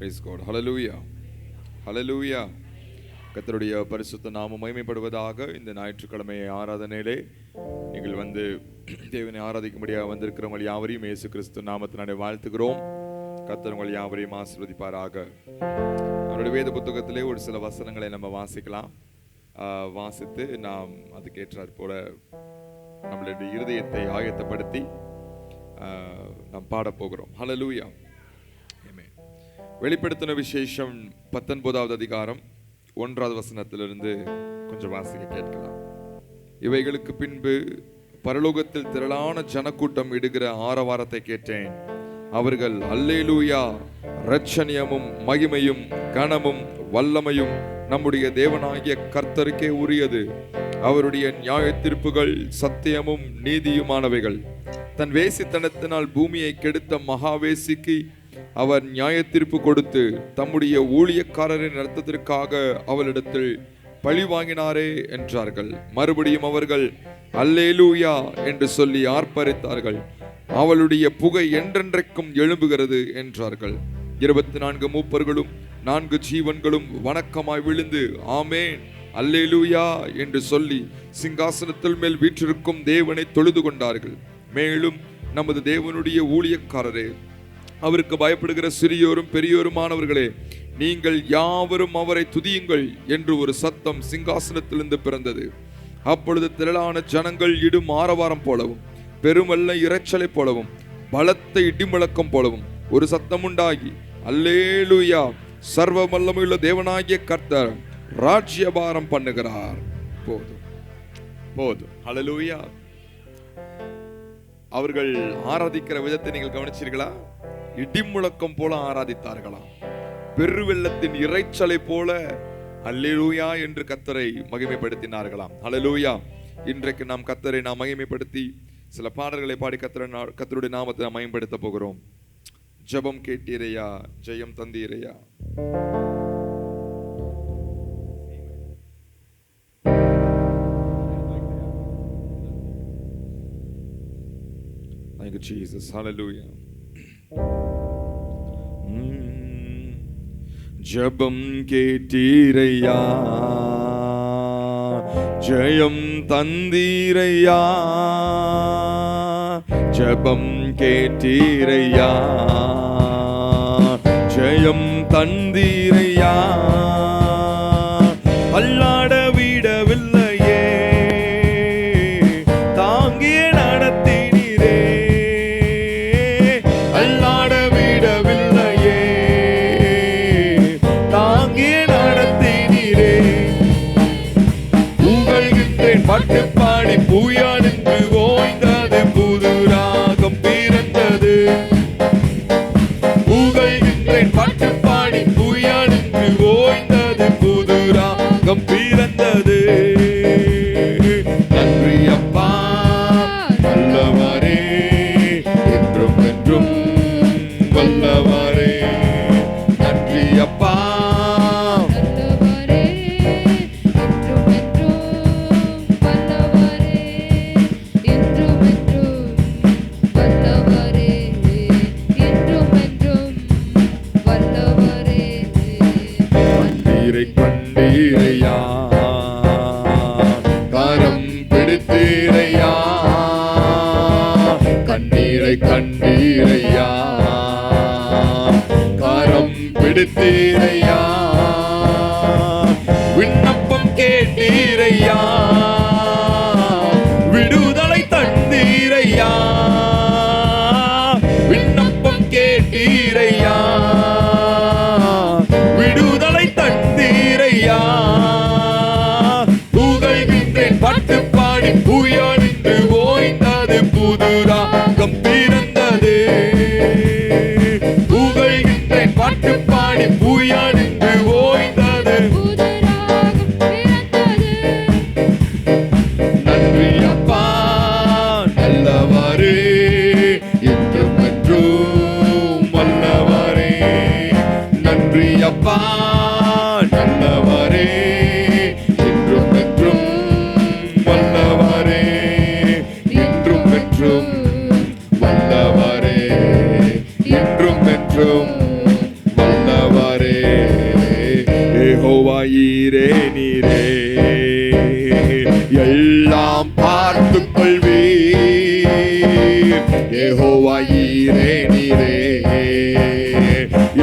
Praise God. Hallelujah. Hallelujah. கர்த்தருடைய பரிசுத்த நாமம் மகிமைப்படுவதாக. இந்த ஞாயிற்றுக்கிழமை ஆராதனையிலே நீங்கள் வந்து தேவனை ஆராதிக்கும்படியாக வந்திருக்கிறவங்க யாவரையும் இயேசு கிறிஸ்து நாமத்தினாலே வாழ்த்துகிறோம். கர்த்தர் உங்கள் யாவரையும் ஆசீர்வதிப்பாராக. அவருடைய வேத புத்தகத்திலே ஒரு சில வசனங்களை நம்ம வாசிக்கலாம். வாசித்து நாம் அதுக்கேற்றாற் போல நம்மளுடைய இருதயத்தை ஆயத்தப்படுத்தி நாம் பாடப்போகிறோம். ஹல்லேலூயா. ஆமென். வெளிப்படுத்தின விசேஷம் 19வது அதிகாரம் 1வது வசனத்திலிருந்து கொஞ்சம் வாசிக்க கேட்கலாம். இவைகளுக்கு பின்பு பரலோகத்தில் திரளான ஜனக்கூட்டம் இடுகிற ஆரவாரத்தை கேட்டேன். அவர்கள் அல்லேலூயா, இரட்சணியமும் மகிமையும் கனமும் வல்லமையும் நம்முடைய தேவனாகிய கர்த்தருக்கே உரியது. அவருடைய நியாய தீர்ப்புகள் சத்தியமும் நீதியுமானவைகள். தன் வேசித்தனத்தினால் பூமியை கெடுத்த மகாவேசிக்கு அவர் நியாய தீர்ப்பு கொடுத்து தம்முடைய ஊழியக்காரரின் நடத்தத்திற்காக அவளிடத்தில் பழி வாங்கினாரே என்றார்கள். மறுபடியும் அவர்கள் அல்லேலூயா என்று சொல்லி ஆர்ப்பரித்தார்கள். அவளுடைய புகை என்றென்றைக்கும் எழும்புகிறது என்றார்கள். 24 மூப்பர்களும் 4 ஜீவன்களும் வணக்கமாய் விழுந்து ஆமேன் அல்லேலூயா என்று சொல்லி சிங்காசனத்தில் மேல் வீற்றிருக்கும் தேவனை தொழுது கொண்டார்கள். மேலும் நமது தேவனுடைய ஊழியக்காரரே, அவருக்கு பயப்படுகிற சிறியோரும் பெரியோருமானவர்களே, நீங்கள் யாவரும் அவரை துதியுங்கள் என்று ஒரு சத்தம் சிங்காசனத்திலிருந்து பிறந்தது. அப்பொழுது திரளான ஜனங்கள் இடும் ஆரவாரம் போலவும் பெருமல்ல இரைச்சலை போலவும் பலத்த இடிமுழக்கம் போலவும் ஒரு சத்தம் உண்டாகி அல்லேலூயா, சர்வ வல்லமையுள்ள தேவனாகிய கர்த்தர் ராஜ்யபாரம் பண்ணுகிறார். போதும் போதும். ஹல்லேலூயா. அவர்கள் ஆராதிக்கிற விதத்தை நீங்கள் கவனிச்சீர்களா? இடிமுழக்கம் போல ஆராதித்தார்களாம். பெருவெள்ளத்தின் இரைச்சலை போல அல்லேலூயா என்று கர்த்தரை மகிமைப்படுத்தினார்களாம். ஹல்லேலூயா. இன்றைக்கு நாம் கர்த்தரை மகிமைப்படுத்தி சில பாடல்களை பாடி கர்த்தருடைய நாமத்தை நாம் மகிமைப்படுத்த போகிறோம். ஜெபம் கேட்டீரையா, ஜெயம் தந்தீரையா. Thank you, Jesus. Hallelujah. ஜெபம் கேட்டீரையா, ஜெயம் தந்தீரையா. ஜெபம் கேட்டீரையா, ஜெயம் தந்தீரையா. அல்லாட விடவில்லையே, தாங்கிய நடத்தினீரே. அல்லாட விடவில்லையே, தாங்கிய நடத்தினீரே. புகழ்கின்றேன் பாட்டு பாடி பூயானுக்கு ஓய்ந்தது, புது ராகம் பிறந்தது. புகழ்கின்றேன் பாட்டு பாடி பூயானுக்கு ஓய்ந்தது, புது ராகம் பிறந்தது. நன்றி அப்பா வல்லவரே, என்றும் என்றும் வல்லவரே. நன்றி அப்பா கண்டீரையா, கரம் பிடித்தீரையா. கண்ணீரை கண்டீரையா, கரம் பிடித்தீரையா. விண்ணப்பம் கேட்டீரையா, விடுதலை தந்தீரையா. விண்ணப்பம் கேட்டீரையா, விடுதலை தந்தீரையா. புகழ்கின்றேன் பாட்டு பாடி பூயானுக்கு ஓய்ந்தது, புது ராகம் பிறந்தது. புகழ்கின்றேன் பாட்டு பாடி பூயானுக்கு யெகோவா ஈரே நீரே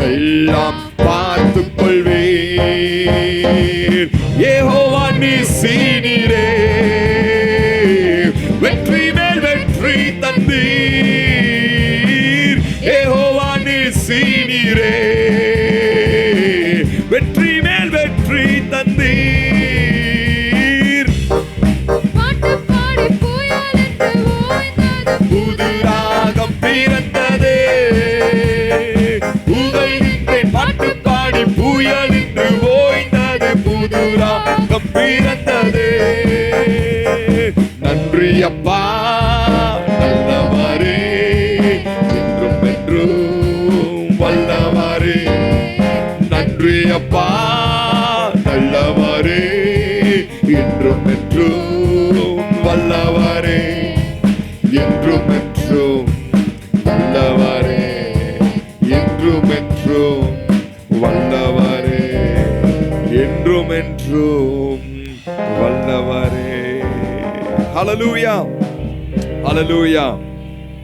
எல்லாம் பார்த்துக் கொள்வீர். யெகோவா நீசி நீரே வெற்றி மேல் வெற்றி தந்தீர். யெகோவா நீசி நீரே வெற்றி மேல் வெற்றி தந்தீர். பாட்டு பாடி புயல் என்று ஓய்ந்தது, புது ராகம் பிறந்தது. புகழ் நின்றேன் பாட்டு பாடி புயல் என்று ஓய்ந்தது. புது ராகம் பிறந்தது. நன்றி அப்பா நல்லவரே என்றும் என்றும் வல்லவரே. நன்றி அப்பா நல்லவரே என்றும் என்றும் வல்லவரே. என்றும் என்றும் வல்லவரே. என்றும் என்றும் வல்லவரே. என்றும் என்றும் வல்லவரே. ஹல்லேலூயா ஹல்லேலூயா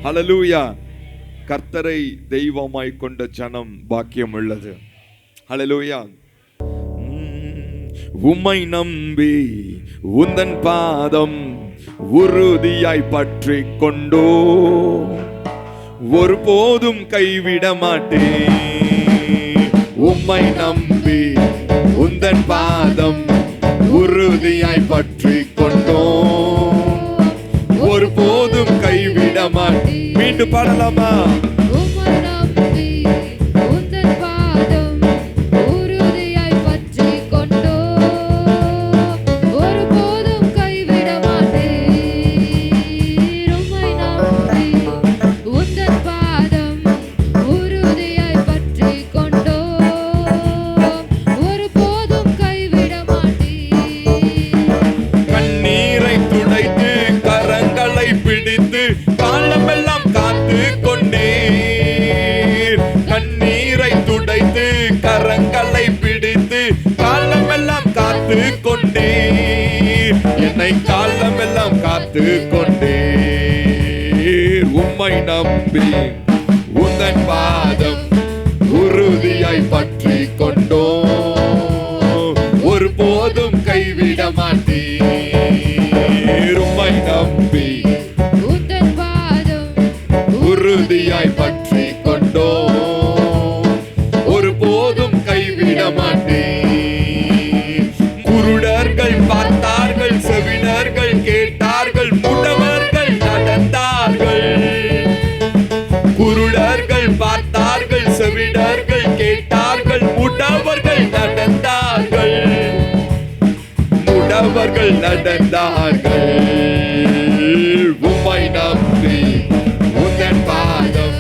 ஹல்லேலூயா. கர்த்தரை தெய்வமாய் கொண்ட ஜனம் பாக்கியம் உள்ளது. ஹல்லேலூயா. உம்மை நம்பி உந்தன் பாதம் உறுதியாய் பற்றி கொண்டோ ஒருபோதும் கைவிட மாட்டேன். உம்மை நம்பி உந்தன் பாதம் உறுதியாய் பற்றி கொண்டோ ஒருபோதும் கைவிட மாட்டேன். மீண்டும் பாடலாமா? உம்மை நம்பி உந்தன் பாதம் உறுதியாய் பற்றிக் கொண்டோம், ஒருபோதும் கைவிட மாட்டீர். உம்மை நம்பி உந்தன் பாதம் உறுதியாய் பற்றிக் கொண்டோம், ஒருபோதும் கைவிட மாட்டீர். கண்ணீரை துடைத்து கரங்களை பிடித்து காலமெல்லாம் காத்து கொண்டீர். கண்ணீரை துடைத்து கரங்களை பிடித்து காலமெல்லாம் காத்து கொண்டீர். என்னை காலமெல்லாம் காத்து கொண்டீர். உம்மை நம்பி உந்தன் பாதம் உறுதியாய் பற்றி கொண்டோ ஒருபோதும் கைவிட மாட்டீர். உம்மை நம்பி உந்தன் பாதம் உறுதியாய் பற்றி கொண்டோ ஒருபோதும் கைவிட மாட்டேன். குருடர்கள் பார்த்தார்கள், செவிடர்கள் கேட்டார்கள், முடவர்கள் நடந்தார்கள். குருடர்கள் பார்த்தார்கள், செவிடர்கள் கேட்டார்கள், முடவர்கள் நடந்தார்கள். முடவர்கள் நடந்தார்கள். உம்மை நம்பி உந்தன் பாதம்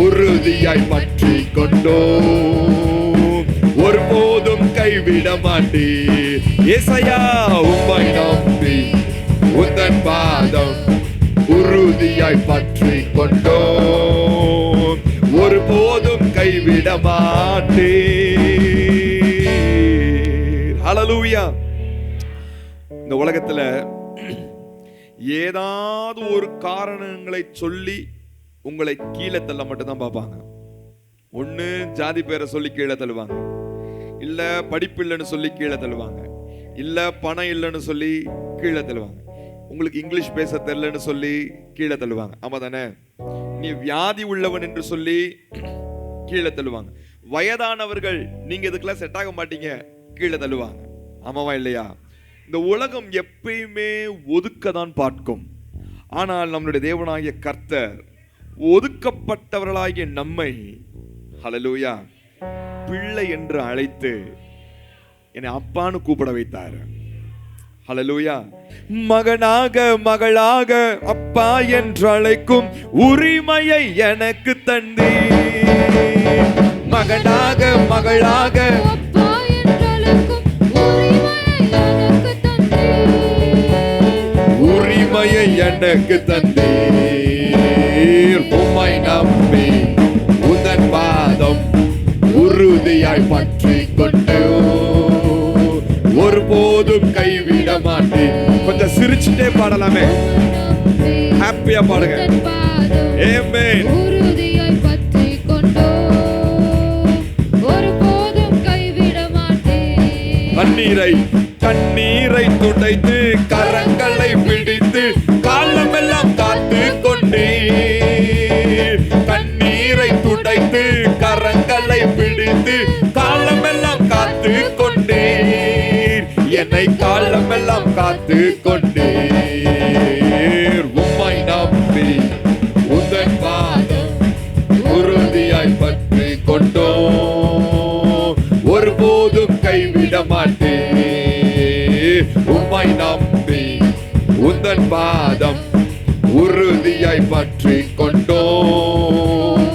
உறுதியாய் பற்றி கொண்டோ ஒருபோதும் கைவிட மாட்டேன். ஏசாயா உம்மை நம்பி உந்தன் பாதம் உறுதியாய் பற்றி கொண்டோ ஒருபோதும் கைவிட மாட்டேன். ஹல்லேலூயா. இந்த உலகத்துல ஏதாவது ஒரு காரணங்களை சொல்லி உங்களை கீழே தள்ள மட்டும்தான் பார்ப்பாங்க. ஒண்ணு ஜாதி பேரை சொல்லி கீழே தள்ளுவாங்க, இல்ல படிப்பு இல்லைன்னு சொல்லி கீழே தள்ளுவாங்க, இல்ல பணம் இல்லைன்னு சொல்லி கீழே தள்ளுவாங்க, உங்களுக்கு இங்கிலீஷ் பேச தெரியலன்னு சொல்லி கீழே தள்ளுவாங்க. ஆமா தானே? நீ வியாதி உள்ளவன் என்று சொல்லி கீழே தள்ளுவாங்க. வயதானவர்கள் நீங்க இதுக்கெல்லாம் செட் ஆக மாட்டீங்க கீழே தள்ளுவாங்க. ஆமாவா இல்லையா? இந்த உலகம் எப்பயுமே ஒதுக்கதான் பார்க்கும். ஆனால் நம்மளுடைய தேவனாகிய கர்த்தர் ஒதுக்கப்பட்டவர்களாகிய நம்மை ஹல்லேலூயா பிள்ளை என்று அழைத்து என்னை அப்பான்னு கூப்பிட வைத்தார். ஹல்லேலூயா. மகனாக மகளாக அப்பா என்று அழைக்கும் உரிமையை எனக்கு தந்தீர். மகனாக மகளாக அப்பா என்றழைக்கும் உரிமையை எனக்கு தந்தீர். உரிமையை எனக்கு தந்தீர். உம்மை நம்பி உந்தன் பாதம் உறுதியாய் பற்றி கொண்டு ஒருபோதும் கைவிட மாட்டேன். கொஞ்சம் சிரிச்சுட்டே பாடலாமே, ஹாப்பியா பாடுங்க. உந்தன் பாதம் Amen. உறுதியாய் பற்றிக் கொண்டோம், ஒருபோதும் கைவிட மாட்டேன். கண்ணீரை துடைத்து கரங்களை பிடித்து காலமெல்லாம் காத்து கொண்டீர். கண்ணீரை துடைத்து கரங்களை பிடித்து காலமெல்லாம் காத்து கொண்டீர். என்னை காலமெல்லாம் காத்து கொண்டீர். உம்மை நம்பி உந்தன் பாதம் உறுதியாய் பற்றி கொண்டோம், ஒருபோதும் கைவிட மாட்டேன். உம்மை நம்பி உந்தன் பாதம் உறுதியாய் பற்றி கொண்டோம்,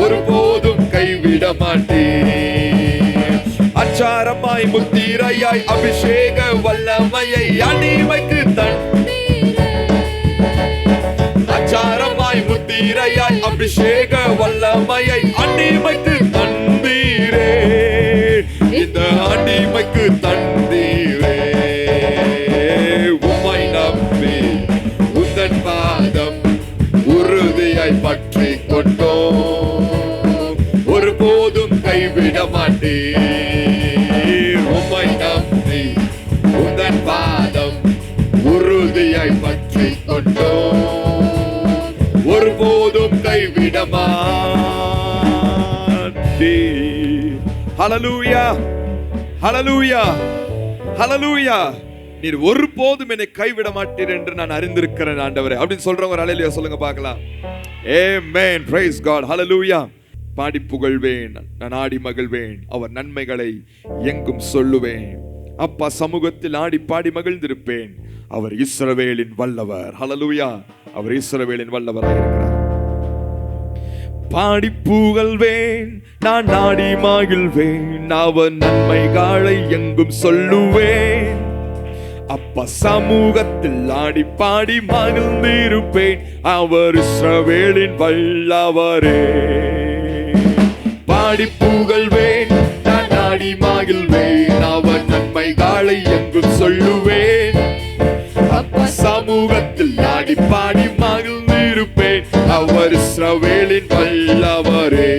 ஒருபோதும் கைவிட மாட்டேன். அச்சாரமாய் முத்திரையாய் அபிஷேக வல்லமையை அடிமைக்கு அச்சாரமாய் முத்திரையாய் அபிஷேக வல்லமையை அடிமைக்கு தந்தீரே. இந்த அடிமைக்கு தந்தீரே. உம்மை நம்பி உந்தன் பாதம் உறுதியாய் பற்றி கொண்டோம், ஒருபோதும் கைவிட மாட்டேன். உம்மை நம்பி உந்தன் பாதம் உறுதியாய் பற்றி கொண்டோம், ஒருபோதும் கைவிட மாட்டேன். ஹல்லேலூயா, ஹல்லேலூயா, ஹல்லேலூயா. நீர் ஒருபோதும் என்னை கைவிட மாட்டீர் என்று நான் அறிந்திருக்கிறேன் ஆண்டவரே அப்படின்னு சொல்றவங்க ஹல்லேலூயா சொல்லுங்க பார்க்கலாம். ஆமென், பிரைஸ் காட், ஹல்லேலூயா. பாடி புகழ்வேன், நான் ஆடி மகிழ்வேன், அவர் நன்மைகளை எங்கும் சொல்லுவேன். அப்பா சமூகத்தில் ஆடி பாடி மகிழ்ந்திருப்பேன். அவர் இஸ்ரவேலின் வல்லவர். ஹல்லேலூயா, அவர் இஸ்ரவேலின் வல்லவராக இருக்கிறார். பாடி புகழ்வேன், நான் ஆடி மகிழ்வேன், அவர் நன்மைகளை எங்கும் சொல்லுவேன். அப்பா சமூகத்தில் ஆடி பாடி மகிழ்ந்திருப்பேன். அவர் இஸ்ரவேலின் வல்லவரே. பாடி புகழ்வேன், நான் ஆடி மகிழ்வேன், அவர் நன்மைகளை எங்கும் சொல்லுவேன். அப்பா சமூகத்தில் ஆடி பாடி மகிழ்ந்திருப்பேன். அவர் இஸ்ரவேலின் வல்லவரே.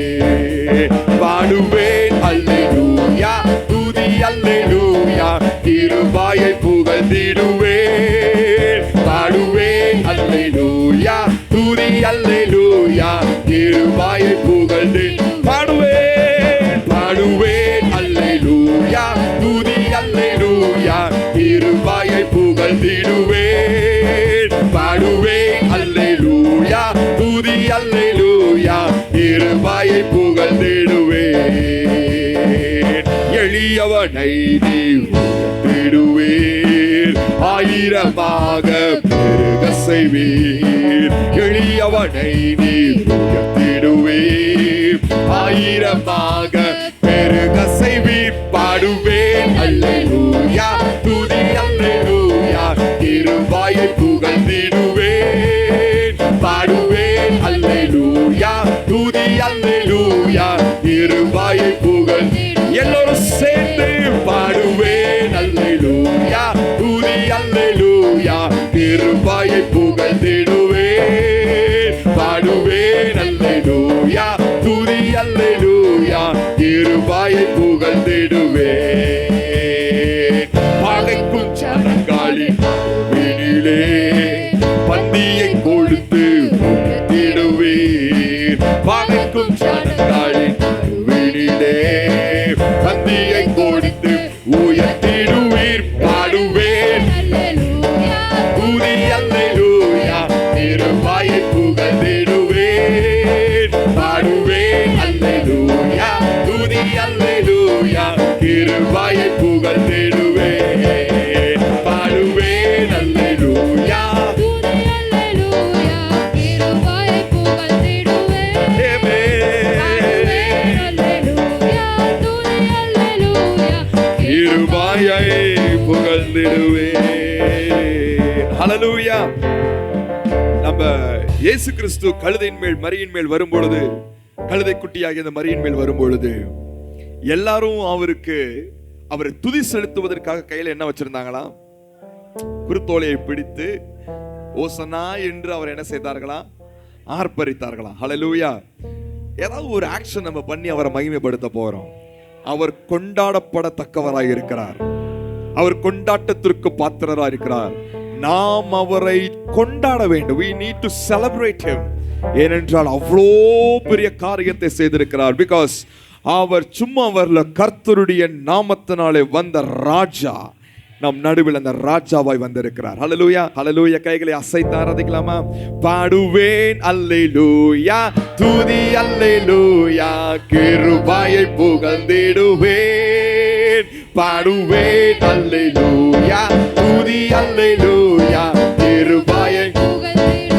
பாடுவேன் அல்லேலூயா, துதி அல்லேலூயா, கிருபையை புகழ்ந்திடுவேன். பாடுவேன் அல்லேலூயா, துதி அல்லேலூயா, கிருபையை புகழ்ந்து பாடுவேன். பாடுவேன் அல்லேலூயா, துதி அல்லேலூயா, கிருபையை புகழ்ந்திடுவேன். பாடுவேன் அல்லேலூயா, துதி அல்லேலூயா, கிருபையை புகழ்ந்திடுவேன். எளியவனை நீ உயர்த்திடுவீர், ஆயிரமாக பெருக செய்வீர். எளியவனை நீ உயர்த்திடுவீர், ஆயிரமாக பெருக செய்வீர். பாடுவேன் அல்லேலூயா, துதி அல்லேலூயா, கிருபையை புகழ்ந்திடுவேன். பாடுவேன் அல்லேலூயா, துதி அல்லேலூயா, கிருபையை புகழ்ந்து எல்லோரும் சேர்ந்து பாடுவேன் அல்லேலூயா, துதி அல்லேலூயா, கிருபையை புகழ்ந்திடுவேன். பாடுவேன் அல்லேலூயா, துதி அல்லேலூயா, கிருபையை புகழ்ந்திடுவேன். பகைக்கும் ஜனங்களின் நடுவினிலே பந்தியை கொடுத்து உயர்த்திடுவீர். பகைக்கும் ஜனங்களின் நடுவினிலே பந்தியை கொடுத்து உயர்த்திடுவீர். பாடுவேன் துதி அல்லேலூயா, கிருபையை புகழ்ந்திடுவேன். பாடுவேன் அல்லேலூயா, துதி அல்லேலூயா, கிருபையை புகழ்ந்திடுவேன். பாடுவேன் அல்லேலூயா, துதி அல்லேலூயா, கிருபையை புகழ்ந்திடுவேன். பாடுவேன் அல்லேலூயா, துதி அல்லேலூயா, கிருபையை புகழ்ந்திடுவேன். ஹல்லேலூயா. நம்ம இயேசு கிறிஸ்து கழுதையின் மேல் மரியின் மேல் வரும்பொழுது, கழுதை குட்டியாகிய அந்த மரியின் மேல் வரும்பொழுது எல்லாரும் அவரை துதி செலுத்துவதற்காக கையில என்ன வச்சிருந்தாங்களாம்? குருத்தோலையை பிடித்து ஓசனா என்று அவர் என்ன செய்தார்களாம்? ஆர்ப்பரித்தார்களாம். ஹல்லேலூயா. ஏதாவது ஒரு ஆக்ஷன் நம்ம பண்ணி அவரை மகிமைப்படுத்த போறோம். அவர் கொண்டாடப்படத்தக்கவராய் இருக்கிறார். அவர் கொண்டாட்டத்திற்கு பாத்திரராய் இருக்கிறார். நாம் அவரை கொண்டாட வேண்டும். we need to celebrate him. ஏனென்றால் அவ்வளோ பெரிய காரியத்தை செய்திருக்கிறார். பிகாஸ் அவர் சும்மா வரல, கர்த்தருடைய நாமத்தினாலே வந்த ராஜா நம் நடுவில் அந்த ராஜாவாய் வந்திருக்கிறார். ஹல்லேலூயா, ஹல்லேலூயா. கைகளை அசைத்து ஆராதிக்கலாமா? பாடுவேன் அல்லேலூயா, துதி அல்லேலூயா, கிருபையை புகழ்ந்திடுவேன். பாடுவேன் அல்லேலூயா, துதி அல்லேலூயா, கிருபையை பாடுவேன்.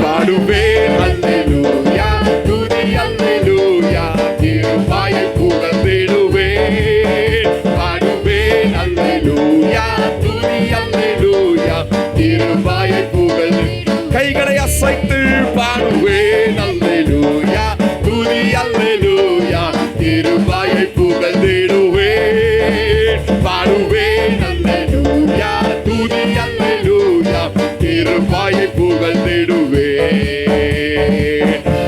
பாடுவேன் அல்லேலூயா, துதி அல்லேலூயா, கிருபையை புகழ்ந்திடுவேன். பாடுவேன் அல்லேலூயா, துதி அல்லேலூயா, கிருபையை புகழ்ந்திடுவேன். கைகளை அசைத்து பாடுவேன் அல்லேலூயா, துதி அல்லேலூயா, கிருபையை புகழ்ந்திடுவேன். பாடுவேன் அல்லேலூயா, துதி அல்லேலூயா, கிருபையை புகழ்ந்திடுவேன்.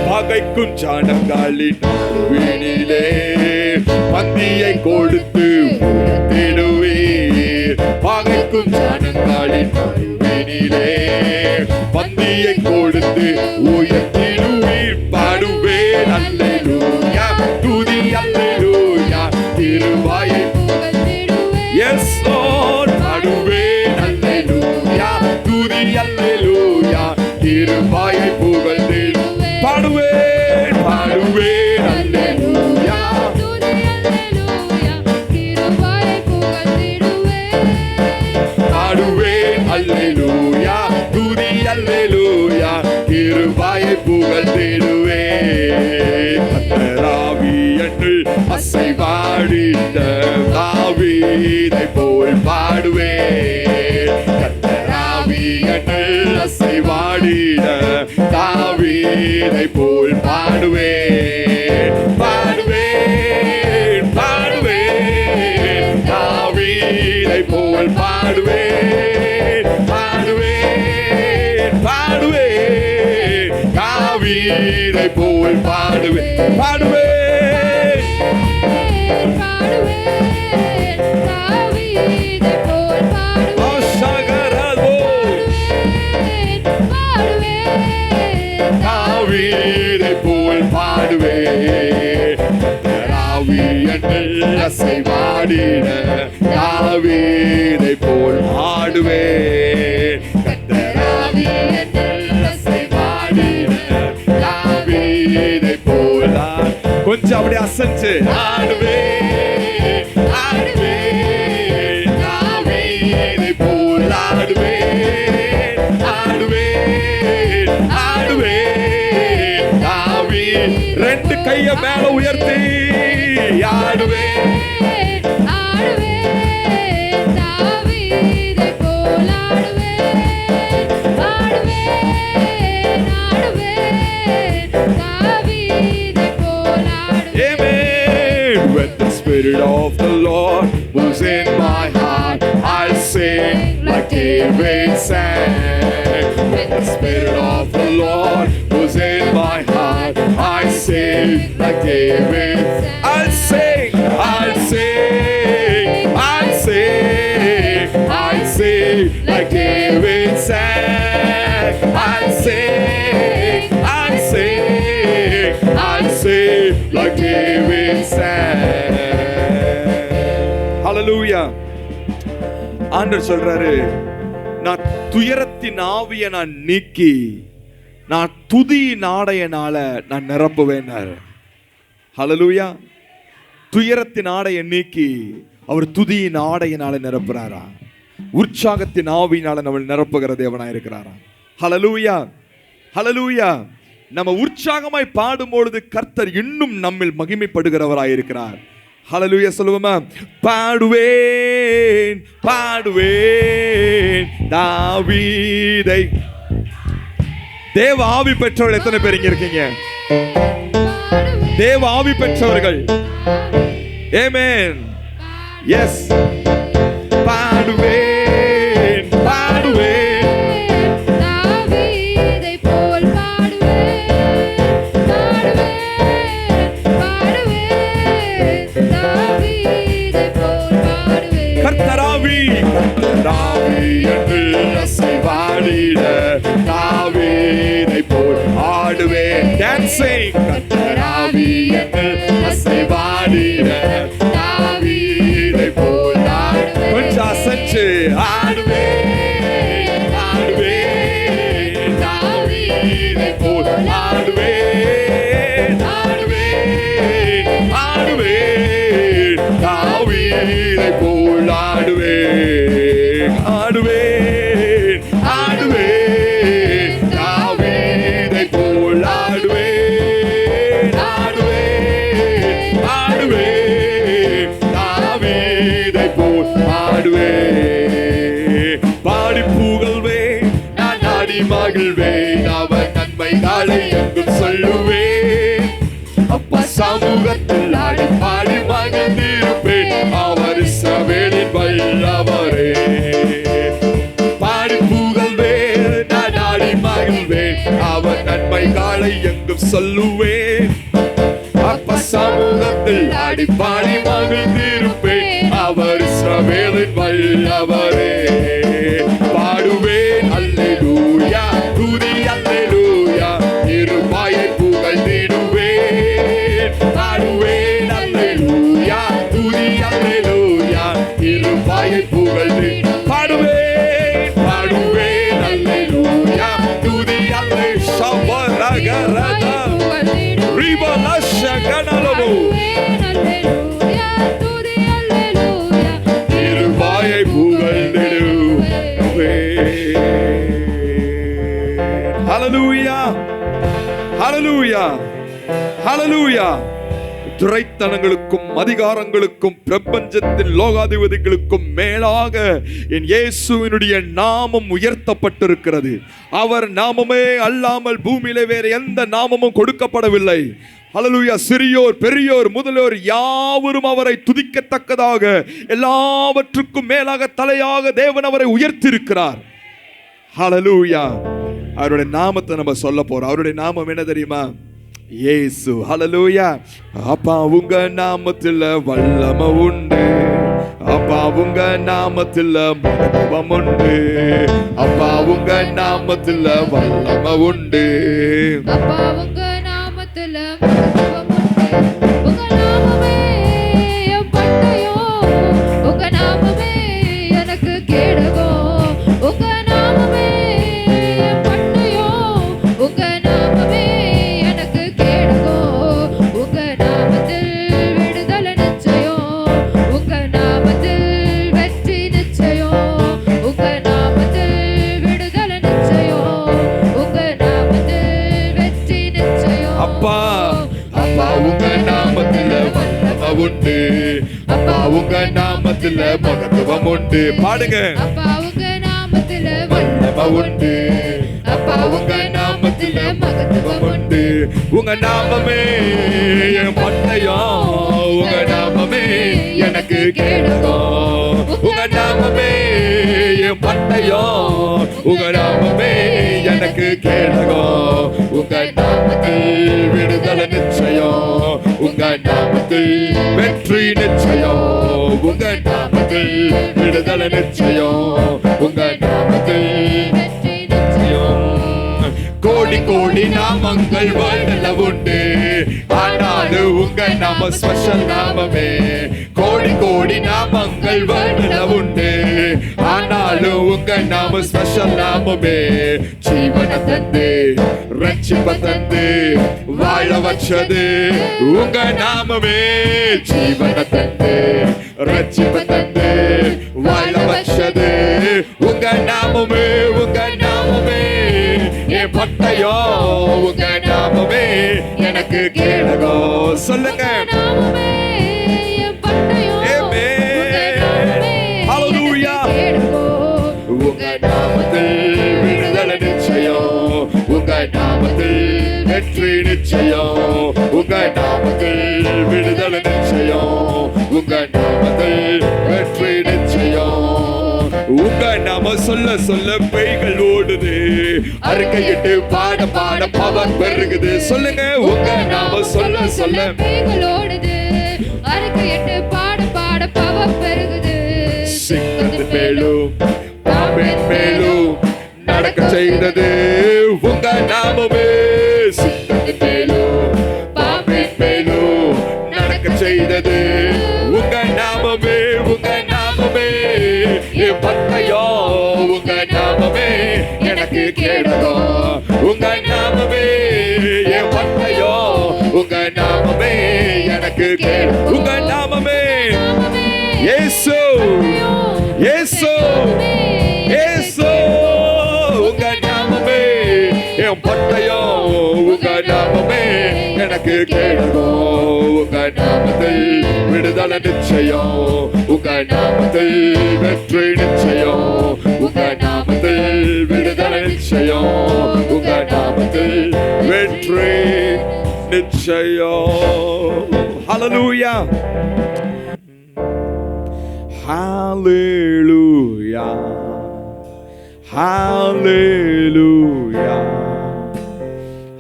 பகைக்கும் ஜனங்களின் நடுவினிலே பந்தியை கொடுத்து உயர்த்திடுவீர். பகைக்கும் ஜனங்களின் நடுவினிலே பந்தியை கொடுத்து உயர்த்திடுவீர். பாடுவேன் அல்லேலூயா, துதி அல்லேலூயா, கிருபையை yes Lord. பாடுவேன் அல்லேலூயா, துதி அல்லேலூயா, கிருபையை புகழ்ந்திடுவேன். பாடுவேன், பாடுவேன் அல்லேலூயா, பாடுவேன் அல்லேலூயா, துதி அல்லேலூயா, கிருபையை புகழ்ந்திடுவேன். கர்த்தராவி என்று அசைவாடிட்ட தாவீதை போல் பாடுவேன். கர்த்தராவி என்று அசைவாடிட தாவீதை போல் பாடுவேன். பாடுவேன், பாடுவேன், தாவீதை போல் பாடுவேன். பாடுவேன், பாடுவேன், தாவீதை போல் பாடுவேன். பாடுவேன், தாவீதை போல் பாடுவேன். கர்த்தராவி என்று அசைவாடிட தாவீதை போல் பாடுவேன். கர்த்தராவி என்று அசைவாடிட தாவீதை போல் கொஞ்சம் அப்படி அசைச்சு ஆடுவேன், ஆடுவேன், தாவீதை போல் ஆடுவேன், ஆடுவேன், ஆடுவேன், தாவீது. ரெண்டு கைய மேல உயர்த்தி ஆடுவேன், amen. When the Spirit of the Lord moves in my heart, I'll sing like David sang. When the Spirit of the Lord moves in my heart, I sing like David. I'll sing, I'll sing, I'll sing, I'll sing like David sang. I'll sing, I'll sing, I'll sing like David sang. Hallelujah. ஆண்டவர் சொல்றாரு, நான் துயரத்தின் ஆவியை நான் நீக்கி நான் துதி நாடையனால நான் நிரப்புவேன். ஹல்லேலூயா. துயரத்தின் ஆடையை நீக்கி அவர் துதியின் ஆடையினால நிரப்புறாரா? உற்சாகத்தின் ஆவியினால நம்ம நிரப்புகிற தேவனா இருக்கிறாரா? ஹல்லேலூயா, ஹல்லேலூயா. நம்ம உற்சாகமாய் பாடும்பொழுது கர்த்தர் இன்னும் நம்மில் மகிமைப்படுகிறவராய் இருக்கிறார். ஹல்லேலூயா சொல்லுவோமா? பாடுவேன், பாடுவேன் தாவீதை. தேவ ஆவி பெற்றவர்கள் எத்தனை பேர் இங்க இருக்கீங்க? தேவ ஆவி பெற்றவர்கள். ஆமென். எஸ். பாடுவேன், பாடுவேன் தாவீதை போல் பாடுவே, பாடி புகழ்வே, நான் ஆடி மகிழ்வேன், அவர் நன்மைகளை எங்கும் சொல்லுவேன். அப்பா சமூகத்தில் ஆடி பாடி மகிழ்ந்திருப்பேன், அவர் இஸ்ரவேலின் வல்லவரே. பாடி புகழ்வேன், நான் ஆடி மகிழ்வேன், அவர் நன்மைகளை எங்கும் சொல்லுவேன். அப்பா சமூகத்தில் ஆடி பாடி மகிழ்ந்திருப்பேன், அவர் இஸ்ரவேலின் வல்லவரே. பாடுவேன் அல்லேலூயா, துதி அல்லேலூயா, இருவாயை புகழ்ந்திடுவேன். பாடுவேன் அல்லேலூயா, துதி அல்லேலூயா, இருவாயை புகழ்ந்து பாடுவேன், பாடுவேன் அல்லேலூயா, துதி அல்லே ஷவரகரதா ரிவலஷகனலமு இருவாயை புகழ்ந்திடுவேன். ஹல்லேலூயா, ஹல்லேலூயா, ஹல்லேலூயா. துரைத்தனங்களுக்கும் அதிகாரங்களுக்கும் பிரபஞ்சத்தின் லோகாதிபதிகளுக்கும் மேலாக என் இயேசுவினுடைய நாமம் உயர்த்தப்பட்டிருக்கிறது. அவர் நாமமே அல்லாமல் பூமியிலே வேறு எந்த நாமமும் கொடுக்கப்படவில்லை. ஹல்லேலூயா. சிறியோர் பெரியோர் முதலியோர் யாவரும் அவரை துதிக்கத்தக்கதாக எல்லாவற்றுக்கும் மேலாக தலையாக தேவன் அவரை உயர்த்தியிருக்கிறார். ஹல்லேலூயா. அவருடைய நாமத்தை நம்ம சொல்ல போறோம். அவருடைய நாமம் என்ன தெரியுமா? இயேசு. ஹல்லேலூயா. அப்பா உங்க நாமத்தில் வல்லமை உண்டு, அப்பா உங்க நாமத்தில் மகத்துவம் உண்டு, அப்பா உங்க நாமத்தில் வல்லமை உண்டு, அப்பா உங்க நாமத்துல மகத்துவம் உண்டு. உங்க நாமமே என் பட்டயம், உங்க நாமமே எனக்கு கேடகம். உங்க நாமமே என் பட்டயம், உங்க நாமமே எனக்கு கேடகம். உங்க நாமத்தில் விடுதலை நிச்சயம், உங்க நாமத்தில் வெற்றி நிச்சயம், உங்க நாமத்தில் விடுதலை நிச்சயம், உங்க நாமத்தில் வெற்றி நிச்சயம். அப்பா அப்பா உங்க நாமத்தில் வல்லமை உண்டு, அப்பா உங்க நாமத்தில் மகத்துவம் உண்டு. பாடுங்க. அப்பா உங்க நாமத்துல வல்லமை உண்டு, அப்பா உங்க நாமத்தில் மகத்துவம் உண்டு. உங்க நாமமே என் பட்டயம், உங்க நாமமே எனக்கு கேடகம். உங்க நாமமே என் பட்டயம், உங்க நாமமே எனக்கு கேடகம். உங்க நாமத்தில் விடுதலை நிச்சயம், உங்க நாமத்தில் வெற்றி நிச்சயம், உங்க நாமத்தில் விடுதலை நிச்சயம், உங்க நாமத்தில் வெற்றி நிச்சயம். கோடி கோடி நாமங்கள் வாழ்ல உண்டு, ஆனாலும் உங்க நாம ஸ்பெஷல் நாமமே. கோடி கோடி நாமங்கள் வாழ்ல உண்டு, ஆனாலும் உங்க நாம ஸ்பெஷல் நாமமே. ஜீவன தந்து ரட்சிப்ப தந்து வாழ வச்சது உங்க நாமமே. ஜீவன தந்து ரட்சிப்ப தந்து வாழ வச்சது உங்க நாமமே. உங்க நாமமே என் பட்டயம், உங்க நாமமே எனக்கு கேடகம். சொல்லுங்க. நாமமே என் பட்டயம், ஆமென். உங்க நாமமே ஹல்லேலூயா. எனக்கு கேடகம். உங்க நாமத்தில் விடுதலை நிச்சயம், உங்க நாமத்தில் வெற்றி நிச்சயம், உங்க நாமத்தில் விடுதலை நிச்சயம், உங்க நாமத்தில் வெற்றி நிச்சயம். உங்க நாம சொல்ல சொல்ல பேய்கள் ஓடுது, அறிக்கையிட்டு பாட பாட பவர் பெருகுது. சொல்லுங்க. உங்க நாம சொல்ல சொல்ல பேய்கள் ஓடுது, அறிக்கையிட்டு பாட பாட பவர் பெருகுது. சிங்கத்தின் மேலும் பாம்பின் மேலும் நடக்க செய்தது உங்க நாமமே. சிங்கத்தின் மேலும் பாம்பின் மேலும் நடக்க செய்தது உங்க நாமமே. உங்க நாமமே என் பட்டயம், உங்க நாமமே எனக்கு கேடகம். உங்க நாமமே என் பட்டயம், உங்க நாமமே எனக்கு கேடகம். உங்க நாமமே இயேசு, இயேசு, இயேசு. உங்க நாமமே என் பட்டயம், உங்க நாமமே எனக்கு கேடகம். உங்க நாமத்தில் விடுதலை நிச்சயம், உங்க நாமத்தில் வெற்றி நிச்சயம், உங்க நாமத்தில் விடுதலை நிச்சயம், உங்க நாமத்தில் வெற்றி நிச்சயம். ஹல்லேலூயா, ஹல்லேலூயா, ஹல்லேலூயா,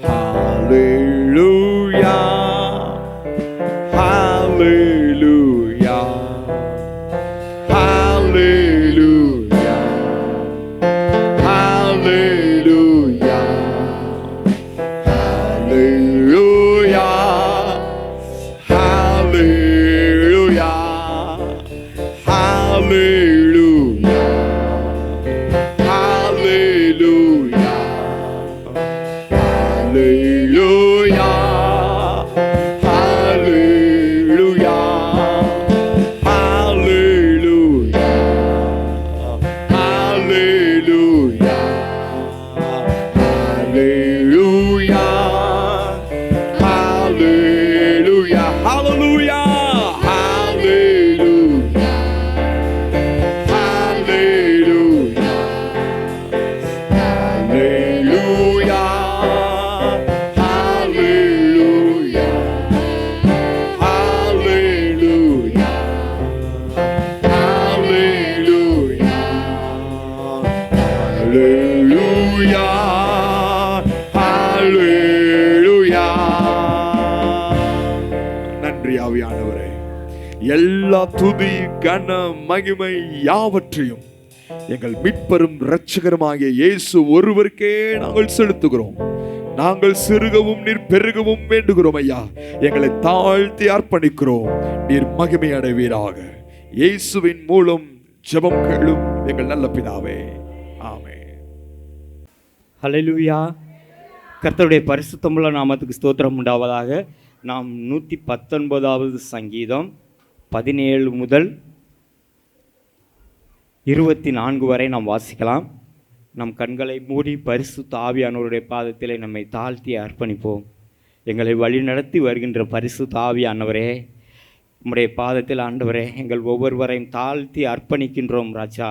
ஹல்லேலூயா, ஹல்லேலூயா, ஹல்லேலூயா, ஹல்லேலூயா, ஹல்லேலூயா, ஹல்லேலூயா, ஹல்லேலூயா, ஹல்லேலூயா, ஹல்லேலூயா, ஹல்லேலூயா, ஹல்லேலூயா, ஹல்லேலூயா, ஹல்லேலூயா, ஹல்லேலூயா, ஹல்லேலூயா, நன்றி ஆவியானவரே. எல்லா துதி கன மகிமை யாவற்றையும் எங்கள் மீட்பரும் இரட்சகருமாகிய இயேசு ஒருவருக்கே நாங்கள் செலுத்துகிறோம். நாங்கள் சிறுகவும் நீர் பெருகவும் வேண்டுகிறோம் ஐயா. எங்களை தாழ்த்தி அர்ப்பணிக்கிறோம். நீர் மகிமை அடைவீராக. இயேசுவின் மூலம் ஜெபம் கேளும் எங்கள் நல்ல பிதாவே, ஆமென். ஹல்லேலூயா. கர்த்தருடைய பரிசுத்தமுள்ள நாமத்துக்கு ஸ்தோத்திரம் உண்டாவதாக. நாம் 119வது சங்கீதம் 17 முதல் 24 வரை நாம் வாசிக்கலாம். நம் கண்களை மூடி பரிசுத்த ஆவியானவருடைய பாதத்திலே நம்மை தாழ்த்தி அர்ப்பணிப்போம். எங்களை வழிநடத்தி வருகின்ற பரிசுத்த ஆவியானவரே, உம்முடைய பாதத்தில் ஆண்டவரே, எங்கள் ஒவ்வொருவரையும் தாழ்த்தி அர்ப்பணிக்கின்றோம் ராஜா.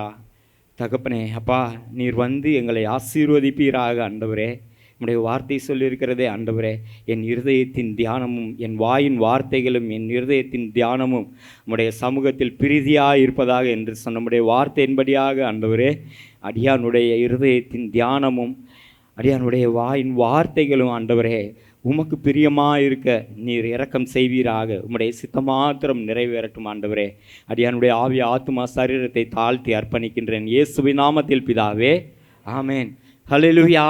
தகப்பனே, அப்பா, நீர் வந்து எங்களை ஆசீர்வதிப்பீராக ஆண்டவரே. உம்முடைய வார்த்தை சொல்லியிருக்கிறதே ஆண்டவரே, என் இருதயத்தின் தியானமும் என் வாயின் வார்த்தைகளும் என் இருதயத்தின் தியானமும் உம்முடைய சமூகத்தில் பிரீதியாக இருப்பதாக என்று சொன்ன நம்முடைய வார்த்தையின்படியாக ஆண்டவரே, அடியானுடைய இருதயத்தின் தியானமும் அடியானுடைய வாயின் வார்த்தைகளும் ஆண்டவரே உமக்கு பிரியமாக இருக்க நீர் இரக்கம் செய்வீராக. உம்முடைய சித்தமாத்திரம் நிறைவேறட்டும் ஆண்டவரே. அடியானுடைய ஆவி ஆத்துமா சரீரத்தை தாழ்த்தி அர்ப்பணிக்கின்றேன் இயேசுவின் நாமத்தில் பிதாவே, ஆமேன். ஹல்லேலூயா.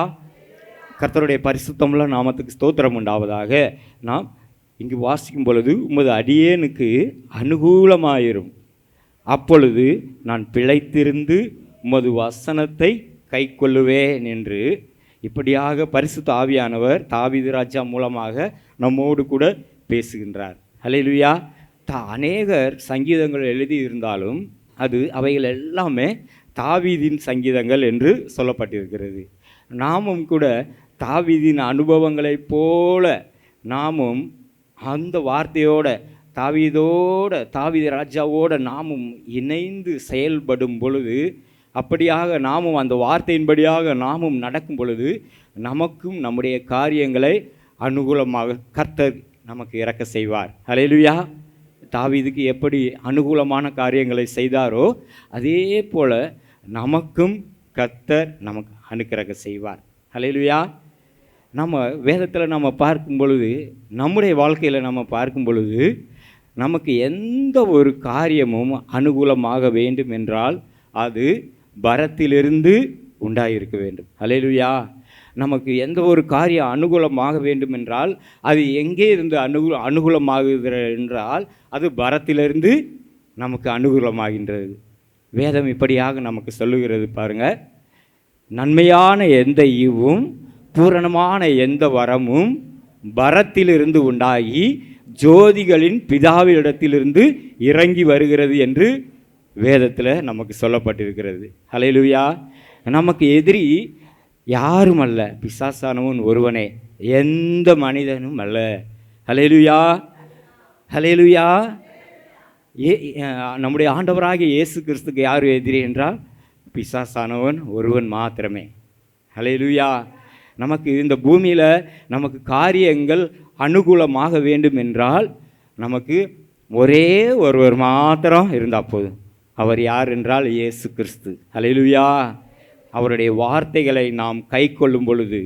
கர்த்தருடைய பரிசுத்தமுள்ள நாமத்துக்கு ஸ்தோத்திரம் உண்டாவதாக. நாம் இங்கு வாசிக்கும் பொழுது உமது அடியேனுக்கு அனுகூலமாயிரும், அப்பொழுது நான் பிழைத்திருந்து உமது வசனத்தை கை கொள்ளுவேன் என்று இப்படியாக பரிசுத்த ஆவியானவர் தாவீது ராஜா மூலமாக நம்மோடு கூட பேசுகின்றார். ஹல்லேலூயா. அநேகர் சங்கீதங்கள் எழுதி இருந்தாலும் அவைகள் எல்லாமே தாவீதின் சங்கீதங்கள் என்று சொல்லப்பட்டிருக்கிறது. நாமும் கூட தாவீதின் அனுபவங்களைப் போல நாமும் அந்த வார்த்தையோட தாவீது ராஜாவோட நாமும் இணைந்து செயல்படும் பொழுது, அப்படியாக நாமும் அந்த வார்த்தையின்படியாக நாமும் நடக்கும் பொழுது, நமக்கும் நம்முடைய காரியங்களை அனுகூலமாக கர்த்தர் நமக்கு இறக்க செய்வார். ஹல்லேலூயா. தாவீதுக்கு எப்படி அனுகூலமான காரியங்களை செய்தாரோ அதே போல நமக்கும் கர்த்தர் நமக்கு அனுக்கிரக செய்வார். ஹல்லேலூயா. நம்ம வேதத்தில் நம்ம பார்க்கும் பொழுது, நம்முடைய வாழ்க்கையில் நம்ம பார்க்கும் பொழுது, நமக்கு எந்த ஒரு காரியமும் அனுகூலமாக வேண்டும் என்றால் அது பரத்திலிருந்து உண்டாயிருக்க வேண்டும். ஹல்லேலூயா. நமக்கு எந்த ஒரு காரியம் அனுகூலமாக வேண்டும் என்றால் அது எங்கே இருந்து அனுகூலமாகுகிறது என்றால் அது பரத்திலிருந்து நமக்கு அனுகூலமாகின்றது. வேதம் இப்படியாக நமக்கு சொல்லுகிறது பாருங்கள். நன்மையான எந்த ஈவும் பூரணமான எந்த வரமும் பரத்திலிருந்து உண்டாகி ஜோதிகளின் பிதாவிடத்திலிருந்து இறங்கி வருகிறது என்று வேதத்தில் நமக்கு சொல்லப்பட்டிருக்கிறது. ஹல்லேலூயா. நமக்கு எதிரி யாரும் அல்ல, பிசாசானவன் ஒருவனே, எந்த மனிதனும் அல்ல. ஹல்லேலூயா. ஹல்லேலூயா. நம்முடைய ஆண்டவராகிய இயேசு கிறிஸ்துக்கு யார் எதிரி என்றால் பிசாசானவன் ஒருவன் மாத்திரமே. ஹல்லேலூயா. நமக்கு இந்த பூமியில் நமக்கு காரியங்கள் அனுகூலமாக வேண்டும் என்றால் நமக்கு ஒரே ஒருவர் மாத்திரம் இருந்தால் போதும். அவர் யார் என்றால் இயேசு கிறிஸ்து. ஹல்லேலூயா. அவருடைய வார்த்தைகளை நாம் கை கொள்ளும் பொழுது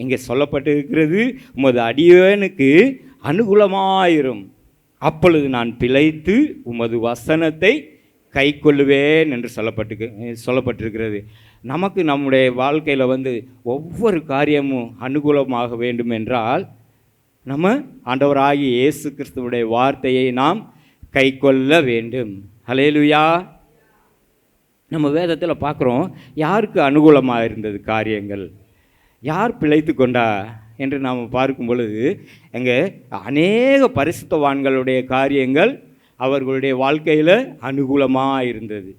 இங்கே சொல்லப்பட்டிருக்கிறது, உமது அடியேனுக்கு அனுகூலமாயிரும், அப்பொழுது நான் பிழைத்து உமது வசனத்தை கை கொள்ளுவேன் என்று சொல்லப்பட்டிருக்கிறது. நமக்கு நம்முடைய வாழ்க்கையில் ஒவ்வொரு காரியமும் அனுகூலமாக வேண்டும் என்றால் நம்ம ஆண்டவராகிய இயேசு கிறிஸ்துவுடைய வார்த்தையை நாம் கை கொள்ள வேண்டும். ஹல்லேலூயா. நம்ம வேதத்தில் பார்க்குறோம், யாருக்கு அனுகூலமாக இருந்தது காரியங்கள், யார் பிழைத்து கொண்டா என்று நாம் பார்க்கும் பொழுது எங்கே அநேக பரிசுத்தவான்களுடைய காரியங்கள் அவர்களுடைய வாழ்க்கையில் அனுகூலமாக இருந்தது.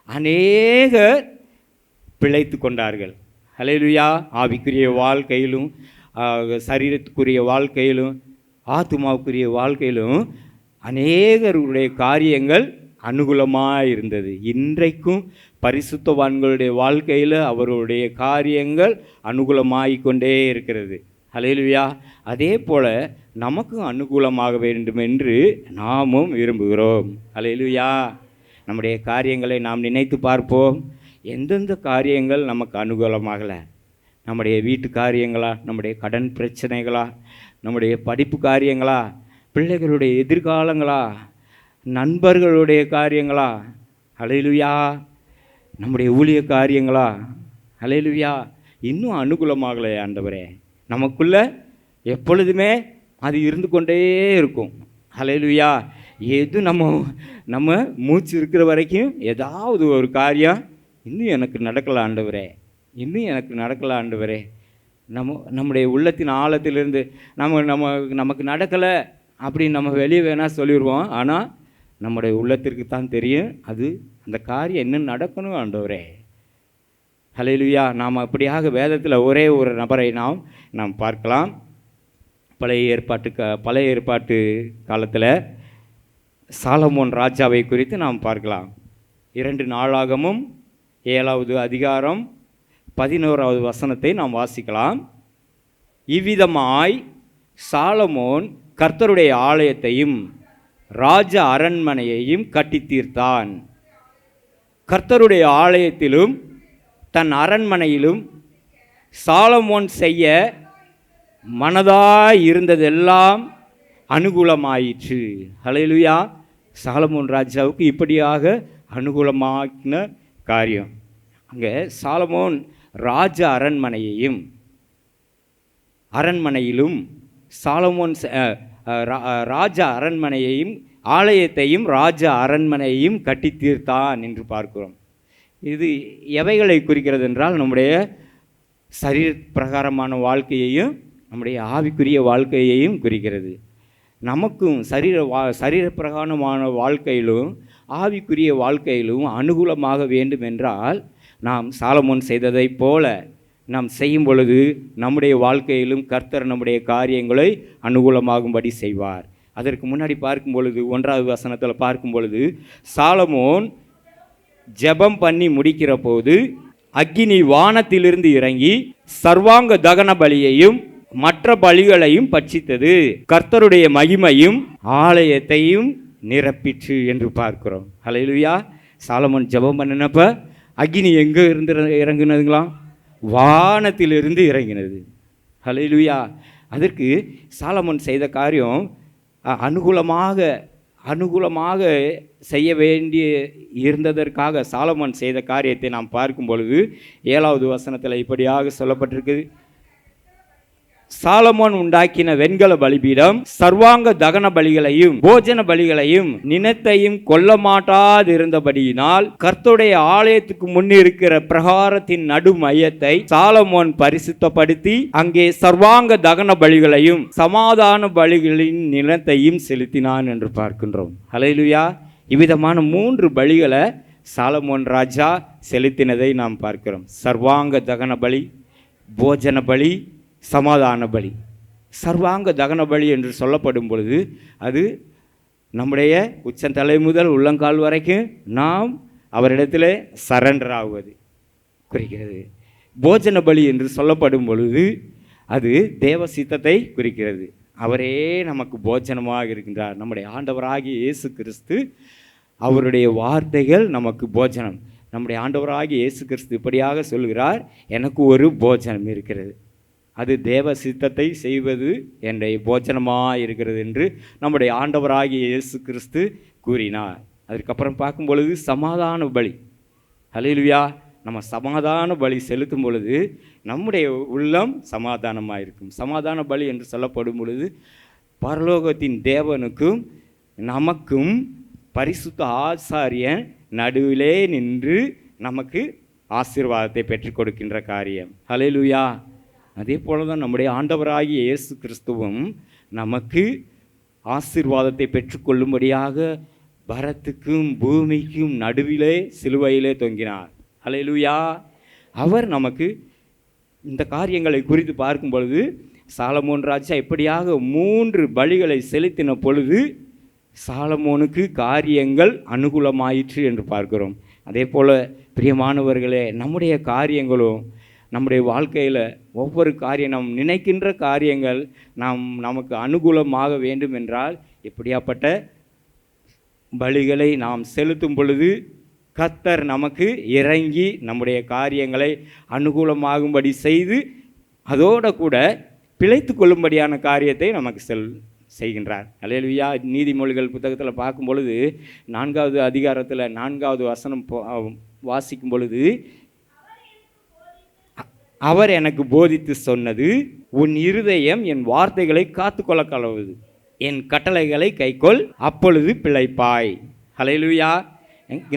அநேக பிழைத்து கொண்டார்கள். ஹல்லேலூயா. ஆவிக்குரிய வாழ்க்கையிலும் சரீரத்துக்குரிய வாழ்க்கையிலும் ஆத்துமாவுக்குரிய வாழ்க்கையிலும் அநேகருடைய காரியங்கள் அனுகூலமாக இருந்தது. இன்றைக்கும் பரிசுத்தவான்களுடைய வாழ்க்கையில் அவருடைய காரியங்கள் அனுகூலமாகிக்கொண்டே இருக்கிறது. ஹல்லேலூயா. அதே போல் நமக்கும் அனுகூலமாக வேண்டும் என்று நாமும் விரும்புகிறோம். ஹல்லேலூயா. நம்முடைய காரியங்களை நாம் நினைத்து பார்ப்போம். எந்தெந்த காரியங்கள் நமக்கு அனுகூலமாகலை, நம்முடைய வீட்டு காரியங்களா, நம்முடைய கடன் பிரச்சனைகளா, நம்முடைய படிப்பு காரியங்களா, பிள்ளைகளுடைய எதிர்காலங்களா, நண்பர்களுடைய காரியங்களா, ஹல்லேலூயா, நம்முடைய ஊழிய காரியங்களா, ஹல்லேலூயா, இன்னும் அனுகூலமாகலை ஆண்டவரே. நமக்குள்ள எப்பொழுதுமே அது இருந்து கொண்டே இருக்கும். ஹல்லேலூயா. எது நம்ம மூச்சு இருக்கிற வரைக்கும் ஏதாவது ஒரு காரியம் இன்னும் எனக்கு நடக்கலை ஆண்டவரே, இன்னும் எனக்கு நடக்கலை ஆண்டவரே. நம்முடைய உள்ளத்தின் ஆழத்திலிருந்து நமக்கு நடக்கலை அப்படின்னு நம்ம வெளியே வேணால் சொல்லிடுவோம். ஆனால் நம்முடைய உள்ளத்திற்கு தான் தெரியும் அது அந்த காரியம் இன்னும் நடக்கணும் ஆண்டவரே. ஹல்லேலூயா. நாம் அப்படியாக வேதத்தில் ஒரே ஒரு நபரை நாம் பார்க்கலாம். பழைய ஏற்பாட்டு காலத்தில் சாலமோன் ராஜாவை குறித்து நாம் பார்க்கலாம். 2 நாளாகமும் 7வது அதிகாரம் 11வது வசனத்தை நாம் வாசிக்கலாம். இவ்விதமாய் சாலமோன் கர்த்தருடைய ஆலயத்தையும் ராஜ அரண்மனையையும் கட்டி தீர்த்தான். கர்த்தருடைய ஆலயத்திலும் தன் அரண்மனையிலும் சாலமோன் செய்ய மனதாய் இருந்ததெல்லாம் அனுகூலமாயிற்று. ஹல்லேலூயா. சாலமோன் ராஜாவுக்கு இப்படியாக அனுகூலமாக்கின காரியம். அங்கே சாலமோன் ராஜ அரண்மனையிலும் சாலமோன் ராஜ அரண்மனையையும் ஆலயத்தையும் ராஜ அரண்மனையையும் கட்டி தீர்த்தான் என்று பார்க்கிறோம். இது எவைகளை குறிக்கிறது என்றால் நம்முடைய சரீர பிரகாரமான வாழ்க்கையையும் நம்முடைய ஆவிக்குரிய வாழ்க்கையையும் குறிக்கிறது. நமக்கும் சரீர பிரகாரமான வாழ்க்கையிலும் ஆவிக்குரிய வாழ்க்கையிலும் அனுகூலமாக வேண்டும் என்றால் நாம் சாலமோன் செய்ததைப் போல நாம் செய்யும் பொழுது நம்முடைய வாழ்க்கையிலும் கர்த்தர் நம்முடைய காரியங்களை அனுகூலமாகும்படி செய்வார். அதற்கு முன்னாடி பார்க்கும் பொழுது 1வது வசனத்தில் பார்க்கும் பொழுது சாலமோன் ஜெபம் பண்ணி முடிக்கிற போது அக்கினி வானத்திலிருந்து இறங்கி சர்வாங்க தகன பலியையும் மற்ற பலிகளையும் பட்சித்தது, கர்த்தருடைய மகிமையும் ஆலயத்தையும் நிரப்பிற்று என்று பார்க்கிறோம். ஹல்லேலூயா. சாலமோன் ஜெபம் பண்ணினப்ப அக்கினி எங்கே இருந்து இறங்குனதுங்களாம்? வானத்திலிருந்து இறங்கினது. ஹல்லேலூயா. அதற்கு சாலமோன் செய்த காரியம் அனுகூலமாக செய்ய வேண்டிய இருந்ததற்காக சாலமோன் செய்த காரியத்தை நாம் பார்க்கும் பொழுது 7வது வசனத்தில் இப்படியாக சொல்லப்பட்டிருக்குது. சாலமோன் உண்டாக்கின வெண்கல பலிபீடம் சர்வாங்க தகன பலிகளையும் போஜன பலிகளையும் நினைத்தையும் கொல்ல மாட்டாதிருந்தபடியினால் கர்த்தருடைய ஆலயத்துக்கு முன்னிருக்கிற பிரகாரத்தின் நடு மையத்தை சாலமோன் பரிசுத்தப்படுத்தி அங்கே சர்வாங்க தகன பலிகளையும் சமாதான பலிகளின் நிலத்தையும் செலுத்தினான் என்று பார்க்கின்றோம். ஹல்லேலூயா. இவ்விதமான 3 பலிகளை சாலமோன் ராஜா செலுத்தினதை நாம் பார்க்கிறோம். சர்வாங்க தகன பலி, போஜன பலி, சமாதான பலி. சர்வாங்க தகன பலி என்று சொல்லப்படும் பொழுது அது நம்முடைய உச்சந்தலை முதல் உள்ளங்கால் வரைக்கும் நாம் அவரிடத்தில் சரண்டர் ஆகுவது குறிக்கிறது. போஜன பலி என்று சொல்லப்படும் பொழுது அது தேவ சித்தத்தை குறிக்கிறது. அவரே நமக்கு போஜனமாக இருக்கின்றார். நம்முடைய ஆண்டவராகிய இயேசு கிறிஸ்து, அவருடைய வார்த்தைகள் நமக்கு போஜனம். நம்முடைய ஆண்டவராகிய இயேசு கிறிஸ்து இப்படியாக சொல்கிறார், எனக்கு ஒரு போஜனம் இருக்கிறது, அது தேவ சித்தத்தை செய்வது என்னுடைய போஜனமாக இருக்கிறது என்று நம்முடைய ஆண்டவராகிய இயேசு கிறிஸ்து கூறினார். அதற்கப்புறம் பார்க்கும் பொழுது சமாதான பலி. ஹல்லேலூயா. நம்ம சமாதான பலி செலுத்தும் பொழுது நம்முடைய உள்ளம் சமாதானமாக இருக்கும். சமாதான பலி என்று சொல்லப்படும் பொழுது பரலோகத்தின் தேவனுக்கும் நமக்கும் பரிசுத்த ஆசாரியன் நடுவிலே நின்று நமக்கு ஆசீர்வாதத்தை பெற்றுக் கொடுக்கின்ற காரியம். ஹல்லேலூயா. அதே போல தான் நம்முடைய ஆண்டவராகிய இயேசு கிறிஸ்துவும் நமக்கு ஆசீர்வாதத்தை பெற்றுக்கொள்ளும்படியாக பரத்துக்கும் பூமிக்கும் நடுவிலே சிலுவையிலே தொங்கினார். ஹல்லேலூயா. அவர் நமக்கு இந்த காரியங்களை குறித்து பார்க்கும் பொழுது சாலமோன் ராஜா இப்படியாக 3 பலிகளை செலுத்தின பொழுது சாலமோனுக்கு காரியங்கள் அனுகூலமாயிற்று என்று பார்க்கிறோம். அதே போல் பிரியமானவர்களே, நம்முடைய காரியங்களும் நம்முடைய வாழ்க்கையில் ஒவ்வொரு காரியம் நாம் நினைக்கின்ற காரியங்கள் நமக்கு அனுகூலமாக வேண்டும் என்றால் இப்படியாப்பட்ட பலிகளை நாம் செலுத்தும் பொழுது கர்த்தர் நமக்கு இறங்கி நம்முடைய காரியங்களை அனுகூலமாகும்படி செய்து அதோடு கூட பிழைத்து கொள்ளும்படியான காரியத்தை நமக்கு செய்கின்றார். அல்லேலூயா. நீதிமொழிகள் புத்தகத்தில் பார்க்கும் பொழுது 4வது அதிகாரத்தில் 4வது வசனம் வாசிக்கும் பொழுது, அவர் எனக்கு போதித்து சொன்னது, உன் இருதயம் என் வார்த்தைகளை காத்துக்கொள்ள கலவுது, என் கட்டளைகளை கைக்கொள், அப்பொழுது பிழைப்பாய். ஹல்லேலூயா.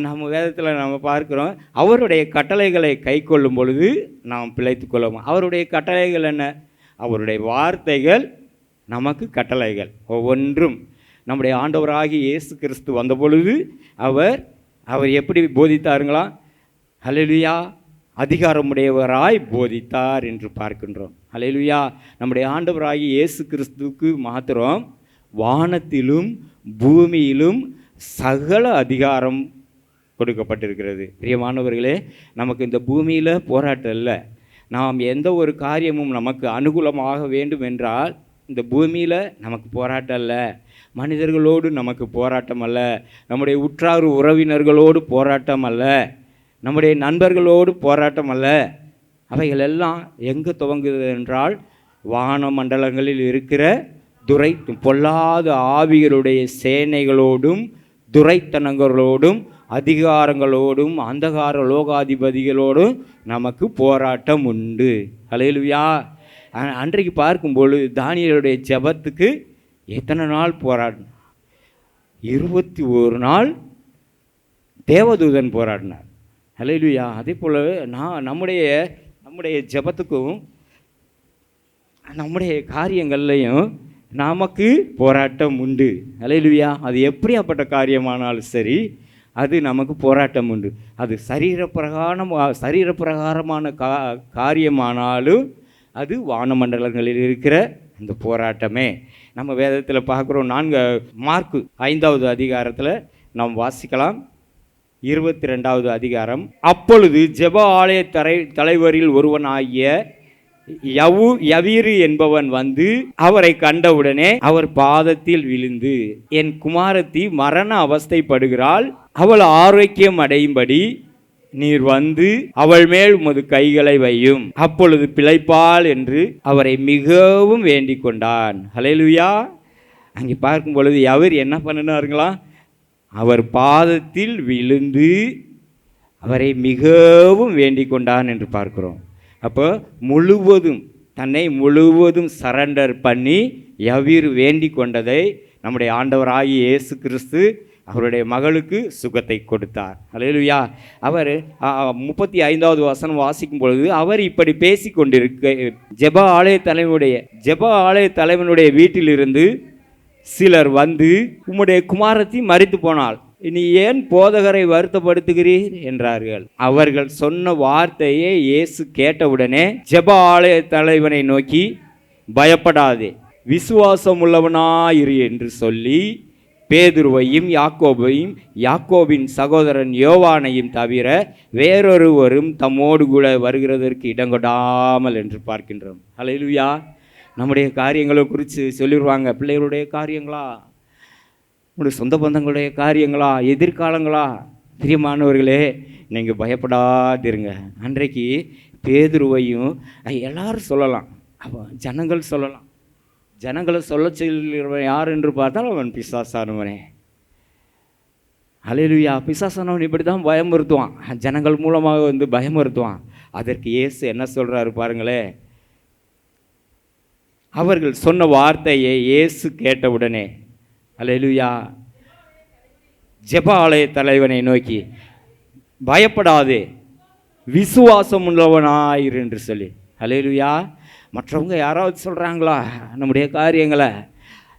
நம்ம வேதத்தில் நம்ம பார்க்கிறோம், அவருடைய கட்டளைகளை கை கொள்ளும் பொழுது நாம் பிழைத்து கொள்ளும். அவருடைய கட்டளைகள் என்ன? அவருடைய வார்த்தைகள் நமக்கு கட்டளைகள் ஒவ்வொன்றும். நம்முடைய ஆண்டவராகிய இயேசு கிறிஸ்து வந்த பொழுது அவர் எப்படி போதித்தாருங்களா? ஹல்லேலூயா. அதிகாரமுடையவராய் போதித்தார் என்று பார்க்கின்றோம். ஹல்லேலூயா. நம்முடைய ஆண்டவராகிய இயேசு கிறிஸ்துவுக்கு மாத்திரம் வானத்திலும் பூமியிலும் சகல அதிகாரம் கொடுக்கப்பட்டிருக்கிறது. பிரியமானவர்களே, நமக்கு இந்த பூமியில் போராட்டம் இல்லை. நாம் எந்த ஒரு காரியமும் நமக்கு அனுகூலமாக வேண்டும் என்றால் இந்த பூமியில் நமக்கு போராட்டம் இல்லை. மனிதர்களோடு நமக்கு போராட்டம் அல்ல, நம்முடைய உற்றார் உறவினர்களோடு போராட்டம் அல்ல, நம்முடைய நண்பர்களோடு போராட்டம் அல்ல. அவைகள் எல்லாம் எங்கே துவங்குது என்றால் வான மண்டலங்களில் இருக்கிற பொல்லாத ஆவிகளுடைய சேனைகளோடும் துரைத்தனங்களோடும் அதிகாரங்களோடும் அந்தகார லோகாதிபதிகளோடும் நமக்கு போராட்டம் உண்டு. ஹல்லேலூயா. அன்றைக்கு பார்க்கும்போது தானியேலுடைய ஜெபத்துக்கு எத்தனை நாள் போராடினார்? 21 நாள் தேவதூதன் போராடினார். ஹல்லேலூயா. அதே போல் நம்முடைய ஜெபத்துக்கும் நம்முடைய காரியங்கள்லையும் நமக்கு போராட்டம் உண்டு. ஹல்லேலூயா. அது எப்படியாப்பட்ட காரியமானாலும் சரி, அது நமக்கு போராட்டம் உண்டு. அது சரீரப்பிரகாரமான காரியமானாலும் அது வானமண்டலங்களில் இருக்கிற அந்த போராட்டமே. நம்ம வேதத்தில் பார்க்குறோம். மார்க்கு 5வது அதிகாரத்தில் நாம் வாசிக்கலாம். 22வது அதிகாரம். அப்பொழுது ஜெப ஆலய தலைவரில் ஒருவனாகிய யவீரு என்பவன் வந்து அவரை கண்டவுடனே அவர் பாதத்தில் விழுந்து, என் குமாரத்தி மரண அவஸ்தைப்படுகிறாள், அவள் ஆரோக்கியம் அடையும்படி நீர் வந்து அவள் மேல் உமது கைகளை வையும், அப்பொழுது பிழைப்பாள் என்று அவரை மிகவும் வேண்டிக் கொண்டான். ஹல்லேலூயா. அங்கே பார்க்கும் பொழுது அவர் என்ன பண்ணினாருங்களா? அவர் பாதத்தில் விழுந்து அவரை மிகவும் வேண்டிக் கொண்டான் என்று பார்க்கிறோம். அப்போ தன்னை முழுவதும் சரண்டர் பண்ணி யவீர் வேண்டிக் கொண்டதை நம்முடைய ஆண்டவராகிய இயேசு கிறிஸ்து அவருடைய மகளுக்கு சுகத்தை கொடுத்தார். ஹல்லேலூயா. அவர் 35வது வசனம் வாசிக்கும் பொழுது அவர் இப்படி பேசி கொண்டிருக்க ஜெப ஆலய தலைவனுடைய வீட்டிலிருந்து சிலர் வந்து, உம்முடைய குமாரத்தி மரித்து போனாள், நீ ஏன் போதகரை வருத்தப்படுத்துகிறீர் என்றார்கள். அவர்கள் சொன்ன வார்த்தையை இயேசு கேட்டவுடனே ஜெப ஆலய தலைவனை நோக்கி, பயப்படாதே, விசுவாசம் உள்ளவனாயிரு என்று சொல்லி பேதுருவையும் யாக்கோபையும் யாக்கோபின் சகோதரன் யோவானையும் தவிர வேறொருவரும் தம்மோடு கூட வருகிறதற்கு இடங்கொடாமல் என்று பார்க்கின்றோம். அல்லேலூயா. நம்முடைய காரியங்களை குறித்து சொல்லிடுவாங்க. பிள்ளைகளுடைய காரியங்களா, நம்முடைய சொந்த பந்தங்களுடைய காரியங்களா, எதிர்காலங்களா? பிரியமானவர்களே, நீங்கள் பயப்படாதிருங்க. அன்றைக்கு பேதுருவையும் எல்லாரும் சொல்லலாம், ஜனங்கள் சொல்லலாம். ஜனங்களை சொல்ல சொல்கிறவன் யார் என்று பார்த்தால் அவன் பிசாசானவனே. அல்லேலூயா. பிசாசானவன் இப்படி தான் பயமுறுத்துவான், ஜனங்கள் மூலமாக வந்து பயமுறுத்துவான். அதற்கு இயேசு என்ன சொல்கிறாரு பாருங்களே. அவர்கள் சொன்ன வார்த்தையை இயேசு கேட்டவுடனே, அல்லேலூயா, ஜெப ஆலய தலைவனை நோக்கி, பயப்படாதே, விசுவாசம் உள்ளவனாயிரு என்று சொல்லி. அல்லேலூயா. மற்றவங்க யாராவது சொல்கிறாங்களா நம்முடைய காரியங்களை?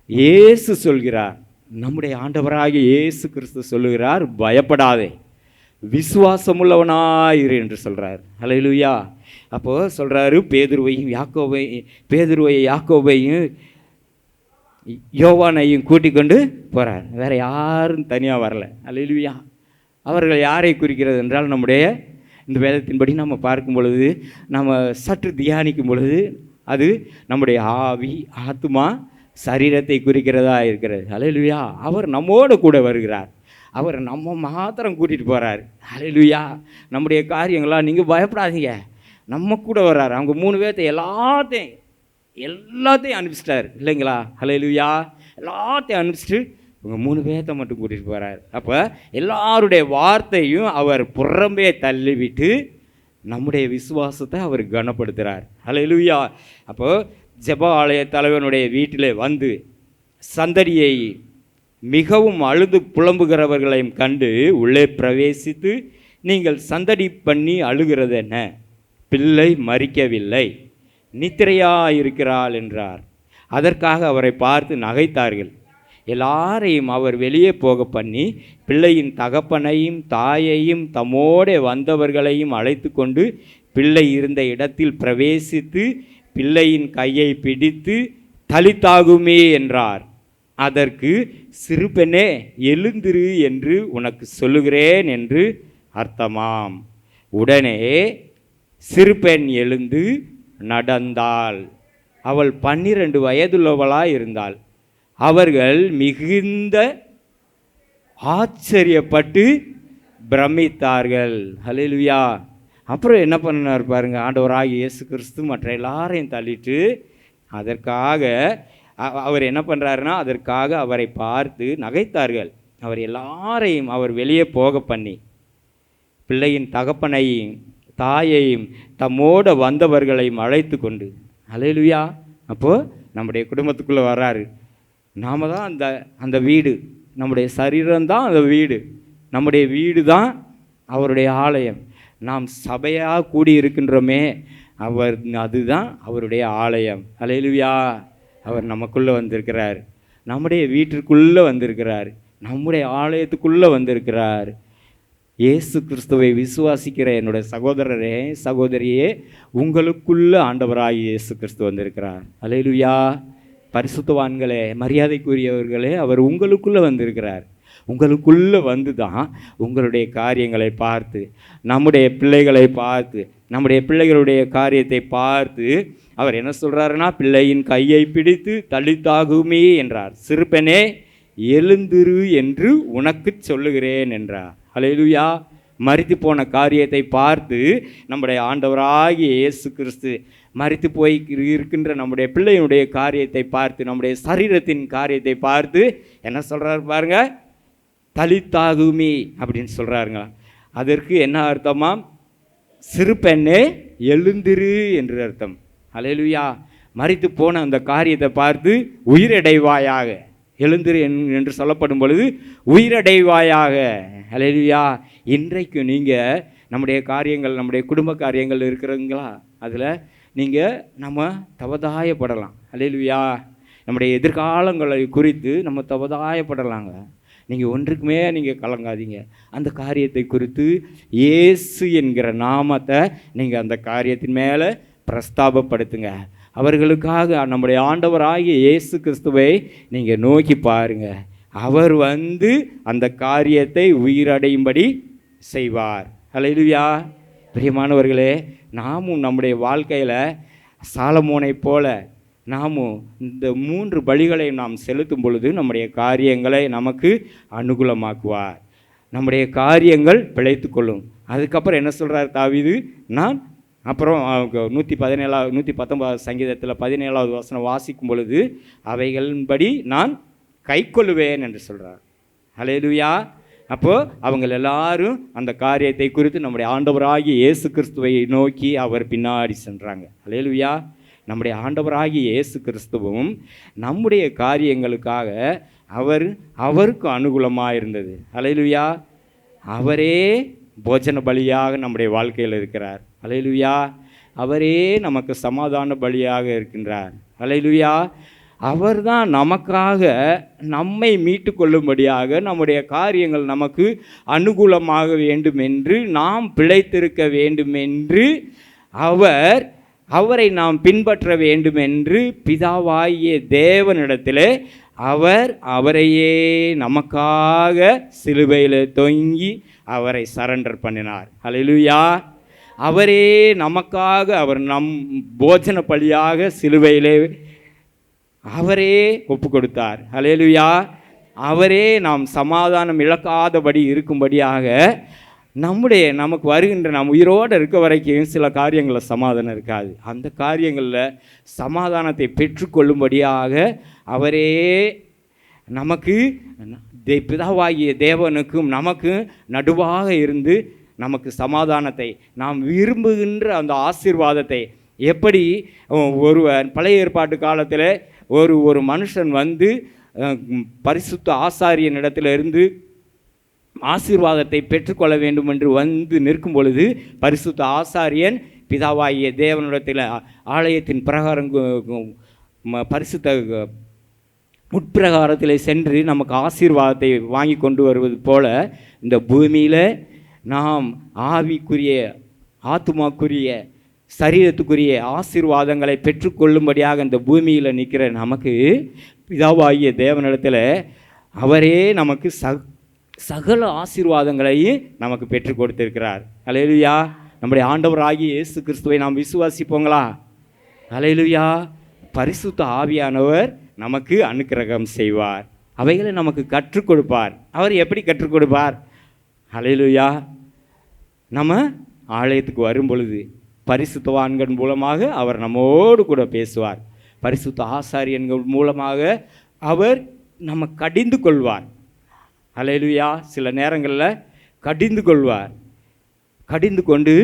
இயேசு சொல்கிறார், நம்முடைய ஆண்டவராகிய இயேசு கிறிஸ்து சொல்லுகிறார், பயப்படாதே, விசுவாசமுள்ளவனாயிரு என்று சொல்கிறார். அல்லேலூயா. அப்போது சொல்கிறாரு, பேதுருவையும் யாக்கோபையும் யோவானையும் கூட்டிக் கொண்டு போகிறார். வேறு யாரும் தனியாக வரல. அல்லேலூயா. அவர்கள் யாரை குறிக்கிறது என்றால், நம்முடைய இந்த வேதத்தின்படி நம்ம பார்க்கும் பொழுது, நம்ம சற்று தியானிக்கும் பொழுது, அது நம்முடைய ஆவி, ஆத்மா, சரீரத்தை குறிக்கிறதா இருக்கிறது. அல்லேலூயா. அவர் நம்மோடு கூட வருகிறார். அவர் நம்ம மாத்திரம் கூட்டிகிட்டு போகிறார். அல்லேலூயா. நம்முடைய காரியங்களாம் நீங்கள் பயப்படாதீங்க, நம்ம கூட வர்றார். அவங்க 3 பேர்த்தை எல்லாத்தையும் அனுப்பிச்சிட்டார் இல்லைங்களா? அல்லேலூயா. எல்லாத்தையும் அனுப்பிச்சிட்டு இவங்க 3 பேர்த்தை மட்டும் கூட்டிகிட்டு போகிறார். அப்போ எல்லாருடைய வார்த்தையும் அவர் புறம்பே தள்ளிவிட்டு நம்முடைய விசுவாசத்தை அவர் கனப்படுத்துகிறார். அல்லேலூயா. அப்போது ஜெப ஆலய தலைவனுடைய வீட்டில் வந்து சந்தடியை மிகவும் அழுது புலம்புகிறவர்களையும் கண்டு உள்ளே பிரவேசித்து, நீங்கள் சந்தடி பண்ணி அழுகிறது என்ன? பிள்ளை மரிக்கவில்லை, நித்திரையாயிருக்கிறாள் என்றார். அதற்காக அவரை பார்த்து நகைத்தார்கள். எல்லாரையும் அவர் வெளியே போக பண்ணி பிள்ளையின் தகப்பனையும் தாயையும் தம்மோடே வந்தவர்களையும் அழைத்து கொண்டு பிள்ளை இருந்த இடத்தில் பிரவேசித்து பிள்ளையின் கையை பிடித்து தலித்தாகுமே என்றார். அதற்கு, சிறு பெண்ணே, எழுந்திரு என்று உனக்கு சொல்லுகிறேன் என்று அர்த்தமாம். உடனே சிறு பெண் எழுந்து நடந்தாள். அவள் 12 வயதுள்ளவளாய் இருந்தாள். அவர்கள் மிகுந்த ஆச்சரியப்பட்டு பிரமித்தார்கள். அல்லேலூயா. அப்புறம் என்ன பண்ணார் பாருங்க, ஆண்டவராகிய இயேசு கிறிஸ்து மற்ற எல்லாரையும் தள்ளிட்டு அதற்காக அவர் என்ன பண்ணுறாருன்னா, அதற்காக அவரை பார்த்து நகைத்தார்கள். அவர் எல்லாரையும் அவர் வெளியே போக பண்ணி பிள்ளையின் தகப்பனையும் தாயையும் தம்மோடு வந்தவர்களையும் அழைத்து கொண்டு. அல்லேலூயா. அப்போது நம்முடைய குடும்பத்துக்குள்ளே வர்றாரு. நாம் தான் அந்த வீடு, நம்முடைய சரீரம்தான் அந்த வீடு, நம்முடைய வீடு தான் அவருடைய ஆலயம். நாம் சபையாக கூடி இருக்கின்றோமே, அதுதான் அவருடைய ஆலயம். அல்லேலூயா. அவர் நமக்குள்ளே வந்திருக்கிறார், நம்முடைய வீட்டிற்குள்ளே வந்திருக்கிறார், நம்முடைய ஆலயத்துக்குள்ளே வந்திருக்கிறார். இயேசு கிறிஸ்துவை விசுவாசிக்கிற என்னுடைய சகோதரரே, சகோதரியே, உங்களுக்குள்ள ஆண்டவராகிய இயேசு கிறிஸ்து வந்திருக்கிறார். அல்லேலூயா. பரிசுத்தவான்களே, மரியாதைக்குரியவர்களே, அவர் உங்களுக்குள்ளே வந்திருக்கிறார். உங்களுக்குள்ளே வந்து தான் உங்களுடைய காரியங்களை பார்த்து, நம்முடைய பிள்ளைகளை பார்த்து, நம்முடைய பிள்ளைகளுடைய காரியத்தை பார்த்து அவர் என்ன சொல்கிறாருன்னா, பிள்ளையின் கையை பிடித்து தலித்தாகுமே என்றார். சிறுபெண்ணே, எழுந்திரு என்று உனக்கு சொல்லுகிறேன் என்றார். அல்லேலூயா. மரித்து போன காரியத்தை பார்த்து நம்முடைய ஆண்டவராகிய இயேசு கிறிஸ்து மரித்து போய் இருக்கின்ற நம்முடைய பிள்ளையினுடைய காரியத்தை பார்த்து, நம்முடைய சரீரத்தின் காரியத்தை பார்த்து என்ன சொல்கிறாரு பாருங்க, தலித்தாகுமே அப்படின்னு சொல்கிறாருங்க. அதற்கு என்ன அர்த்தமா? சிறு பெண்ணே எழுந்திரு என்று அர்த்தம். அல்லேலூயா. மரித்து போன அந்த காரியத்தை பார்த்து உயிரடைவாயாக, எழுந்திரு என்று சொல்லப்படும் பொழுது உயிரடைவாயாக. அல்லேலூயா. இன்றைக்கு நீங்கள் நம்முடைய காரியங்கள், நம்முடைய குடும்ப காரியங்கள் இருக்கிறீங்களா, அதில் நம்ம தவதாயப்படலாம். அல்லேலூயா. நம்முடைய எதிர்காலங்களை குறித்து நம்ம தவதாயப்படலாங்க. நீங்கள் ஒன்றுக்குமே கலங்காதீங்க. அந்த காரியத்தை குறித்து இயேசு என்கிற நாமத்தை நீங்கள் அந்த காரியத்தின் மேலே பிரஸ்தாபப்படுத்துங்க. அவர்களுக்காக நம்முடைய ஆண்டவராகிய இயேசு கிறிஸ்துவை நீங்கள் நோக்கி பாருங்கள். அவர் வந்து அந்த காரியத்தை உயிரடையும்படி செய்வார். ஹல்லேலூயா. பிரியமானவர்களே, நாமும் நம்முடைய வாழ்க்கையில் சாலமோனைப் போல நாமும் இந்த 3 பலிகளை நாம் செலுத்தும் பொழுது நம்முடைய காரியங்களை நமக்கு அனுகூலமாக்குவார். நம்முடைய காரியங்கள் பிழைத்து கொள்ளும். அதுக்கப்புறம் என்ன சொல்கிறார் தாவீது? நான் அப்புறம் 119 சங்கீதத்தில் 17வது வசனம் வாசிக்கும் பொழுது அவைகளின்படி நான் கைக்கொள்ளுவேன் என்று சொல்கிறார். ஹல்லேலூயா. அப்போது அவங்க எல்லாரும் அந்த காரியத்தை குறித்து நம்முடைய ஆண்டவராகிய இயேசு கிறிஸ்துவை நோக்கி அவர் பின்னாடி சென்றாங்க. ஹல்லேலூயா. நம்முடைய ஆண்டவராகிய இயேசு கிறிஸ்துவும் நம்முடைய காரியங்களுக்காக அவருக்கு அனுகூலமாக இருந்தது. ஹல்லேலூயா. அவரே போஜன பலியாக நம்முடைய வாழ்க்கையில் இருக்கிறார். ஹல்லேலூயா. அவரே நமக்கு சமாதான பலியாக இருக்கின்றார். ஹல்லேலூயா. அவர்தான் நமக்காக நம்மை மீட்டு கொள்ளும்படியாக நம்முடைய காரியங்கள் நமக்கு அனுகூலமாக வேண்டும் என்று, நாம் பிழைத்திருக்க வேண்டும் என்று, அவரை நாம் பின்பற்ற வேண்டும் என்று பிதாவாகிய தேவனிடத்திலே அவரையே நமக்காக சிலுவையில் தொங்கி அவரை சரண்டர் பண்ணினார். ஹல்லேலூயா. அவரே நமக்காக அவர் நம் போஜன பலியாக சிலுவையிலே அவரே ஒப்பு கொடுத்தார். ஹல்லேலூயா. அவரே நாம் சமாதானம் இழக்காதபடி இருக்கும்படியாக நமக்கு வருகின்ற நாம் உயிரோடு இருக்க வரைக்கும் சில காரியங்களில் சமாதானம் இருக்காது. அந்த காரியங்களில் சமாதானத்தை பெற்றுக்கொள்ளும்படியாக அவரே நமக்கு பிதாவாகிய தேவனுக்கும் நமக்கு நடுவாக இருந்து நமக்கு சமாதானத்தை, நாம் விரும்புகின்ற அந்த ஆசீர்வாதத்தை, எப்படி பழைய ஏற்பாட்டு காலத்தில் ஒரு மனுஷன் வந்து பரிசுத்த ஆசாரியனிடத்திலிருந்து ஆசீர்வாதத்தை பெற்றுக்கொள்ள வேண்டும் என்று வந்து நிற்கும் பொழுது பரிசுத்த ஆசாரியன் பிதாவாகிய தேவனிடத்தில் ஆலயத்தின் பிரகாரம் பரிசுத்த உட்பிரகாரத்தில் சென்று நமக்கு ஆசீர்வாதத்தை வாங்கி கொண்டு வருவது போல இந்த பூமியில் நாம் ஆவிக்குரிய, ஆத்துமாக்குரிய, சரீரத்துக்குரிய ஆசீர்வாதங்களை பெற்றுக்கொள்ளும்படியாக இந்த பூமியில் நிற்கிற நமக்கு பிதாவாகிய தேவனிடத்தில் அவரே நமக்கு சகல ஆசீர்வாதங்களையும் நமக்கு பெற்றுக் கொடுத்திருக்கிறார். ஹல்லேலூயா. நம்முடைய ஆண்டவராகிய இயேசு கிறிஸ்துவை நாம் விசுவாசிப்போங்களா? ஹல்லேலூயா. பரிசுத்த ஆவியானவர் நமக்கு அனுக்கிரகம் செய்வார். அவைகளை நமக்கு கற்றுக் கொடுப்பார். அவர் எப்படி கற்றுக் கொடுப்பார்? ஹல்லேலூயா. நம்ம ஆலயத்துக்கு வரும் பொழுது பரிசுத்தவான்கள் மூலமாக அவர் நம்மோடு கூட பேசுவார். பரிசுத்த ஆசாரியன்கள் மூலமாக அவர் நம்ம கடிந்து கொள்வார். ஹல்லேலூயா. சில நேரங்களில் கடிந்து கொள்வார். கடிந்து கொண்டு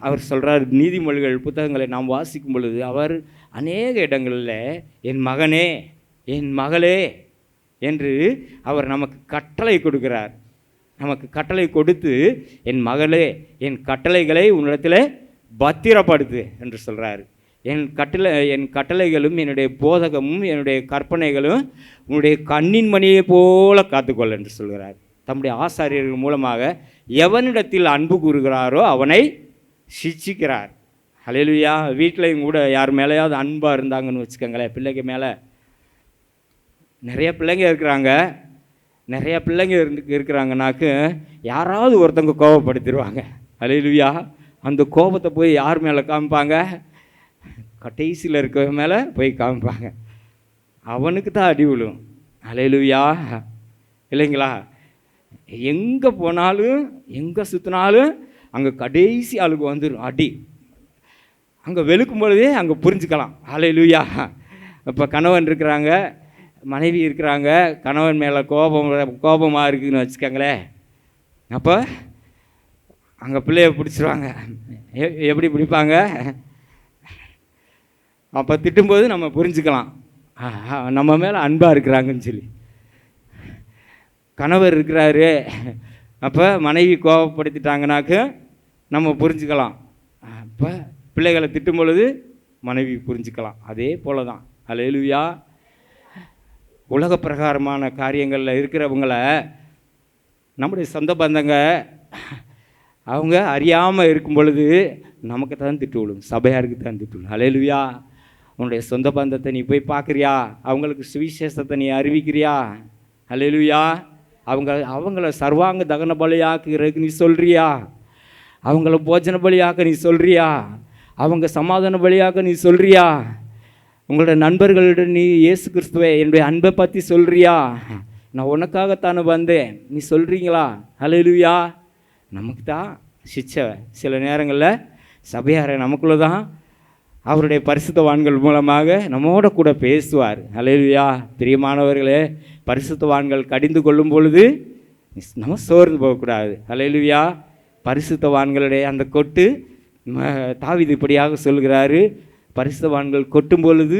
அவர் சொல்கிறார், நீதிமொழிகள் புத்தகங்களை நாம் வாசிக்கும் பொழுது அவர் அநேக இடங்களில் என் மகனே, என் மகளே என்று அவர் நமக்கு கட்டளை கொடுக்கிறார். நமக்கு கட்டளை கொடுத்து, என் மகளே, என் கட்டளைகளை உன்னிடத்தில் பத்திரப்படுத்து என்று சொல்கிறார். என் கட்டளைகளும் என்னுடைய போதகமும் என்னுடைய கற்பனைகளும் உன்னுடைய கண்ணின் மணியை போல காத்துக்கொள் என்று சொல்கிறார். தம்முடைய ஆசாரியர்கள் மூலமாக எவனிடத்தில் அன்பு கூறுகிறாரோ அவனை சிட்சிக்கிறார். ஹல்லேலூயா. வீட்டிலையும் கூட யார் மேலேயாவது அன்பாக இருந்தாங்கன்னு வச்சுக்கோங்களேன், பிள்ளைங்க மேலே. நிறைய பிள்ளைங்க இருக்கிறாங்க. நிறைய பிள்ளைங்க இருக்கிறாங்கனாக்கு யாராவது ஒருத்தவங்க கோபப்படுத்திடுவாங்க. ஹல்லேலூயா. அந்த கோபத்தை போய் யார் மேலே காமிப்பாங்க? கடைசியில் இருக்க மேலே போய் காமிப்பாங்க. அவனுக்கு தான் அடி விழும். ஹல்லேலூயா. இல்லைங்களா? எங்கே போனாலும், எங்கே சுற்றினாலும் அங்கே கடைசி ஆளுக்கு வந்துடும் அடி. அங்கே வெளுக்கும் பொழுதே அங்கே புரிஞ்சுக்கலாம். ஹல்லேலூயா. இப்போ கணவன் இருக்கிறாங்க, மனைவி இருக்கிறாங்க, கணவன் மேலே கோபமாக இருக்குதுன்னு வச்சுக்கோங்களேன். அப்போ அங்கே பிள்ளைய பிடிச்சிருவாங்க. எப்படி பிடிப்பாங்க? அப்போ திட்டும்போது நம்ம புரிஞ்சுக்கலாம், நம்ம மேலே அன்பாக இருக்கிறாங்கன்னு சொல்லி. கணவர் இருக்கிறாரு, அப்போ மனைவி கோபப்படுத்திட்டாங்கனாக்க நம்ம புரிஞ்சுக்கலாம். அப்போ பிள்ளைகளை திட்டும் பொழுது மனைவி புரிஞ்சுக்கலாம். அதே போல தான். ஹல்லேலூயா. உலக பிரகாரமான காரியங்களில் இருக்கிறவங்கள நம்முடைய சொந்த பந்தங்க அவங்க அறியாமல் இருக்கும் பொழுது நமக்கு தான் திட்டு விடும், சபையாருக்கு தான் திட்டு விடும். ஹல்லேலூயா. உன்னுடைய சொந்த பந்தத்தை நீ போய் பார்க்குறியா? அவங்களுக்கு சுவிசேஷத்தை நீ அறிவிக்கிறியா? அல்லேலூயா. அவங்கள சர்வாங்க தகன பலியாக்குறதுக்கு நீ சொல்றியா? அவங்கள போஜன பலியாக்க நீ சொல்றியா? அவங்க சமாதான பலியாக்க நீ சொல்றியா? உங்களோட நண்பர்களிடம் நீ இயேசு கிறிஸ்துவை என்னுடைய அன்பை பற்றி சொல்றியா? நான் உனக்காகத்தானே வந்தேன் நீ சொல்கிறீங்களா? அல்லேலூயா. நமக்கு தான் சிச்சை சில நேரங்களில் சபையாரை நமக்குள்ளே தான் அவருடைய பரிசுத்தவான்கள் மூலமாக நம்மோட கூட பேசுவார். அல்லேலூயா. பிரியமானவர்களே, பரிசுத்தவான்கள் கடிந்து கொள்ளும் பொழுது நம்ம சோர்ந்து போகக்கூடாது. அல்லேலூயா. பரிசுத்தவான்களுடைய அந்த கொட்டு தாவீது இப்படியாக சொல்கிறாரு, பரிசுத்தவான்கள் கொட்டும் பொழுது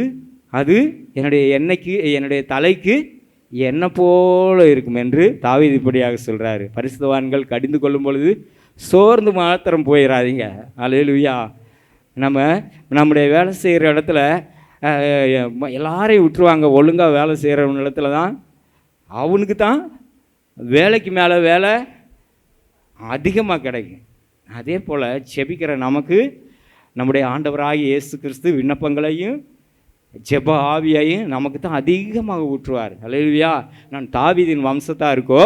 அது என்னுடைய எண்ணெய்க்கு என்னுடைய தலைக்கு எண்ணெய் போல இருக்கும் என்று தாவீது இப்படியாக சொல்கிறாரு. பரிசுத்தவான்கள் கடிந்து கொள்ளும் பொழுது சோர்ந்து மாத்திரம் போயிடாதீங்க. அல்லேலூயா. நம்முடைய வேலை செய்கிற இடத்துல எல்லாரையும் விட்டுருவாங்க. ஒழுங்காக வேலை செய்கிற இடத்துல தான் அவனுக்கு தான் வேலைக்கு மேலே வேலை அதிகமாக கிடைக்கும். அதே போல் செபிக்கிற நமக்கு நம்முடைய ஆண்டவராகிய இயேசு கிறிஸ்து விண்ணப்பங்களையும் ஜெப ஆவியையும் நமக்கு தான் அதிகமாக ஊற்றுவார். அல்லேலூயா. நான் தாவீதின் வம்சத்தாக இருக்கோ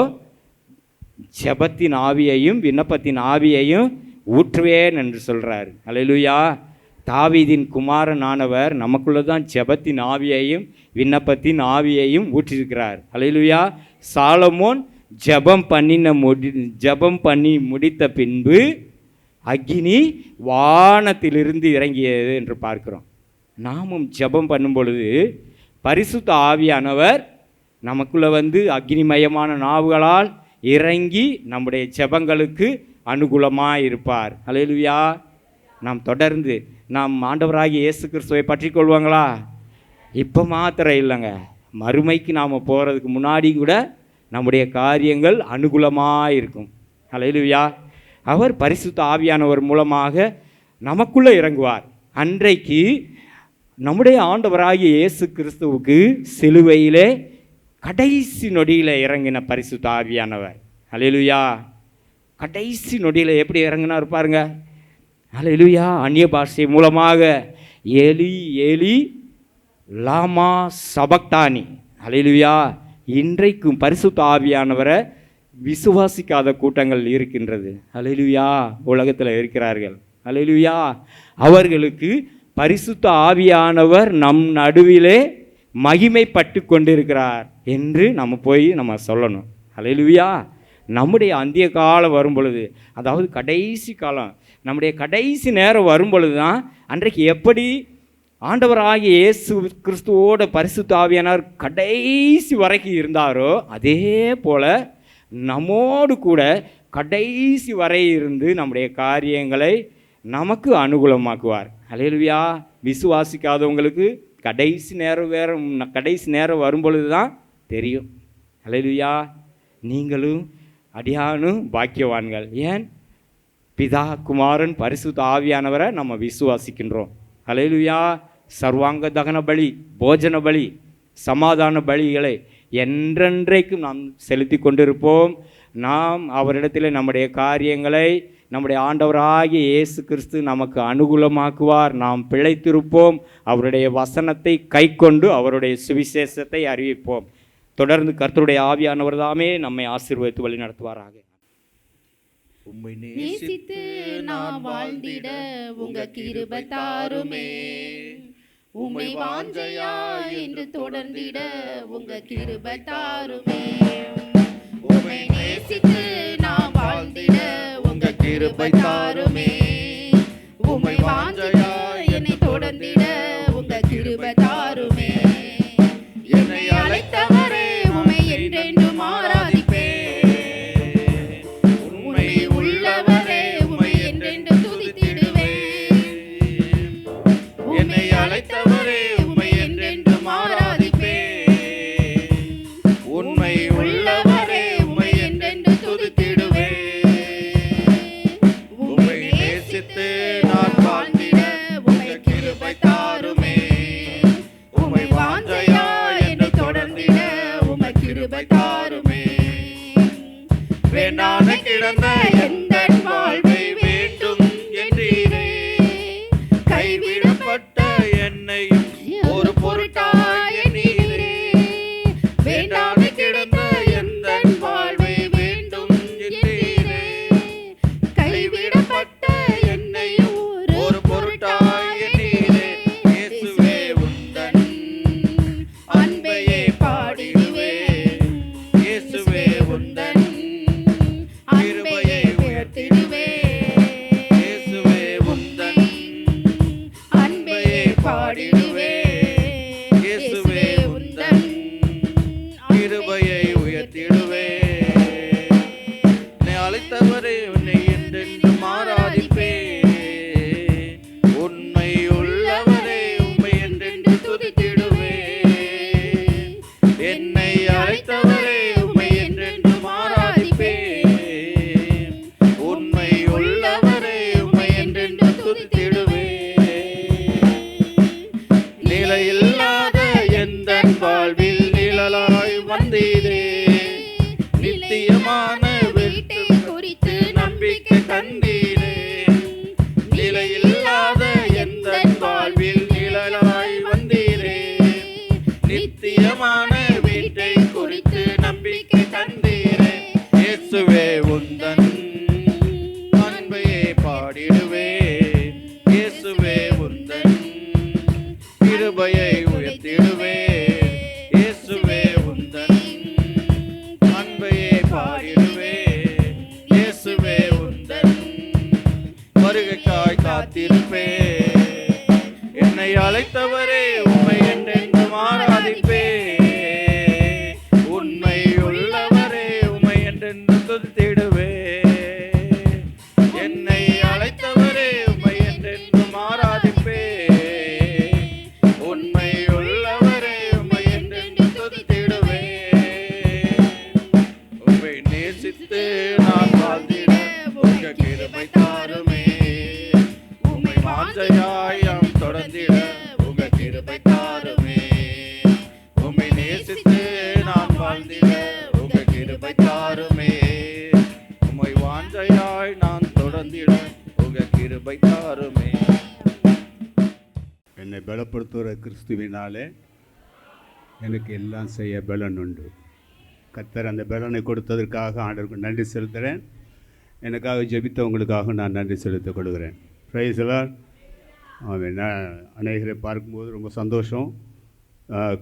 ஜெபத்தின் ஆவியையும் விண்ணப்பத்தின் ஆவியையும் ஊற்றுவேன் என்று சொல்கிறார். அல்லேலூயா. தாவீதின் குமாரனானவர் நமக்குள்ளே தான் ஜெபத்தின் ஆவியையும் விண்ணப்பத்தின் ஆவியையும் ஊற்றிருக்கிறார். அல்லேலூயா. சாலமோன் ஜெபம் பண்ணி முடித்த பின்பு அக்கினி வானத்திலிருந்து இறங்கியது என்று பார்க்கிறோம். நாமும் ஜெபம் பண்ணும் பொழுது பரிசுத்த ஆவியானவர் நமக்குள்ளே வந்து அக்னிமயமான நாவுகளால் இறங்கி நம்முடைய ஜெபங்களுக்கு அனுகூலமாக இருப்பார். அல்லேலூயா. நாம் தொடர்ந்து நாம் ஆண்டவராகிய இயேசு கிறிஸ்துவை பற்றி கொள்வாங்களா? இப்போ மாத்திரம் இல்லைங்க, மறுமைக்கு நாம் போகிறதுக்கு முன்னாடி கூட நம்முடைய காரியங்கள் அனுகூலமாக இருக்கும். அல்லேலூயா. அவர் பரிசுத்த ஆவியானவர் மூலமாக நமக்குள்ளே இறங்குவார். அன்றைக்கு நம்முடைய ஆண்டவராகிய இயேசு கிறிஸ்துவுக்கு சிலுவையிலே கடைசி நொடியில் இறங்கின பரிசுத்த ஆவியானவர். அல்லேலூயா. கடைசி நொடியில் எப்படி இறங்கினார் பாருங்க. அல்லேலூயா. அந்நிய பாஷை மூலமாக ஏலி ஏலி லாமா சபக்தானி. அல்லேலூயா. இன்றைக்கும் பரிசுத்த ஆவியானவரை விசுவாசிக்காத கூட்டங்கள் இருக்கின்றது. அல்லேலூயா. உலகத்தில் இருக்கிறார்கள். அல்லேலூயா. அவர்களுக்கு பரிசுத்த ஆவியானவர் நம் நடுவிலே மகிமைப்பட்டு கொண்டிருக்கிறார் என்று நம்ம சொல்லணும். அல்லேலூயா. நம்முடைய அந்திய காலம் வரும் பொழுது, அதாவது கடைசி காலம், நம்முடைய கடைசி நேரம் வரும் பொழுது தான் அன்றைக்கு எப்படி ஆண்டவராகிய இயேசு கிறிஸ்துவோட பரிசுத்த ஆவியானவர் கடைசி வரைக்கும் இருந்தாரோ அதே போல் நம்மோடு கூட கடைசி வரை இருந்து நம்முடைய காரியங்களை நமக்கு அனுகூலமாக்குவார். அல்லேலூயா. விசுவாசிக்காதவங்களுக்கு கடைசி நேரம் வரும் பொழுது தான் தெரியும். அல்லேலூயா. நீங்களும் அடியானும் பாக்கியவான்கள். ஏன்? பிதா குமாரன் பரிசுத்த ஆவியானவரை நம்ம விசுவாசிக்கின்றோம். அல்லேலூயா. சர்வாங்க தகன பலி, போஜன பலி, சமாதான பலிகளை என்றென்றைக்கும் நாம் செலுத்தி கொண்டிருப்போம். நாம் அவரிடத்தில் நம்முடைய காரியங்களை நம்முடைய ஆண்டவராகிய இயேசு கிறிஸ்து நமக்கு அனுகூலமாக்குவார். நாம் பிழைத்திருப்போம். அவருடைய வசனத்தை கைக்கொண்டு அவருடைய சுவிசேஷத்தை அறிவிப்போம். தொடர்ந்து கர்த்தருடைய ஆவியானவர் தாமே நம்மை ஆசீர்வதித்து வழி நடத்துவாராக. உம்மை நேசித்து நான் வாழ்ந்திட உங்க கிருபை தாருமே. உம்மை வாஞ்சையா என்று தொடர்ந்திட உங்க கிருபை தாருமே. உம்மை நேசித்து நான் வாழ்ந்திட உங்க கிருபை தாருமே. உம்மை வாஞ்சையா என்னை தொடர்ந்திட உங்க கிருபை தாருமே. என்னை அழைத்தவரே உம்மை என்றென்றும் ஆராதிப்பேன். உம்மை உள்ளவரே உம்மை என்றென்றும் துதித்திடுவேன். என்னை அழைத்தவரே உம்மை என்றென்றும் ஆராதிப்பேன். உண்மை உள்ளவரே உம்மை என்றென்றும் துதித்திடுவேன். உம்மை நேசித்து நான் வாழ்ந்திட உம்மை கிருபை தாருமே. வாழ்வில் நிழலாய் வந்தீரே. நித்தியமான வீட்டை குறித்து நம்பிக்கை தந்தீரே. நிலையில்லாத எந்த வாழ்வில் நிழலாய் வந்தீரே. நித்தியமான வீட்டை குறித்து நம்பிக்கை தந்தீரே. இயேசுவே உந்தன் அன்பையே பாடிடுவே. இயேசுவே உந்தன் கிருபையை உயர்த்திடுவே. இயேசுவே உந்தன் அன்பையே பாடிடுவே. இயேசுவே உந்தன் வருகைக்காய் காத்திருப்பே. என்னை அழைத்தவரே உம்மை என்றென்றும் ஆராதிப்பே. உண்மை உள்ளவரே உம்மை என்றென்று துதித்திடுவே. என்னை அழைத்தவரே உம்மை என்றென்றும் ஆராதிப்பே. உண்மை உள்ளவரே உம்மை என்றென்று துதித்திடுவே. உம்மை நேசித்து நான் வாழ்ந்திட உங்க கிருபை தாருமே. உம்மை வாஞ்சையாய் நாம் தொடர்ந்திட உங்க கிருபை தாருமே. உம்மை நேசித்து நான் வாழ்ந்திட உங்க கிருபை தாருமே. உம்மை வாஞ்சையாய் நான் தொடர்ந்திட உங்க கிருபை தாருமே. என்னை பலப்படுத்துகிற கிறிஸ்துவினாலே எனக்கு எல்லாம் செய்ய பலன் உண்டு. கர்த்தர் அந்த பலனை கொடுத்ததற்காக ஆண்டவருக்கு நன்றி செலுத்துகிறேன். எனக்காக ஜெபித்தவங்களுக்காக நான் நன்றி செலுத்திக் கொள்கிறேன். Praise the lord. ஆமென். நான் அநேகரை பார்க்கும்போது ரொம்ப சந்தோஷம்.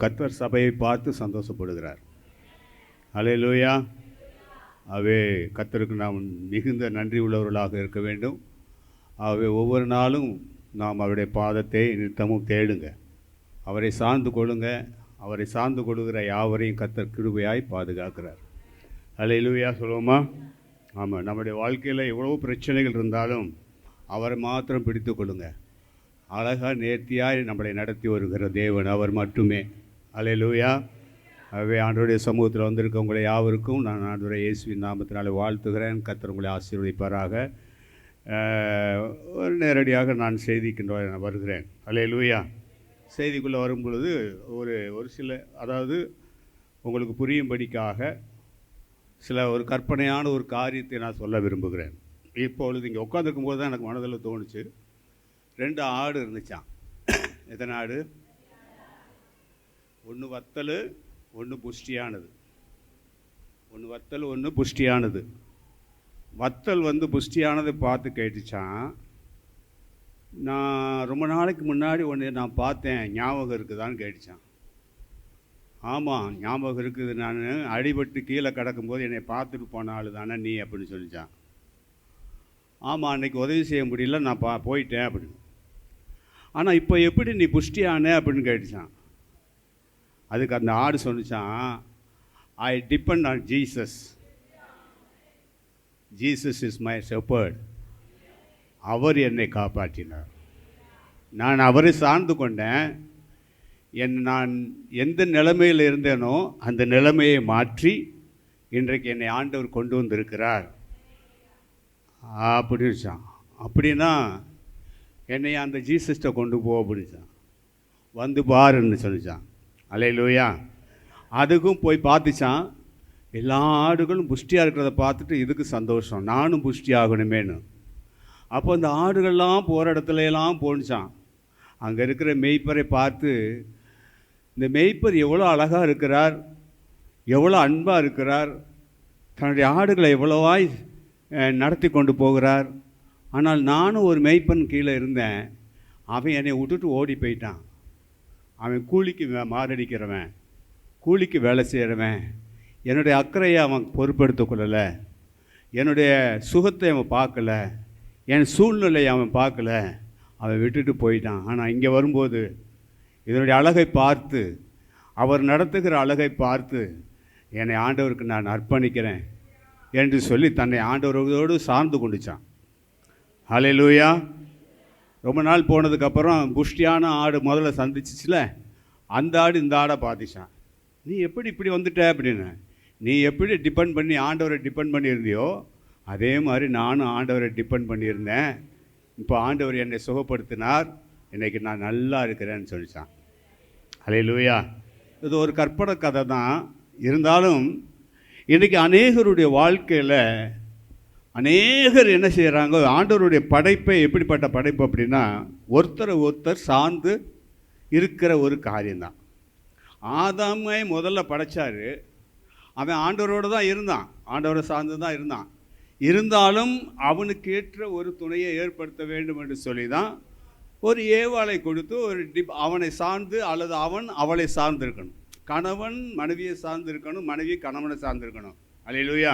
கர்த்தர் சபையை பார்த்து சந்தோஷப்படுகிறார். அல்லேலூயா. ஆகவே கர்த்தருக்கு நாம் மிகுந்த நன்றி உள்ளவர்களாக இருக்க வேண்டும். ஆகவே ஒவ்வொரு நாளும் நாம் அவருடைய பாதத்தை நித்தமும் தேடுங்க. அவரை சார்ந்து கொள்ளுங்க. அவரை சார்ந்து கொள்ளுகிற யாவரையும் கர்த்தர் கிருபையாய் பாதுகாக்கிறார். அல்லேலூயா சொல்லுவோமா? ஆமாம். நம்முடைய வாழ்க்கையில் எவ்வளோ பிரச்சனைகள் இருந்தாலும் அவரை மாத்திரம் பிடித்து கொள்ளுங்க. அழகாக நேர்த்தியாய் நம்மளை நடத்தி வருகிற தேவன் அவர் மட்டுமே. அல்லேலூயா. ஆகவே ஆண்டவருடைய சமூகத்தில் வந்திருக்க உங்களை யாவருக்கும் நான் ஆண்டவரை இயேசுவின் நாமத்தினாலே வாழ்த்துகிறேன். கர்த்தர் உங்களை ஆசீர்வதிப்பாராக. ஒரு நேரடியாக நான் செய்திக்கு வருகிறேன். அல்லேலூயா. செய்திக்குள்ளே வரும் பொழுது ஒரு சில, அதாவது உங்களுக்கு புரியும்படிக்காக ஒரு கற்பனையான ஒரு காரியத்தை நான் சொல்ல விரும்புகிறேன். இப்பொழுது இங்கே உட்காந்துருக்கும் போது தான் எனக்கு மனதில் தோணுச்சு. 2 ஆடு இருந்துச்சான். எத்தனை ஆடு? ஒன்று வத்தல், ஒன்று புஷ்டியானது. ஒன்று வத்தல், ஒன்று புஷ்டியானது. வத்தல் புஷ்டியானதை பார்த்து கேட்டுச்சான், நான் ரொம்ப நாளைக்கு முன்னாடி ஒன்று நான் பார்த்தேன், ஞாபகம் இருக்குதான்னு கேட்டுச்சான். ஆமாம் ஞாபகம் இருக்குது, நான் அடிபட்டு கீழே கிடக்கும்போது என்னை பார்த்துட்டு போன ஆள் தானே நீ அப்படின்னு சொல்லிச்சான். ஆமாம் அன்றைக்கி உதவி செய்ய முடியல, நான் போயிட்டேன் அப்படின்னு. ஆனால் இப்போ எப்படி நீ புஷ்டியானே அப்படின்னு கேட்டுச்சான். அதுக்கு அந்த ஆடு சொன்னிச்சான், I depend on Jesus. Jesus is my shepherd. அவர் என்னை காப்பாற்றினார். நான் அவரை சார்ந்து கொண்டேன். நான் எந்த நிலைமையில் இருந்தேனோ அந்த நிலைமையை மாற்றி இன்றைக்கு என்னை ஆண்டவர் கொண்டு வந்திருக்கிறார் அப்படின்னுச்சான். அப்படின்னா என்னை அந்த ஜீசஸ்ட்டை கொண்டு போ அப்படின்னுச்சான். வந்து பாருன்னு சொல்லிச்சான். அல்லேலூயா. அதுக்கும் போய் பார்த்துச்சான். எல்லா ஆடுகளும் புஷ்டியாக இருக்கிறத பார்த்துட்டு இதுக்கு சந்தோஷம், நானும் புஷ்டி ஆகணுமேனு. அப்போ அந்த ஆடுகள்லாம் போகிற இடத்துல எல்லாம் போணுச்சான். அங்கே இருக்கிற மேய்ப்பரை பார்த்து, இந்த மேய்ப்பர் எவ்வளோ அழகாக இருக்கிறார், எவ்வளோ அன்பாக இருக்கிறார், தன்னுடைய ஆடுகளை எவ்வளவாய் நடத்தி கொண்டு போகிறார். ஆனால் நானும் ஒரு மேய்ப்பன் கீழே இருந்தேன், அவன் என்னை விட்டுட்டு ஓடி போயிட்டான். அவன் கூலிக்கு மாரடிக்கிறவன், கூலிக்கு வேலை செய்கிறவன். என்னுடைய அக்கறையை அவன் பொறுப்பெடுத்து கொள்ளலை, என்னுடைய சுகத்தை அவன் பார்க்கல, என் சூழ்நிலையை அவன் பார்க்கல, அவன் விட்டுட்டு போயிட்டான். ஆனால் இங்கே வரும்போது இதனுடைய அழகை பார்த்து, அவர் நடத்துகிற அழகை பார்த்து, என்னை ஆண்டவருக்கு நான் அர்ப்பணிக்கிறேன் என்று சொல்லி தன்னை ஆண்டவரோடு சார்ந்து கொண்டுச்சான். ஹல்லேலூயா. ரொம்ப நாள் போனதுக்கப்புறம் புஷ்டியான ஆடு முதல்ல சந்திச்சிச்சுல, அந்த ஆடு இந்த ஆடை பார்த்துச்சான். நீ எப்படி இப்படி வந்துட்ட அப்படின்னு. நீ எப்படி டிபெண்ட் பண்ணி ஆண்டவரை டிபெண்ட் பண்ணியிருந்தியோ அதே மாதிரி நானும் ஆண்டவரை டிபெண்ட் பண்ணியிருந்தேன். இப்போ ஆண்டவர் என்னை சுகப்படுத்தினார், இன்றைக்கி நான் நல்லா இருக்கிறேன்னு சொல்லிச்சான். ஹல்லேலூயா. இது ஒரு கற்பனை கதை தான். இருந்தாலும் இன்றைக்கி அநேகருடைய வாழ்க்கையில் அநேகர் என்ன செய்கிறாங்க, ஆண்டவருடைய படைப்பை எப்படிப்பட்ட படைப்பு அப்படின்னா ஒருத்தரை ஒருத்தர் சார்ந்து இருக்கிற ஒரு காரியம்தான். ஆதாமை முதல்ல படைச்சார், அவன் ஆண்டவரோடு தான் இருந்தான், ஆண்டவரை சார்ந்து தான் இருந்தான். இருந்தாலும் அவனுக்கு ஏற்ற ஒரு துணையை ஏற்படுத்த வேண்டும் என்று சொல்லி தான் ஒரு ஏவாளை கொடுத்து ஒரு அவனை சார்ந்து அல்லது அவன் அவளை சார்ந்து இருக்கணும். கணவன் மனைவியை சார்ந்து இருக்கணும், மனைவி கணவனை சார்ந்து இருக்கணும். அல்லேலூயா.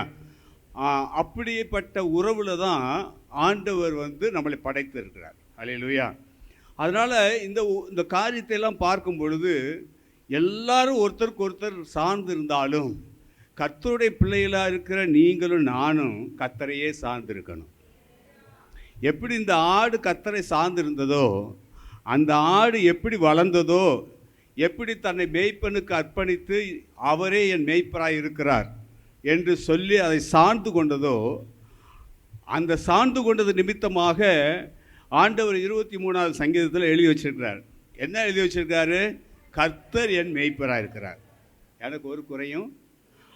அப்படிப்பட்ட உறவில் தான் ஆண்டவர் நம்மளை படைத்து இருக்கிறார். அல்லேலூயா. அதனால் இந்த காரியத்தை எல்லாம் பார்க்கும் பொழுது எல்லாரும் ஒருத்தருக்கு ஒருத்தர் சார்ந்து இருந்தாலும் கர்த்தருடைய பிள்ளைகளாக இருக்கிற நீங்களும் நானும் கர்த்தரையே சார்ந்து இருக்கணும். எப்படி இந்த ஆடு கர்த்தரை சார்ந்து இருந்ததோ, அந்த ஆடு எப்படி வளர்ந்ததோ, எப்படி தன்னை மேய்ப்பனுக்கு அர்ப்பணித்து அவரே என் மேய்ப்பராய் இருக்கிறார் என்று சொல்லி அதை சார்ந்து கொண்டதோ, அந்த சார்ந்து கொண்டது நிமித்தமாக ஆண்டவர் 23வது சங்கீதத்தில் எழுதி வச்சிருக்கிறார். என்ன எழுதி வச்சிருக்காரு? கர்த்தர் என் மேய்ப்பராக இருக்கிறார், எனக்கு ஒரு குறையும்.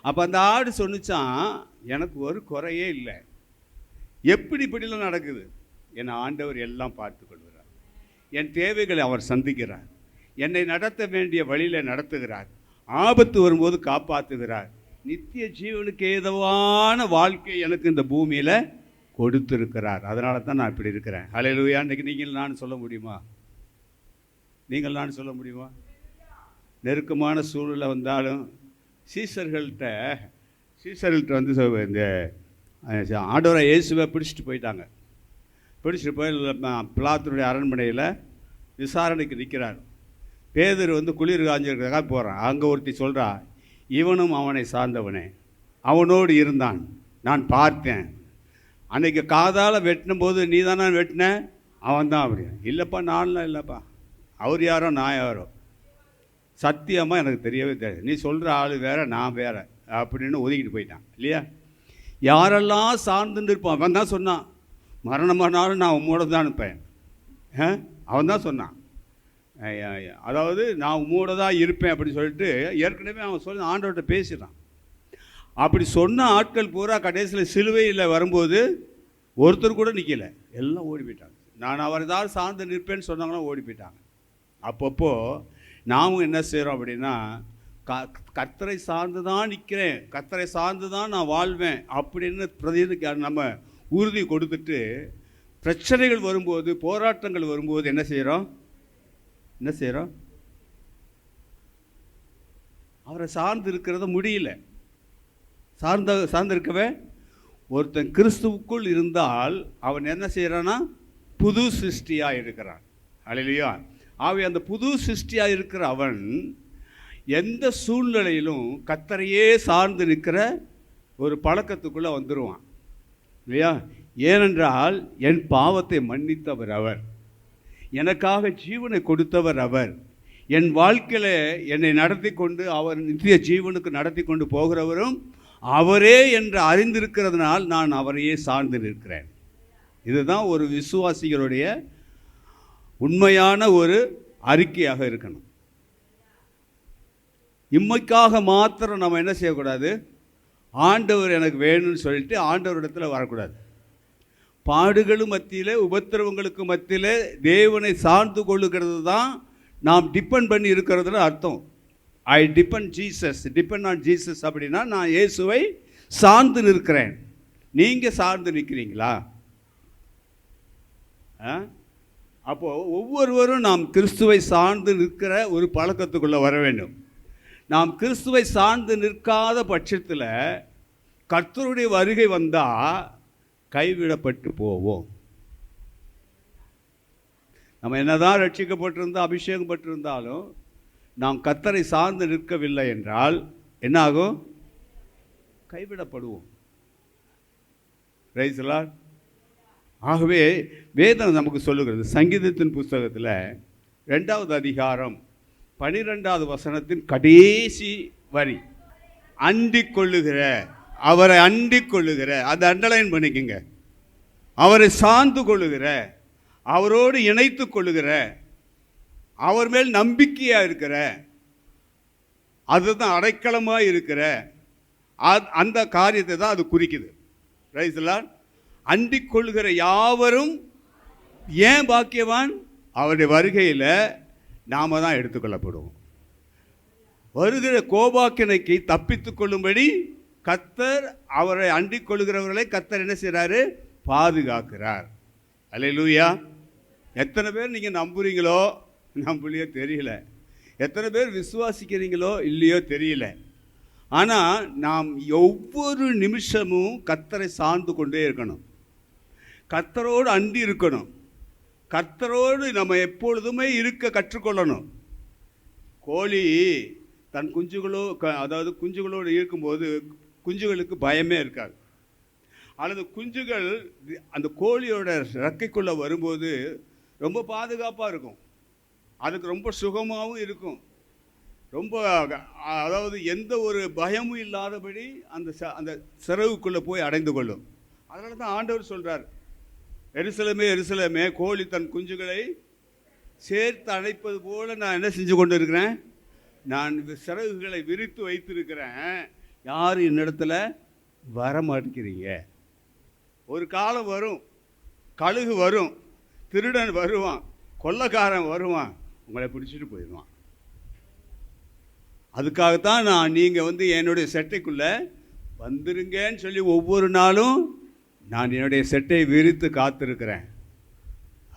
அப்போ அந்த ஆடு சொன்னிச்சான், எனக்கு ஒரு குறையே இல்லை. எப்படி இப்படிலாம் நடக்குது? என் ஆண்டவர் எல்லாம் பார்த்து கொள்கிறார், என் தேவைகளை அவர் சந்திக்கிறார், என்னை நடத்த வேண்டிய வழியில் நடத்துகிறார், ஆபத்து வரும்போது காப்பாற்றுகிறார், நித்திய ஜீவனுக்கு ஏதுவான வாழ்க்கை எனக்கு இந்த பூமியில் கொடுத்துருக்கிறார். அதனால தான் நான் இப்படி இருக்கிறேன். ஹல்லேலூயா. இன்றைக்கி நீங்கள் நான் சொல்ல முடியுமா? நீங்கள் நான் சொல்ல முடியுமா? நெருக்கமான சூழ்நிலை வந்தாலும் சீசர்கள்ட்ட இந்த ஆண்டவரை இயேசுவை பிடிச்சிட்டு போயிட்டாங்க. பிடிச்சிட்டு போய் பிலாத்துனுடைய அரண்மனையில் விசாரணைக்கு நிற்கிறார். பேதுரு குளிர் காஞ்சிருக்கிறதுக்காக போகிறான். அங்கே ஒருத்தி சொல்கிறா, இவனும் அவனை சார்ந்தவனே, அவனோடு இருந்தான், நான் பார்த்தேன். அன்றைக்கி காதால் வெட்டினும் போது நீ தானே வெட்டின? அவன் தான். அப்படி இல்லைப்பா, நான்லாம் இல்லைப்பா, அவர் யாரோ நான் யாரோ, சத்தியமாக எனக்கு தெரியவே தெரியாது, நீ சொல்கிற ஆள் வேறு நான் வேறு அப்படின்னு ஒதுக்கிட்டு போயிட்டான். இல்லையா? யாரெல்லாம் சார்ந்துன்னு இருப்பான். அவன் தான் சொன்னான், மரணமானாலும் நான் உம்மோட தான் இருப்பேன். அவன் தான் சொன்னான், அதாவது நான் உம்மோட தான் இருப்பேன் அப்படின்னு சொல்லிட்டு ஏற்கனவே அவன் சொல்லி ஆண்டவர்கிட்ட பேசிடுறான். அப்படி சொன்ன ஆட்கள் பூரா கடைசியில் சிலுவையில் வரும்போது ஒருத்தர் கூட நிற்கலை, எல்லாம் ஓடி போயிட்டாங்க. நான் அவர் ஏதாவது சார்ந்து நிற்பேன்னு சொன்னாங்கன்னா ஓடி போயிட்டாங்க. அப்பப்போ நாமும் என்ன செய்கிறோம் அப்படின்னா, கர்த்தரை சார்ந்து தான் நிற்கிறேன், கர்த்தரை சார்ந்து தான் நான் வாழ்வேன் அப்படின்னு நம்ம உறுதி கொடுத்துட்டு பிரச்சனைகள் வரும்போது, போராட்டங்கள் வரும்போது என்ன செய்கிறோம்? அவரை சார்ந்து இருக்கிறத முடியல. சார்ந்து இருக்கவே ஒருத்தன் கிறிஸ்துவுக்குள் இருந்தால் அவன் என்ன செய்கிறான்னா புது சிருஷ்டியாக இருக்கிறான். அல்லேலூயா. ஆகவே அந்த புது சிருஷ்டியாக இருக்கிற அவன் எந்த சூழ்நிலையிலும் கர்த்தரையே சார்ந்து நிற்கிற ஒரு பழக்கத்துக்குள்ளே வந்துடுவான். இல்லையா? ஏனென்றால் என் பாவத்தை மன்னித்தவர் அவர், எனக்காக ஜீவனை கொடுத்தவர் அவர், என் வாழ்க்கையில் என்னை நடத்தி கொண்டு அவர் நித்திய ஜீவனுக்கு நடத்தி கொண்டு போகிறவரும் அவரே என்று அறிந்திருக்கிறதுனால் நான் அவரையே சார்ந்து நிற்கிறேன். இதுதான் ஒரு விசுவாசிகளுடைய உண்மையான ஒரு அறிக்கையாக இருக்கணும். இம்மைக்காக மாத்திரம் நம்ம என்ன செய்யக்கூடாது? ஆண்டவர் எனக்கு வேணும்னு சொல்லிட்டு ஆண்டவரிடத்தில் வரக்கூடாது. பாடுகளும் மத்தியில், உபத்திரவங்களுக்கு மத்தியில் தேவனை சார்ந்து கொள்ளுகிறது தான் நாம் டிபெண்ட் பண்ணி இருக்கிறதுன்னு அர்த்தம். ஐ டிபெண்ட் ஆன் ஜீசஸ் அப்படின்னா நான் இயேசுவை சார்ந்து நிற்கிறேன். நீங்கள் சார்ந்து நிற்கிறீங்களா? அப்போது ஒவ்வொருவரும் நாம் கிறிஸ்துவை சார்ந்து நிற்கிற ஒரு பழக்கத்துக்குள்ளே வர வேண்டும். நாம் கிறிஸ்துவை சார்ந்து நிற்காத பட்சத்தில் கர்த்தருடைய வருகை வந்தால் கைவிடப்பட்டு போவோம். நம்ம என்னதான் ரட்சிக்கப்பட்டிருந்தால் அபிஷேகம் பட்டிருந்தாலும் நாம் கர்த்தரை சார்ந்து நிற்கவில்லை என்றால் என்ன ஆகும்? கைவிடப்படுவோம். Praise the lord. ஆகவே வேதம் நமக்கு சொல்லுகிறது, சங்கீதத்தின் புஸ்தகத்தில் 2வது அதிகாரம் 12வது வசனத்தின் கடைசி வரி, அண்டிக் கொள்ளுகிற, அவரை அண்டிக் கொள்ளுகிற, அதை அண்டர்லைன் பண்ணிக்கங்க, அவரை சார்ந்து கொள்ளுகிற, அவரோடு இணைத்து கொள்ளுகிற, அவர் மேல் நம்பிக்கையாக இருக்கிற, அதுதான் அடைக்கலமாக இருக்கிற அந்த காரியத்தை தான் அது குறிக்குது. Price the Lord. அண்டிக் கொள்கிற யாவரும் ஏன் பாக்கியவான்? அவருடைய வருகையில் நாம தான் எடுத்துக்கொள்ளப்படுவோம். வருகிற கோபாக்கினைக்கு தப்பித்துக் கொள்ளும்படி கர்த்தர் அவரை அண்டிக் கொள்கிறவர்களை கர்த்தர் என்ன செய்கிறாரு? பாதுகாக்கிறார். அல்லேலூயா. எத்தனை பேர் நீங்கள் நம்புறீங்களோ நம்பலையோ தெரியல, எத்தனை பேர் விசுவாசிக்கிறீங்களோ இல்லையோ தெரியல. ஆனால் நாம் ஒவ்வொரு நிமிஷமும் கர்த்தரை சார்ந்து கொண்டே இருக்கணும், கர்த்தரோடு அண்டி இருக்கணும், கர்த்தரோடு நம்ம எப்பொழுதுமே இருக்க கற்றுக்கொள்ளணும். கோழி தன் அதாவது குஞ்சுகளோடு இருக்கும்போது குஞ்சுகளுக்கு பயமே இருக்காது. அல்லது குஞ்சுகள் அந்த கோழியோட ரெக்கைக்குள்ளே வரும்போது ரொம்ப பாதுகாப்பாக இருக்கும், அதுக்கு ரொம்ப சுகமாகவும் இருக்கும், ரொம்ப அதாவது எந்த ஒரு பயமும் இல்லாதபடி அந்த சிறகுக்குள்ளே போய் அடைந்து கொள்ளும். அதனால தான் ஆண்டவர் சொல்கிறார், எருசலேமே எருசலேமே, கோழி தன் குஞ்சுகளை சேர்த்து அணைப்பது போல நான் என்ன செஞ்சு கொண்டு இருக்கிறேன், நான் சிறகுகளை விரித்து வைத்திருக்கிறேன், யாரும் என்னிடத்துல வர மாட்டேங்கிறீங்க. ஒரு காலம் வரும், கழுகு வரும், திருடன் வருவான், கொள்ளைக்காரன் வருவான், உங்களை பிடிச்சிட்டு போயிடுவான். அதுக்காகத்தான் நீங்கள் என்னுடைய செட்டைக்குள்ளே வந்துருங்கன்னு சொல்லி ஒவ்வொரு நாளும் நான் என்னுடைய செட்டை விரித்து காத்திருக்கிறேன்.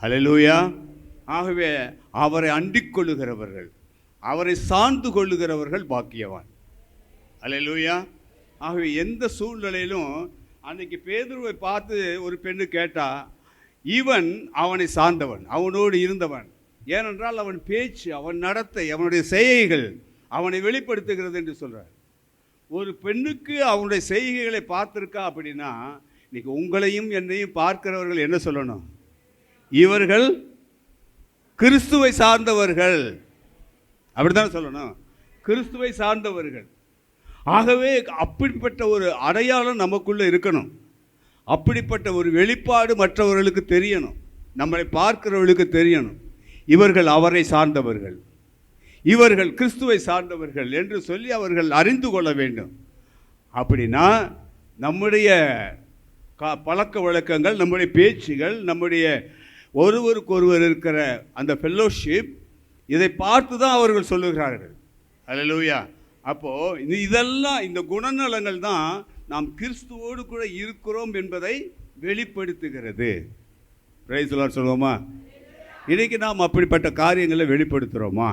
அல்லேலூயா. ஆகவே அவரை அண்டிக் கொள்ளுகிறவர்கள், அவரை சார்ந்து கொள்ளுகிறவர்கள் பாக்கியவான். அல்லேலூயா. ஆகவே எந்த சூழ்நிலையிலும் அன்னைக்கு பேதுருவை பார்த்து ஒரு பெண்ணு கேட்டா, இவன் அவனை சார்ந்தவன், அவனோடு இருந்தவன். ஏனென்றால் அவன் பேச்சு, அவன் நடத்தை, அவனுடைய செய்கைகள் அவனை வெளிப்படுத்துகிறது என்று சொல்கிறார். ஒரு பெண்ணுக்கு அவனுடைய செய்கைகளை பார்த்துருக்கா அப்படின்னா, இன்னைக்கு உங்களையும் என்னையும் பார்க்கிறவர்கள் என்ன சொல்லணும்? இவர்கள் கிறிஸ்துவை சார்ந்தவர்கள், அப்படித்தான் சொல்லணும், கிறிஸ்துவை சார்ந்தவர்கள். ஆகவே அப்படிப்பட்ட ஒரு அடையாளம் நமக்குள்ளே இருக்கணும், அப்படிப்பட்ட ஒரு வெளிப்பாடு மற்றவர்களுக்கு தெரியணும், நம்மளை பார்க்கிறவர்களுக்கு தெரியணும். இவர்கள் அவரை சார்ந்தவர்கள், இவர்கள் கிறிஸ்துவை சார்ந்தவர்கள் என்று சொல்லி அவர்கள் அறிந்து கொள்ள வேண்டும். அப்படின்னா நம்முடைய பழக்க வழக்கங்கள், நம்முடைய பேச்சுகள், நம்முடைய ஒருவருக்கொருவர் இருக்கிற அந்த ஃபெல்லோஷிப், இதை பார்த்து தான் அவர்கள் சொல்லுகிறார்கள். அல்லேலூயா. அப்போது இதெல்லாம், இந்த குணநலங்கள் தான் நாம் கிறிஸ்துவோடு கூட இருக்கிறோம் என்பதை வெளிப்படுத்துகிறது. பிரைஸ் தி லார்ட் சொல்லுவோமா? இன்றைக்கி நாம் அப்படிப்பட்ட காரியங்களை வெளிப்படுத்துகிறோமா?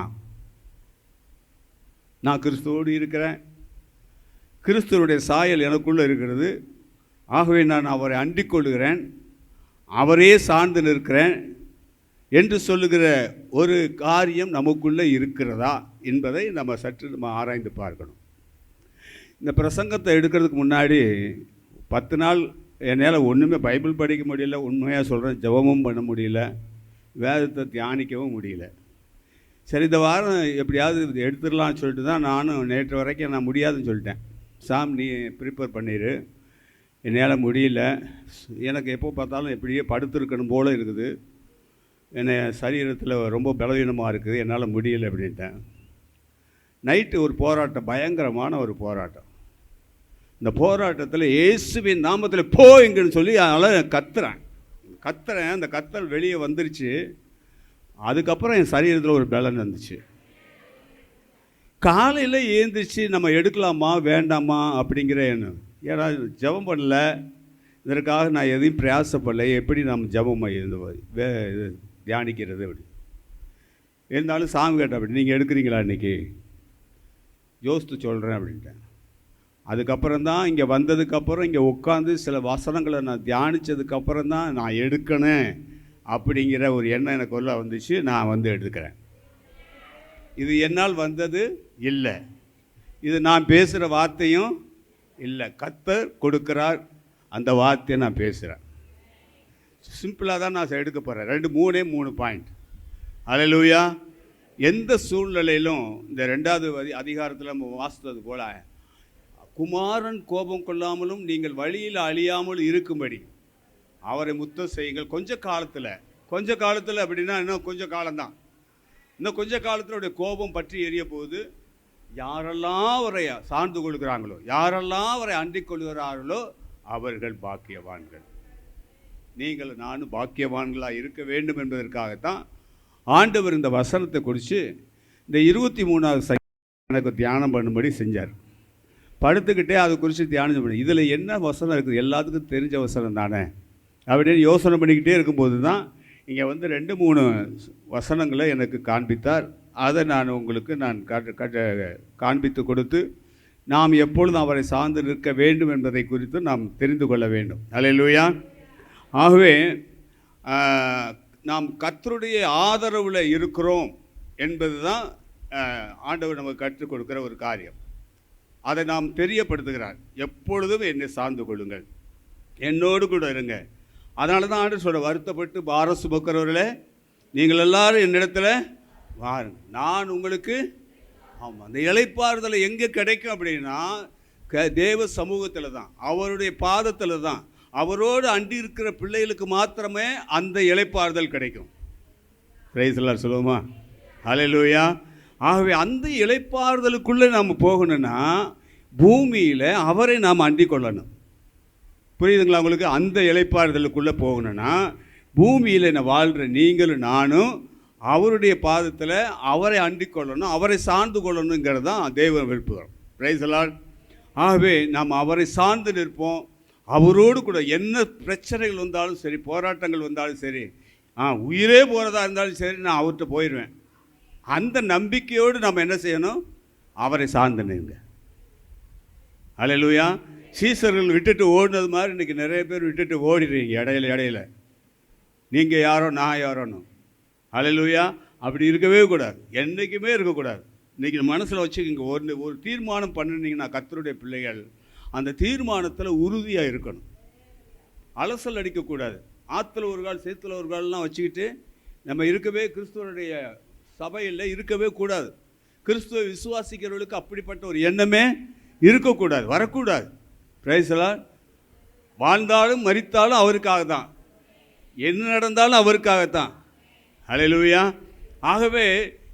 நான் கிறிஸ்துவோடு இருக்கிறேன், கிறிஸ்துவனுடைய சாயல் எனக்குள்ளே இருக்கிறது, ஆகவே நான் அவரை அண்டிக் கொள்கிறேன், அவரே சார்ந்து நிற்கிறேன் என்று சொல்லுகிற ஒரு காரியம் நமக்குள்ளே இருக்கிறதா என்பதை நம்ம சற்று ஆராய்ந்து பார்க்கணும். இந்த பிரசங்கத்தை எடுக்கிறதுக்கு முன்னாடி 10 நாள் என்னால் ஒன்றுமே பைபிள் படிக்க முடியல, உண்மையாக சொல்கிறேன், ஜெபமும் பண்ண முடியல, வேதத்தை தியானிக்கவும் முடியல. சரி, இந்த வாரம் எப்படியாவது எடுத்துடலான்னு சொல்லிட்டு தான் நானும் நேற்று வரைக்கும் நான் முடியாதுன்னு சொல்லிட்டேன். சாம் நீ ப்ரிப்பேர் பண்ணிடு, என்னால் முடியல, எனக்கு எப்போ பார்த்தாலும் எப்படியே படுத்துருக்கணும் போல் இருக்குது, என்னை சரீரத்தில் ரொம்ப பலவீனமாக இருக்குது, என்னால் முடியலை அப்படின்ட்டேன். நைட்டு ஒரு போராட்டம், பயங்கரமான ஒரு போராட்டம். இந்த போராட்டத்தில் இயேசுவின் நாமத்தில் போ எங்கன்னு சொல்லி அதனால் கத்துறேன். அந்த கத்தல் வெளியே வந்துருச்சு. அதுக்கப்புறம் என் சரீரத்தில் ஒரு பலன் வந்துச்சு. காலையில் ஏந்திரிச்சு நம்ம எடுக்கலாமா வேண்டாமா அப்படிங்கிற எண்ணம். ஏன்னா ஜெபம் பண்ணல, இதற்காக நான் எதையும் பிரயாசப்படலை, எப்படி நம்ம ஜெபம் இது தியானிக்கிறது அப்படி இருந்தாலும் சாமி கேட்ட அப்படி நீங்கள் எடுக்கிறீங்களா இன்றைக்கி யோசித்து சொல்கிறேன் அப்படின்ட்டேன். அதுக்கப்புறம் தான் இங்கே வந்ததுக்கப்புறம் இங்கே உட்காந்து சில வசனங்களை நான் தியானித்ததுக்கப்புறம் தான் நான் எடுக்கணும் அப்படிங்கிற ஒரு எண்ணம் எனக்கு உள்ள வந்துச்சு. நான் எடுக்கிறேன். இது என்னால் வந்தது இல்லை, இது நான் பேசுகிற வார்த்தையும் இல்லை, கர்த்தர் கொடுக்கிறார், அந்த வார்த்தையை நான் பேசுகிறேன். சிம்பிளாக தான் நான் எடுக்க போகிறேன். 3 பாயிண்ட். அல்லேலூயா. எந்த சூழ்நிலையிலும் இந்த 2வது அதிகாரத்தில் நம்ம வாசித்தது போல, குமாரன் கோபம் கொள்ளாமலும் நீங்கள் வழியில் அழியாமல் இருக்கும்படி அவரை முத்தம் செய்யுங்கள். கொஞ்ச காலத்தில் அப்படின்னா இன்னும் கொஞ்சம் காலம்தான், இன்னும் கொஞ்ச காலத்தில் கோபம் பற்றி எரிய போகுது. யாரெல்லாம் அவரை சார்ந்து கொள்கிறாங்களோ, யாரெல்லாம் அவரை அண்டிக் கொள்கிறார்களோ அவர்கள் பாக்கியவான்கள். நீங்கள் நானும் பாக்கியவான்களாக இருக்க வேண்டும் என்பதற்காகத்தான் ஆண்டவர் இந்த வசனத்தை குறித்து இந்த 23வது எனக்கு தியானம் பண்ணும்படி செஞ்சார். படுத்துக்கிட்டே அதை குறித்து தியானம் பண்ணி இதில் என்ன வசனம் இருக்குது, எல்லாத்துக்கும் தெரிஞ்ச வசனம் தானே அப்படின்னு யோசனை பண்ணிக்கிட்டே இருக்கும்போது தான் இங்கே வந்து 2-3 வசனங்களை எனக்கு காண்பித்தார். அதை நான் உங்களுக்கு காண்பித்து கொடுத்து நாம் எப்பொழுதும் அவரை சார்ந்து நிற்க வேண்டும் என்பதை குறித்து நாம் தெரிந்து கொள்ள வேண்டும். அல்லேலூயா. ஆகவே நாம் கர்த்தருடைய ஆதரவில் இருக்கிறோம் என்பது தான் ஆண்டவர் நமக்கு கற்றுக் கொடுக்கிற ஒரு காரியம். அதை நாம் தெரியப்படுத்துகிறார். எப்பொழுதும் என்னை சார்ந்து கொள்ளுங்கள், என்னோடு கூட இருங்க. அதனால தான் ஆண்டவர் சொல்ற, வருத்தப்பட்டு பாரம் சுமக்கிறவர்களே நீங்கள் எல்லாரும் என்னிடத்துல வாருங்க, நான் உங்களுக்கு. ஆமாம், அந்த இளைப்பாறுதலை எங்கே கிடைக்கும் அப்படின்னா தேவ சமூகத்தில் தான், அவருடைய பாதத்தில் தான், அவரோடு அண்டி இருக்கிற பிள்ளைகளுக்கு மாத்திரமே அந்த இளைப்பாறுதல் கிடைக்கும். பிரைஸ் எல்லாம் சொல்லுவோமா? ஹல்லேலூயா. ஆகவே அந்த இளைப்பாறுதலுக்குள்ளே நாம் போகணும்னா பூமியில் அவரை நாம் அண்டிக் கொள்ளணும். புரியுதுங்களா உங்களுக்கு? அந்த இளைப்பாறுதலுக்குள்ளே போகணும்னா பூமியில் என்ன வாழ்கிற நீங்களும் நானும் அவருடைய பாதத்தில் அவரை அண்டிக் கொள்ளணும், அவரை சார்ந்து கொள்ளணுங்கிறது தான் தேவ விருப்பம். பிரைஸ் எல்லாம். ஆகவே நாம் அவரை சார்ந்து நிற்போம். அவரோடு கூட என்ன பிரச்சனைகள் வந்தாலும் சரி, போராட்டங்கள் வந்தாலும் சரி, உயிரே போகிறதா இருந்தாலும் சரி, நான் அவர்கிட்ட போயிடுவேன். அந்த நம்பிக்கையோடு நம்ம என்ன செய்யணும்? அவரை சார்ந்து நிற்க. அல்லேலூயா. சீசர்கள் விட்டுட்டு ஓடினது மாதிரி இன்றைக்கி நிறைய பேர் விட்டுட்டு ஓடிடுறீங்க இடையில. நீங்கள் யாரோ நான் யாரோன்னு. அல்லேலூயா. அப்படி இருக்கவே கூடாது, என்றைக்குமே இருக்கக்கூடாது. இன்றைக்கி மனசில் வச்சுக்கிங்க, ஒரு தீர்மானம் பண்ணினீங்கன்னா கர்த்தருடைய பிள்ளைகள் அந்த தீர்மானத்தில் உறுதியாக இருக்கணும். அலசல் அடிக்கக்கூடாது. ஆற்றுல ஒரு கால் சேத்துல ஒரு கால்லாம் வச்சுக்கிட்டு நம்ம இருக்கவே கிறிஸ்துவனுடைய சபையில் இருக்கவே கூடாது. கிறிஸ்துவை விசுவாசிக்கிறவர்களுக்கு அப்படிப்பட்ட ஒரு எண்ணமே இருக்கக்கூடாது, வரக்கூடாது. பிரைஸ் எல்லாம். வாழ்ந்தாலும் மரித்தாலும் அவருக்காக தான், என்ன நடந்தாலும் அவருக்காகத்தான். ஹல்லேலூயா. ஆகவே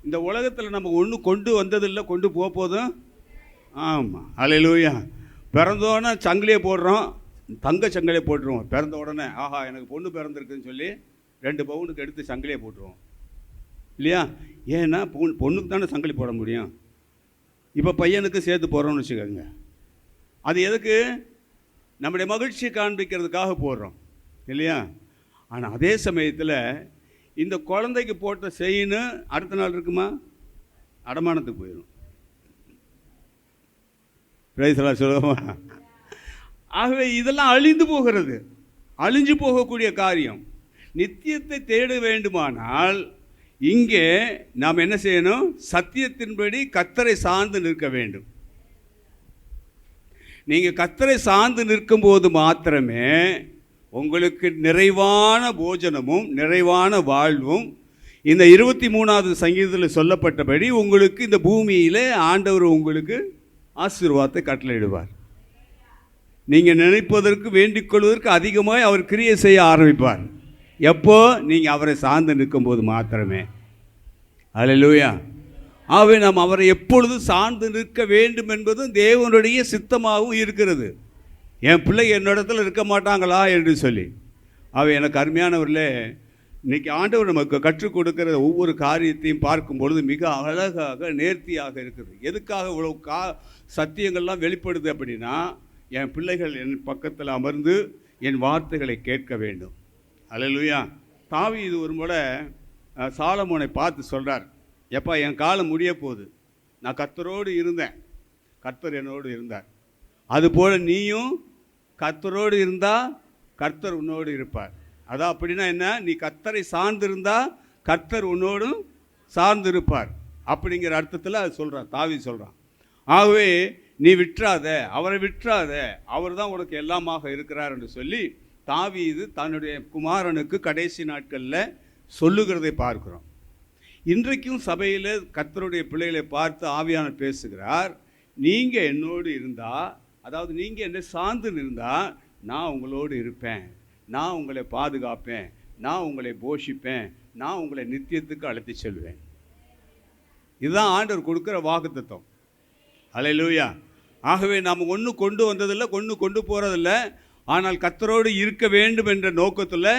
இந்த உலகத்தில் நம்ம ஒன்றும் கொண்டு வந்ததில்லை, கொண்டு போதும். ஆமாம், ஹல்லேலூயா. பிறந்தோடனே சங்கிலியை போடுறோம், தங்க சங்கிலியை போட்டுருவோம். பிறந்த உடனே ஆஹா எனக்கு பொண்ணு பிறந்திருக்குன்னு சொல்லி 2 பவுனுக்கு எடுத்து சங்கிலியை போட்டுருவோம் இல்லையா? ஏன்னா பொண்ணுக்கு தானே சங்கிலி போட முடியும். இப்போ பையனுக்கு சேர்த்து போடுறோம்னு வச்சுக்கோங்க. அது எதுக்கு? நம்முடைய மகிழ்ச்சியை காண்பிக்கிறதுக்காக போடுறோம் இல்லையா? ஆனால் அதே சமயத்தில் இந்த குழந்தைக்கு போட்ட செயின்னு அடுத்த நாள் இருக்குமா? அடமானத்துக்கு போயிடும். பிரைஸ்லாம் சொல்லுவோமா? ஆகவே இதெல்லாம் அழிந்து போகிறது, அழிஞ்சு போகக்கூடிய காரியம். நித்தியத்தை தேட வேண்டுமானால் இங்கே நாம் என்ன செய்யணும்? சத்தியத்தின்படி கர்த்தரை சார்ந்து நிற்க வேண்டும். நீங்கள் கர்த்தரை சார்ந்து நிற்கும் போது மாத்திரமே உங்களுக்கு நிறைவான போஜனமும் நிறைவான வாழ்வும் இந்த 23வது சங்கீதத்தில் சொல்லப்பட்டபடி உங்களுக்கு இந்த பூமியில் ஆண்டவர் உங்களுக்கு ஆசீர்வாதத்தை கட்டளையிடுவார். நீங்கள் நினைப்பதற்கு வேண்டிக் கொள்வதற்கு அதிகமாக அவர் கிரியை செய்ய ஆரம்பிப்பார். எப்போ? நீங்கள் அவரை சார்ந்து நிற்கும்போது மாத்திரமே. அல்லேலூயா. ஆகவே நாம் அவரை எப்பொழுதும் சார்ந்து நிற்க வேண்டும் என்பதும் தேவனுடைய சித்தமாகவும் இருக்கிறது. என் பிள்ளை என்னிடத்தில் இருக்க மாட்டாங்களா என்று சொல்லி. அவை எனக்கு அருமையானவர்களே, இன்றைக்கி ஆண்டவர் நமக்கு கற்றுக் கொடுக்கிற ஒவ்வொரு காரியத்தையும் பார்க்கும் பொழுது மிக அழகாக நேர்த்தியாக இருக்குது. எதுக்காக இவ்வளோ சத்தியங்கள்லாம் வெளிப்படுது அப்படின்னா, என் பிள்ளைகள் என் பக்கத்தில் அமர்ந்து என் வார்த்தைகளை கேட்க வேண்டும். அல்லேலூயா. தாவீது ஒரு முறை சாலமோனை பார்த்து சொல்கிறார், எப்பா என் காலம் முடிய போகுது, நான் கர்த்தரோடு இருந்தேன், கர்த்தர் என்னோடு இருந்தார், அதுபோல் நீயும் கர்த்தரோடு இருந்தால் கர்த்தர் உன்னோடு இருப்பார். அதான் அப்படின்னா என்ன? நீ கர்த்தரை சார்ந்திருந்தால் கர்த்தர் உன்னோடும் சார்ந்து இருப்பார் அப்படிங்கிற அர்த்தத்தில் அது சொல்கிறான், தாவீது சொல்கிறான். ஆகவே நீ விட்டுறாத, அவரை விட்டுறாத, அவர் தான் உனக்கு எல்லாமாக இருக்கிறார் என்று சொல்லி தாவீது தன்னுடைய குமாரனுக்கு கடைசி நாட்களில் சொல்லுகிறதை பார்க்கிறோம். இன்றைக்கும் சபையில் கர்த்தருடைய பிள்ளைகளை பார்த்து ஆவியானவர் பேசுகிறார். நீங்கள் என்னோடு இருந்தால், அதாவது நீங்கள் என்னை சார்ந்து இருந்தால் நான் உங்களோடு இருப்பேன், நான் உங்களை பாதுகாப்பேன், நான் உங்களை போஷிப்பேன், நான் உங்களை நித்தியத்துக்கு அழைத்து செல்வேன். இதுதான் ஆண்டவர் கொடுக்குற வாக்குத்தத்தம். அல்லேலூயா. ஆகவே நாம் ஒன்றும் கொண்டு வந்ததில்லை, கொண்டு போகிறதில்ல. ஆனால் கர்த்தரோடு இருக்க வேண்டும் என்ற நோக்கத்தில்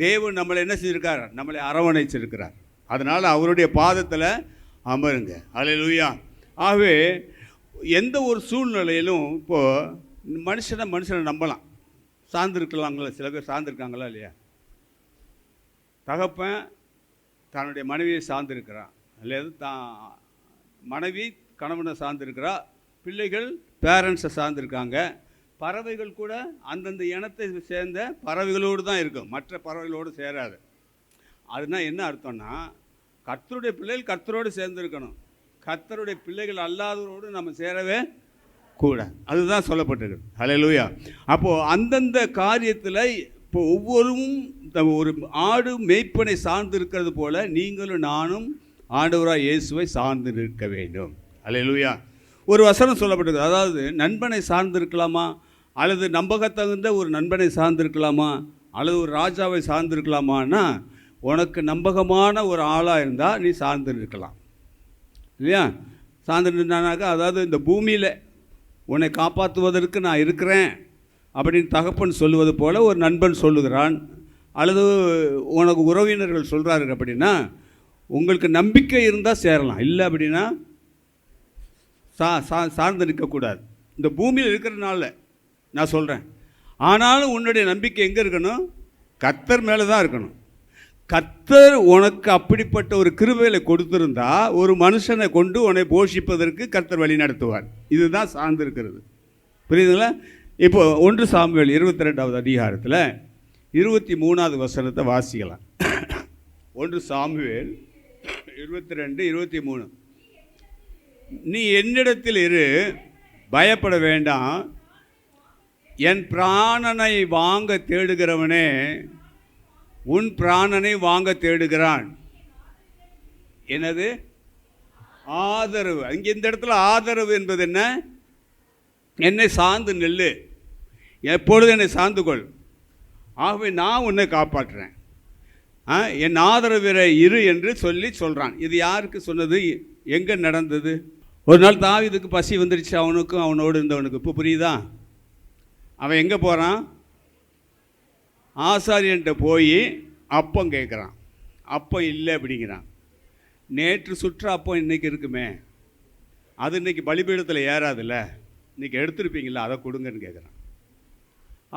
தேவன் நம்மளை என்ன செஞ்சிருக்கார்? நம்மளை அரவணைச்சிருக்கிறார். அதனால் அவருடைய பாதத்தில் அமருங்க. அல்லேலூயா. ஆகவே எந்த ஒரு சூழ்நிலையிலும் இப்போது மனுஷனை நம்பலாம். சார்ந்திருக்கலாங்களா? சில பேர் சார்ந்திருக்காங்களா இல்லையா? தகப்பன் தன்னுடைய மனைவியை சார்ந்திருக்கிறான், அல்லது மனைவி கணவனை சார்ந்திருக்கிறா, பிள்ளைகள் பேரண்ட்ஸை சார்ந்திருக்காங்க. பறவைகள் கூட அந்தந்த இனத்தை சேர்ந்த பறவைகளோடு தான் இருக்கும், மற்ற பறவைகளோடு சேராது. அதுனா என்ன அர்த்தம்னா, கர்த்தருடைய பிள்ளைகள் கர்த்தரோடு சேர்ந்துருக்கணும், கர்த்தருடைய பிள்ளைகள் அல்லாதவரோடு நம்ம சேரவே கூட. அதுதான் சொல்லப்பட்டிருக்கு. ஹல்லேலூயா. அப்போது அந்தந்த காரியத்தில் இப்போ ஒவ்வொருவரும் ஒரு ஆடு மேய்ப்பனை சார்ந்து இருக்கிறது போல நீங்களும் நானும் ஆண்டவராக இயேசுவை சார்ந்து இருக்க வேண்டும். ஹல்லேலூயா. ஒரு வசனம் சொல்லப்பட்டிருக்கு, அதாவது நண்பனை சார்ந்திருக்கலாமா, அல்லது நம்பகத்தகுந்த ஒரு நண்பனை சார்ந்திருக்கலாமா, அல்லது ஒரு ராஜாவை சார்ந்திருக்கலாமான்னா, உனக்கு நம்பகமான ஒரு ஆளாக இருந்தால் நீ சார்ந்து இருக்கலாம் இல்லையா? சார்ந்துருந்தானாக்கா, அதாவது இந்த பூமியில் உன்னை காப்பாற்றுவதற்கு நான் இருக்கிறேன் அப்படின்னு தகப்பன் சொல்லுவது போல் ஒரு நண்பன் சொல்லுகிறான், அல்லது உனக்கு உறவினர்கள் சொல்கிறாரு அப்படின்னா உங்களுக்கு நம்பிக்கை இருந்தால் சேரலாம், இல்லை அப்படின்னா சார்ந்து நிற்கக்கூடாது. இந்த பூமியில் இருக்கிறதுனால நான் சொல்கிறேன். ஆனாலும் உன்னுடைய நம்பிக்கை எங்கே இருக்கணும்? கர்த்தர் மேலே தான் இருக்கணும். கர்த்தர் உனக்கு அப்படிப்பட்ட ஒரு கிருபையை கொடுத்திருந்தா ஒரு மனுஷனை கொண்டு உன்னை போஷிப்பதற்கு கர்த்தர் வழி நடத்துவார். இதுதான் சார்ந்து இருக்கிறது. புரியுதுங்களா? இப்போ 1 சாமுவேல் 22வது அதிகாரத்தில் 23வது வசனத்தை வாசிக்கலாம். 1 சாமுவேல் 22:23. நீ என்னிடத்தில் இரு, பயப்பட வேண்டாம், என் பிராணனை வாங்க தேடுகிறவனே உன் பிராணனை வாங்க தேடுகிறான். என்னது? ஆதரவு. அங்கே இந்த இடத்துல ஆதரவு என்பது என்ன? என்னை சார்ந்து நெல்லு, எப்பொழுது என்னை சார்ந்து கொள், ஆகவே நான் உன்னை காப்பாற்றுறேன், என் ஆதரவிற இரு என்று சொல்கிறான். இது யாருக்கு சொன்னது? எங்கே நடந்தது? ஒரு நாள் தாவீதுக்கு பசி வந்துருச்சு, அவனுக்கும் அவனோடு இருந்தவனுக்கு. இப்போ புரியுதா? அவன் எங்கே போகிறான்? ஆசாரியன்ட்ட போய் அப்பம் கேட்குறான். அப்பம் இல்லை அப்படிங்கிறான். நேற்று சுற்ற அப்பம் இன்றைக்கி இருக்குமே, அது இன்றைக்கி பலிபீடத்தில் ஏறாதுல்ல, இன்றைக்கி எடுத்துருப்பீங்களா, அதை கொடுங்கன்னு கேட்குறான்.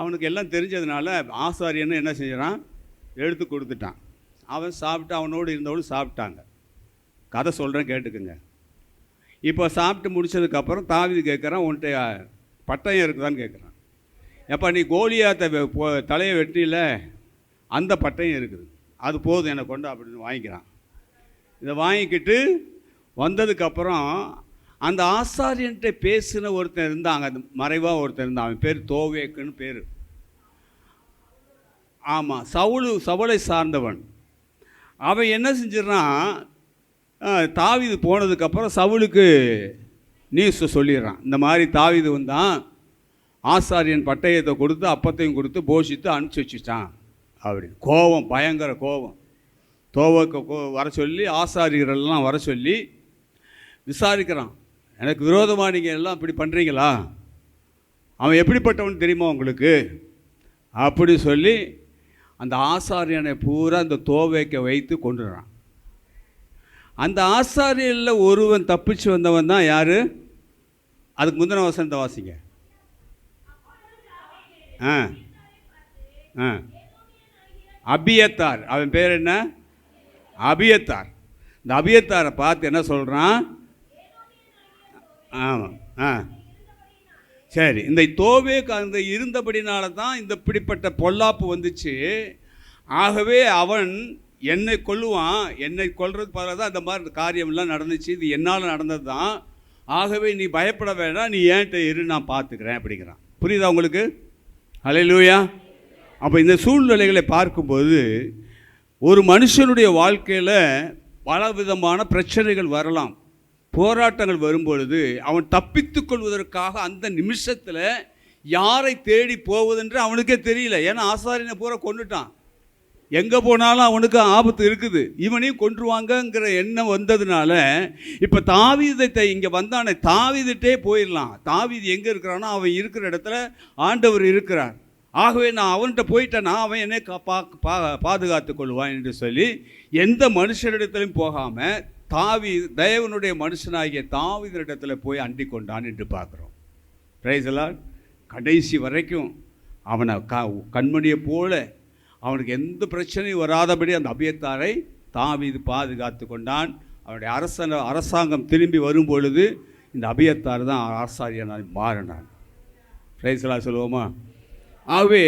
அவனுக்கு எல்லாம் தெரிஞ்சதுனால ஆசாரியன்னு என்ன செஞ்சான்? எடுத்து கொடுத்துட்டான். அவன் சாப்பிட்டு அவனோடு இருந்தவனும் சாப்பிட்டாங்க. கதை சொல்கிறேன் கேட்டுக்குங்க. இப்போ சாப்பிட்டு முடித்ததுக்கப்புறம் தாவீது கேட்குறான், உன்கிட்ட பட்டயம் இருக்குதான்னு கேட்குறான். எப்போ நீ கோலியாத்தை தலையை வெட்டியில் அந்த பட்டயம் இருக்குது, அது போதும் எனக்கு கொண்டு அப்படின்னு வாங்கிக்கிறான். இதை வாங்கிக்கிட்டு வந்ததுக்கப்புறம் அந்த ஆசாரியன்ட்ட பேசின ஒருத்தன் இருந்தாங்க, அந்த மறைவாக ஒருத்தன் இருந்தான். அவன் பேர் தோவேக்குன்னு பேர். ஆமாம், சவுலை சார்ந்தவன். அவன் என்ன செஞ்சிடறான்? தாவீது போனதுக்கப்புறம் சவுலுக்கு நியூஸை சொல்லிடுறான், இந்த மாதிரி தாவீது வந்தான், ஆசாரியன் பட்டயத்தை கொடுத்து அப்பத்தையும் கொடுத்து போஷித்து அனுப்பிச்சி வச்சுட்டான் அப்படின்னு. கோபம், பயங்கர கோபம். தோவக்க வர சொல்லி ஆசாரியர்கள்லாம் வர சொல்லி விசாரிக்கிறான். எனக்கு விரோதமாக நீங்கள் எல்லாம் இப்படி பண்ணுறீங்களா? அவன் எப்படிப்பட்டவன் தெரியுமா உங்களுக்கு? அப்படி சொல்லி அந்த ஆசாரியனை பூரா அந்த தோவைக்க வைத்து கொண்டுறான். அந்த ஆசாரியனில் ஒருவன் தப்பிச்சு வந்தவன் தான் யார்? அதுக்கு முந்தின வசனத்தை வாசிங்க. அபியத்தார். அவன் பேர் என்ன? அபியத்தார். இந்த அபியத்தாரை பார்த்து என்ன சொல்கிறான்? ஆமாம், சரி, இந்த தோவேக்கு அந்த இருந்தபடினால தான் இந்த இப்படிப்பட்ட பொல்லாப்பு வந்துச்சு. ஆகவே அவன் என்னை கொல்லுவான், என்னை கொல்றதுக்கு பதிலாக தான் இந்த மாதிரி காரியம்லாம் நடந்துச்சு, இது என்னால் நடந்தது தான். ஆகவே நீ பயப்பட வேண்டாம், நீ ஏன்ட்ட இரு, நான் பார்த்துக்கிறேன் அப்படிங்கிறான். புரியுதா உங்களுக்கு? ஹல்லேலூயா. அப்போ இந்த சூழ்நிலைகளை பார்க்கும்போது ஒரு மனுஷனுடைய வாழ்க்கையில் பல விதமான பிரச்சனைகள் வரலாம், போராட்டங்கள் வரும்பொழுது அவன் தப்பித்து கொள்வதற்காக அந்த நிமிஷத்தில் யாரை தேடி போவதென்று அவனுக்கே தெரியல. ஏன்னா ஆசாரியனை பூரா கொண்டுட்டான். எங்கே போனாலும் அவனுக்கு ஆபத்து இருக்குது, இவனையும் கொன்றுவாங்கங்கிற எண்ணம் வந்ததுனால இப்போ தாவீதை இங்கே வந்தானே, தாவீதுட்டே போயிடலாம். தாவீது எங்கே இருக்கிறானோ அவன் இருக்கிற இடத்துல ஆண்டவர் இருக்கிறார். ஆகவே நான் அவன்கிட்ட போயிட்டேன்னா அவன் என்னை பாதுகாத்து கொள்வான் என்று சொல்லி எந்த மனுஷரிடத்திலும் போகாமல் தேவனுடைய மனுஷனாகிய தாவீதிடத்தில் போய் அண்டி கொண்டான் என்று பார்க்குறோம். Price the Lord. கடைசி வரைக்கும் அவனை கண்மணியை போல அவனுக்கு எந்த பிரச்சனையும் வராதபடி அந்த அபியத்தாரை தாவீது பாதுகாத்து கொண்டான். அவனுடைய அரசாங்கம் திரும்பி வரும் பொழுது இந்த அபியத்தார் தான் ஆசாரியனாய் மாறினான். பிரைஸ் தி லார்ட் சொல்லுவோமா? ஆகவே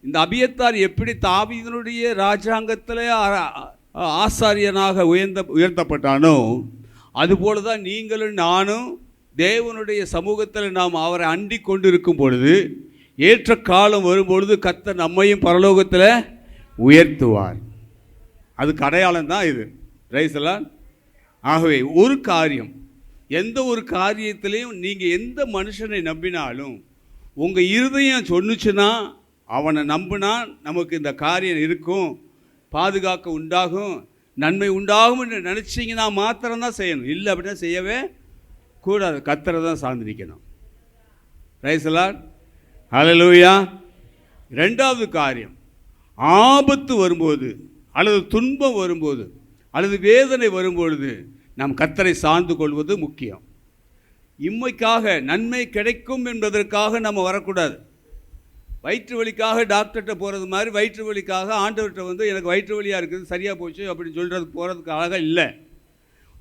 இந்த அபியத்தார் எப்படி தாவீதினுடைய ராஜாங்கத்தில் ஆசாரியனாக உயர்த்தப்பட்டானோ அதுபோல தான் நீங்களும் நானும் தேவனுடைய சமூகத்தில் நாம் அவரை அண்டி கொண்டு இருக்கும் பொழுது, ஏற்ற காலம் வரும்பொழுது கர்த்தர் நம்மையும் பரலோகத்தில் உயர்த்துவார். அதுக்கு அடையாளம் தான் இது. Price the lord. ஆகவே ஒரு காரியம், எந்த ஒரு காரியத்திலையும் நீங்கள் எந்த மனுஷனை நம்பினாலும் உங்கள் இருதயம் சொன்னுச்சுன்னா அவனை நம்பினா நமக்கு இந்த காரியம் இருக்கும், பாதுகாக்க உண்டாகும், நன்மை உண்டாகும் என்று நினச்சிங்கன்னா மாத்திரம்தான் செய்யணும். இல்லை அப்படின்னா செய்யவே கூடாது. கர்த்தரை தான் சார்ந்து நிற்கணும். Praise the lord. ஹல்லேலூயா. ரெண்டாவது காரியம், ஆபத்து வரும்போது அல்லது துன்பம் வரும்போது அல்லது வேதனை வரும்பொழுது நாம் கர்த்தரை சார்ந்து கொள்வது முக்கியம். இம்மைக்காக நன்மை கிடைக்கும் என்பதற்காக நம்ம வரக்கூடாது. வயிற்று வலிக்காக டாக்டர்கிட்ட போகிறது மாதிரி வயிற்று வலிக்காக ஆண்டவர்கிட்ட வந்து எனக்கு வயிற்று வலியாக இருக்குது சரியாக போச்சு அப்படின்னு சொல்கிறதுக்கு போகிறதுக்கு அழகாக இல்லை.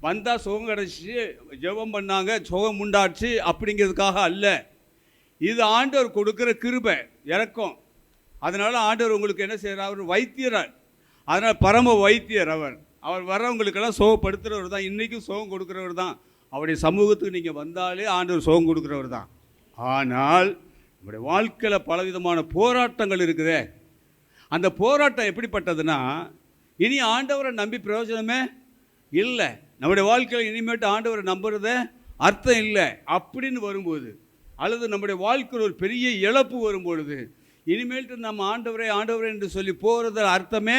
வந்தால் சுகம் கிடச்சி ஜெபம் பண்ணாங்க சுகம் உண்டாச்சு அப்படிங்கிறதுக்காக அல்ல. இது ஆண்டவர் கொடுக்குற கிருபை, இரக்கம். அதனால் ஆண்டவர் உங்களுக்கு என்ன செய்கிறார்? அவர் வைத்தியரார். அதனால் பரம வைத்தியர் அவர் வரவங்களுக்கெல்லாம் சுகப்படுத்துகிறவர் தான். இன்றைக்கும் சுகம் கொடுக்குறவர் தான். அவருடைய சமூகத்துக்கு நீங்கள் வந்தாலே ஆண்டவர் சுகம் கொடுக்குறவர் தான். ஆனால் நம்முடைய வாழ்க்கையில் பலவிதமான போராட்டங்கள் இருக்குதே, அந்த போராட்டம் எப்படிப்பட்டதுன்னா, இனி ஆண்டவரை நம்பி பிரயோஜனமே இல்லை, நம்முடைய வாழ்க்கையில் இனிமேட்டு ஆண்டவரை நம்புறத அர்த்தம் இல்லை அப்படின்னு வரும்போது, அல்லது நம்முடைய வாழ்க்கையில் ஒரு பெரிய இழப்பு வரும்பொழுது, இனிமேல்ட்டு நம்ம ஆண்டவரே என்று சொல்லி போகிறது அர்த்தமே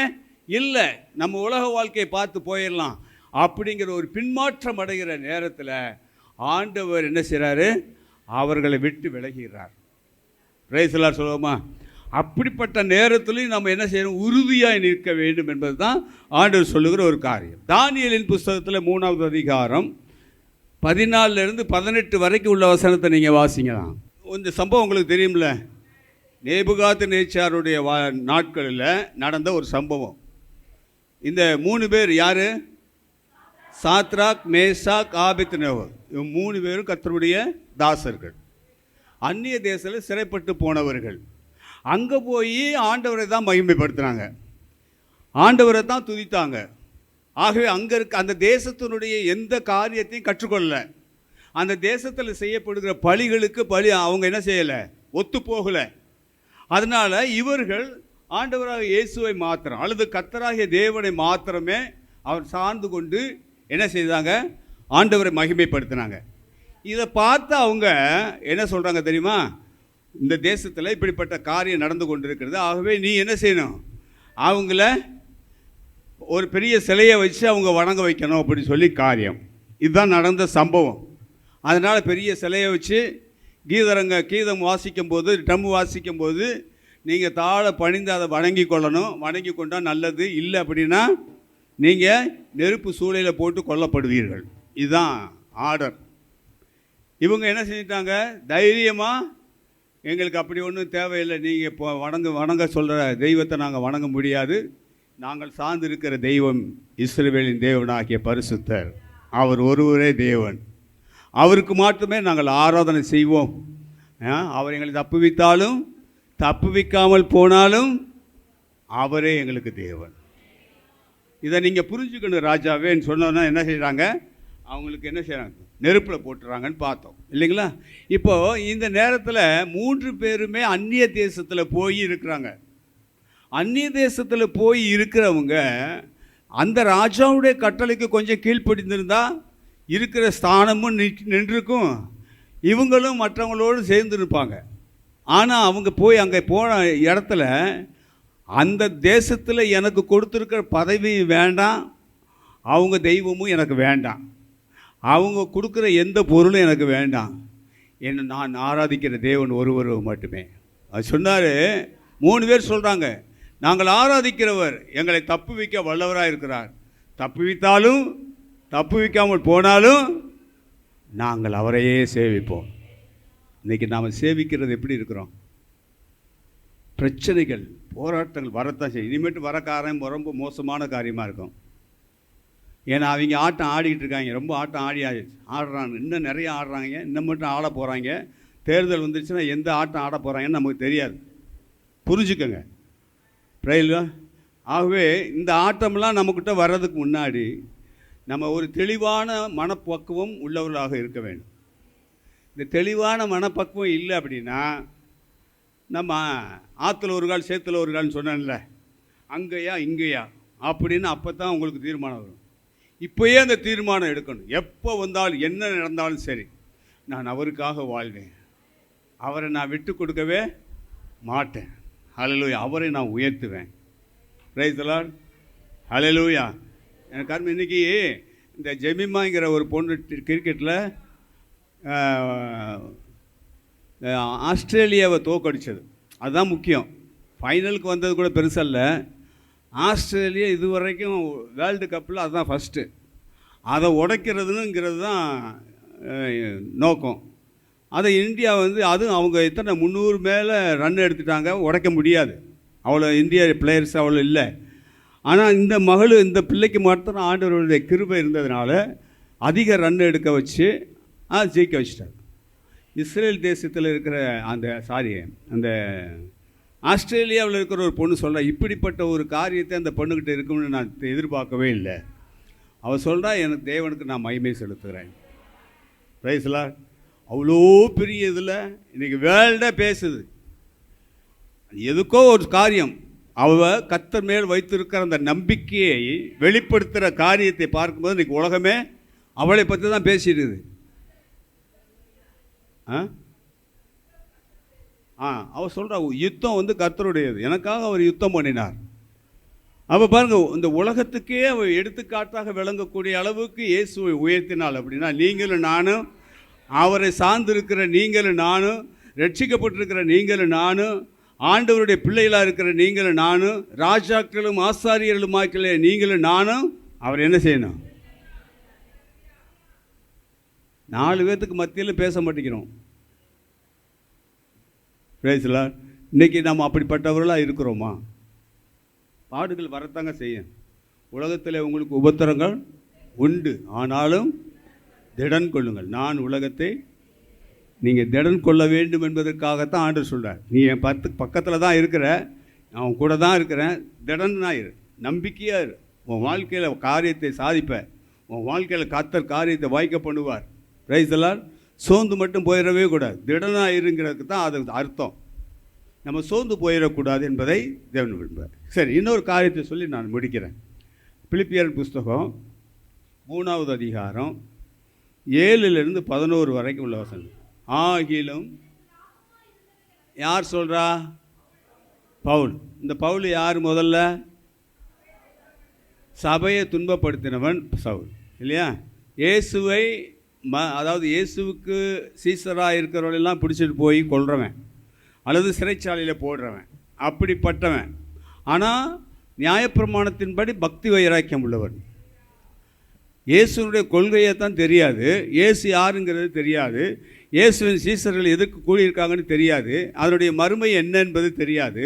இல்லை, நம்ம உலக வாழ்க்கையை பார்த்து போயிடலாம் அப்படிங்கிற ஒரு பின்மாற்றம் அடைகிற நேரத்தில் ஆண்டவர் என்ன செய்கிறாரு? அவர்களை விட்டு விலகிறார். பிரைஸ் தி லார்ட் சொல்லுவோமா? அப்படிப்பட்ட நேரத்திலையும் நம்ம என்ன செய்யணும்? உறுதியாக நிற்க வேண்டும் என்பது தான் ஆண்டவர் சொல்லுகிற ஒரு காரியம். தானியேலின் புஸ்தகத்தில் 3வது அதிகாரம் 14 18 வரைக்கும் உள்ள வசனத்தை நீங்கள் வாசிங்கலாம். இந்த சம்பவம் உங்களுக்கு தெரியும்ல, நேபுகாத்நேச்சாருடைய நாட்களில் நடந்த ஒரு சம்பவம். இந்த 3 பேர் யார்? Shadrach, Meshach, Abednego. இவங்க 3 பேரும் கர்த்தருடைய தாசர்கள், அந்நிய தேசத்தில் சிறைப்பட்டு போனவர்கள். அங்கே போய் ஆண்டவரை தான் மகிமைப்படுத்துனாங்க, ஆண்டவரை தான் துதித்தாங்க. ஆகவே அங்கே அந்த தேசத்தினுடைய எந்த காரியத்தையும் கற்றுக்கொள்ளல. அந்த தேசத்தில் செய்யப்படுகிற பலிகளுக்கு அவங்க என்ன செய்யலை? ஒத்து போகலை. அதனால் இவர்கள் ஆண்டவராக இயேசுவை மாத்திரம் அல்லது கர்த்தராகிய தேவனை மாத்திரமே அவர் சார்ந்து கொண்டு என்ன செய்தாங்க? ஆண்டவரை மகிமைப்படுத்தினாங்க. இதை பார்த்து அவங்க என்ன சொல்கிறாங்க தெரியுமா? இந்த தேசத்தில் இப்படிப்பட்ட காரியம் நடந்து கொண்டிருக்கிறது, ஆகவே நீ என்ன செய்யணும்? அவங்கள ஒரு பெரிய சிலையை வச்சு அவங்க வணங்க வைக்கணும் அப்படின்னு சொல்லி காரியம். இதுதான் நடந்த சம்பவம். அதனால் பெரிய சிலையை வச்சு கீதம் வாசிக்கும்போது, ட்ரம் வாசிக்கும்போது நீங்கள் தாழ பணிந்து அதை வணங்கி கொள்ளணும். வணங்கி கொண்டால் நல்லது, இல்லை அப்படின்னா நீங்கள் நெருப்பு சூளையில் போட்டு கொல்லப்படுவீர்கள். இதுதான் ஆர்டர். இவங்க என்ன செஞ்சிட்டாங்க? தைரியமாக எங்களுக்கு அப்படி ஒன்றும் தேவையில்லை, நீங்கள் இப்போ வணங்க சொல்கிற தெய்வத்தை நாங்கள் வணங்க முடியாது, நாங்கள் சார்ந்து இருக்கிற தெய்வம் இஸ்ரவேலின் தேவனாகிய பரிசுத்தர், அவர் ஒருவரே தேவன், அவருக்கு மட்டுமே நாங்கள் ஆராதனை செய்வோம். அவர் எங்களை தப்புவித்தாலும் தப்புவிக்காமல் போனாலும் அவரே எங்களுக்கு தேவன். இதை நீங்கள் புரிஞ்சுக்கணும் ராஜாவேன்னு சொன்னோன்னா என்ன செய்கிறாங்க? அவங்களுக்கு என்ன செய்கிறாங்க? நெருப்பில் போட்டுறாங்கன்னு பார்த்தோம் இல்லைங்களா? இப்போது இந்த நேரத்தில் 3 பேருமே அந்நிய தேசத்தில் போய் இருக்கிறாங்க. அந்நிய தேசத்தில் போய் இருக்கிறவங்க அந்த ராஜாவுடைய கட்டளைக்கு கொஞ்சம் கீழ்ப்படிந்திருந்தா இருக்கிற ஸ்தானமும் நின்றுருக்கும், இவங்களும் மற்றவங்களோடு சேர்ந்து இருப்பாங்க. ஆனால் அவங்க போய் அங்கே போன இடத்துல அந்த தேசத்தில் எனக்கு கொடுத்துருக்கிற பதவியும் வேண்டாம், அவங்க தெய்வமும் எனக்கு வேண்டாம், அவங்க கொடுக்குற எந்த பொருளும் எனக்கு வேண்டாம், என்ன நான் ஆராதிக்கிற தேவன் ஒருவர் மட்டுமே. அது சொன்னார். 3 பேர் சொல்கிறாங்க, நாங்கள் ஆராதிக்கிறவர் எங்களை தப்புவிக்க வல்லவராக இருக்கிறார், தப்புவித்தாலும் தப்புவிக்காமல் போனாலும் நாங்கள் அவரையே சேவிப்போம். இன்றைக்கி நாம் சேவிக்கிறது எப்படி இருக்கிறோம்? பிரச்சனைகள் போராட்டங்கள் வரத்தான் செய்யும். இனிமேட்டு வர காரியம் ரொம்ப மோசமான காரியமாக இருக்கும். ஏன்னா அவங்க ஆட்டம் ஆடிக்கிட்டு இருக்காங்க, ரொம்ப ஆட்டம் ஆடுறாங்க, இன்னும் நிறைய ஆடுறாங்க, இன்னும் மட்டும் ஆட போகிறாங்க. தேர்தல் வந்துருச்சுன்னா எந்த ஆட்டம் ஆட போகிறாங்கன்னு நமக்கு தெரியாது, புரிஞ்சுக்கோங்க. பிரைல ஆகவே இந்த ஆட்டம்லாம் நம்மக்கிட்ட வர்றதுக்கு முன்னாடி நம்ம ஒரு தெளிவான மனப்பக்குவம் உள்ளவர்களாக இருக்க வேண்டும். இந்த தெளிவான மனப்பக்குவம் இல்லை அப்படின்னா, நம்ம ஆற்றுல ஒரு கால் சேத்துல ஒரு கால்னு சொன்னேன்ல, அங்கேயா இங்கேயா அப்படின்னு அப்போ தான் உங்களுக்கு தீர்மானம் வரும். இப்போயே அந்த தீர்மானம் எடுக்கணும். எப்போ வந்தாலும் என்ன நடந்தாலும் சரி, நான் அவருக்காக வாழ்வேன், அவரை நான் விட்டு கொடுக்கவே மாட்டேன். ஹல்லேலூயா. அவரை நான் உயர்த்துவேன். Price the lord. ஹல்லேலூயா. எனக்கு காரணம் இன்றைக்கி இந்த ஜெமிமாங்கிற ஒரு பொண்ணு கிரிக்கெட்டில் ஆஸ்திரேலியாவை தோக்கடிச்சது, அதுதான் முக்கியம். ஃபைனலுக்கு வந்தது கூட பெருசல்ல. ஆஸ்திரேலியா இதுவரைக்கும் வேர்ல்டு கப்பில் அதுதான் ஃபஸ்ட்டு. அதை உடைக்கிறதுங்கிறது தான் நோக்கம். அதை இந்தியா அதுவும் அவங்க எத்தனை 300 மேலே ரன் எடுத்துட்டாங்க, உடைக்க முடியாது. அவ்வளோ இந்தியா பிளேயர்ஸ் அவ்வளோ இல்லை. ஆனால் இந்த பிள்ளைக்கு மட்டும் ஆண்டவருடைய கிருபை இருந்ததுனால அதிக ரன் எடுக்க வச்சு ஜெயிக்க வச்சிட்டார். இஸ்ரேல் தேசத்தில் இருக்கிற அந்த ஆஸ்திரேலியாவில் இருக்கிற ஒரு பொண்ணு சொல்கிறா, இப்படிப்பட்ட ஒரு காரியத்தை அந்த பொண்ணுக்கிட்ட இருக்கும்னு நான் எதிர்பார்க்கவே இல்லை. அவள் சொல்கிறா, எனக்கு தேவனுக்கு நான் மகிமை செலுத்துகிறேன். பிரைஸ்லாம் அவ்வளோ பெரிய இதில் இன்றைக்கி வேர்ல்டே பேசுது. எதுக்கோ ஒரு காரியம் அவள் கர்த்தர் மேல் வைத்திருக்கிற அந்த நம்பிக்கையை வெளிப்படுத்துகிற காரியத்தை பார்க்கும்போது இன்றைக்கி உலகமே அவளை பற்றி தான் பேசிடுது. அவள் சொல்கிறா, யுத்தம் கர்த்தருடையது, எனக்காக அவர் யுத்தம் பண்ணினார். அவள் பாருங்க, இந்த உலகத்துக்கே அவள் எடுத்துக்காட்டாக விளங்கக்கூடிய அளவுக்கு இயேசுவை உயர்த்தினாள். அப்படின்னா நீங்களும் நானும், அவரை சார்ந்திருக்கிற நீங்களும் நானும், ரட்சிக்கப்பட்டிருக்கிற நீங்களும் நானும், ஆண்டவருடைய பிள்ளைகளாக இருக்கிற நீங்களும் நானும், ராஜாக்களும் ஆசாரியர்களுமாக்கிற நீங்களும் நானும் அவர் என்ன செய்யணும்? 4 பேர்த்துக்கு மத்தியில் பேச மாட்டேங்கிறோம். பேசலாம். இன்றைக்கி நம்ம அப்படிப்பட்டவர்களாக இருக்கிறோமா? பாடுகள் வரத்தாங்க செய்யும். உலகத்தில் உங்களுக்கு உபத்திரங்கள் உண்டு, ஆனாலும் திடன் கொள்ளுங்கள், நான் உலகத்தை நீங்கள் திடன் கொள்ள வேண்டும் என்பதற்காகத்தான் ஆண்டவர் சொல்கிறார். நீ என் பக்கத்தில் தான் இருக்கிற, அவன் கூட தான் இருக்கிறேன், திடனாக இரு, நம்பிக்கையாக இரு, உன் வாழ்க்கையில் காரியத்தை சாதிப்ப, உன் வாழ்க்கையில் கர்த்தர் காரியத்தை வாய்க்க பண்ணுவார். Price the Lord. சோர்ந்து மட்டும் போயிடவே கூடாது, திடனாக இருங்கிறதுக்கு தான் அது அர்த்தம். நம்ம சோர்ந்து போயிடக்கூடாது என்பதை தேவன் விரும்புவார். சரி, இன்னொரு காரியத்தை சொல்லி நான் முடிக்கிறேன். பிலிப்பியர் புஸ்தகம் 3வது அதிகாரம் 7லிருந்து 11 வரைக்கும் உள்ள வசனம். ஆகிலும் யார் சொல்கிறா? பவுல். இந்த பவுல் யார்? முதல்ல சபையை துன்பப்படுத்தினவன் சவுல் இல்லையா? இயேசுவை அதாவது இயேசுவுக்கு சீசராக இருக்கிறவங்களெல்லாம் பிடிச்சிட்டு போய் கொல்றவன் அல்லது சிறைச்சாலையில் போடுறவன், அப்படிப்பட்டவன். ஆனால் நியாயப்பிரமாணத்தின்படி பக்தி வைராக்கியம் உள்ளவன். இயேசுனுடைய கொள்கையை தான் தெரியாது, இயேசு யாருங்கிறது தெரியாது, இயேசுவின் சீசர்கள் எதற்கு கூடியிருக்காங்கன்னு தெரியாது, அதனுடைய மறுமை என்ன என்பது தெரியாது.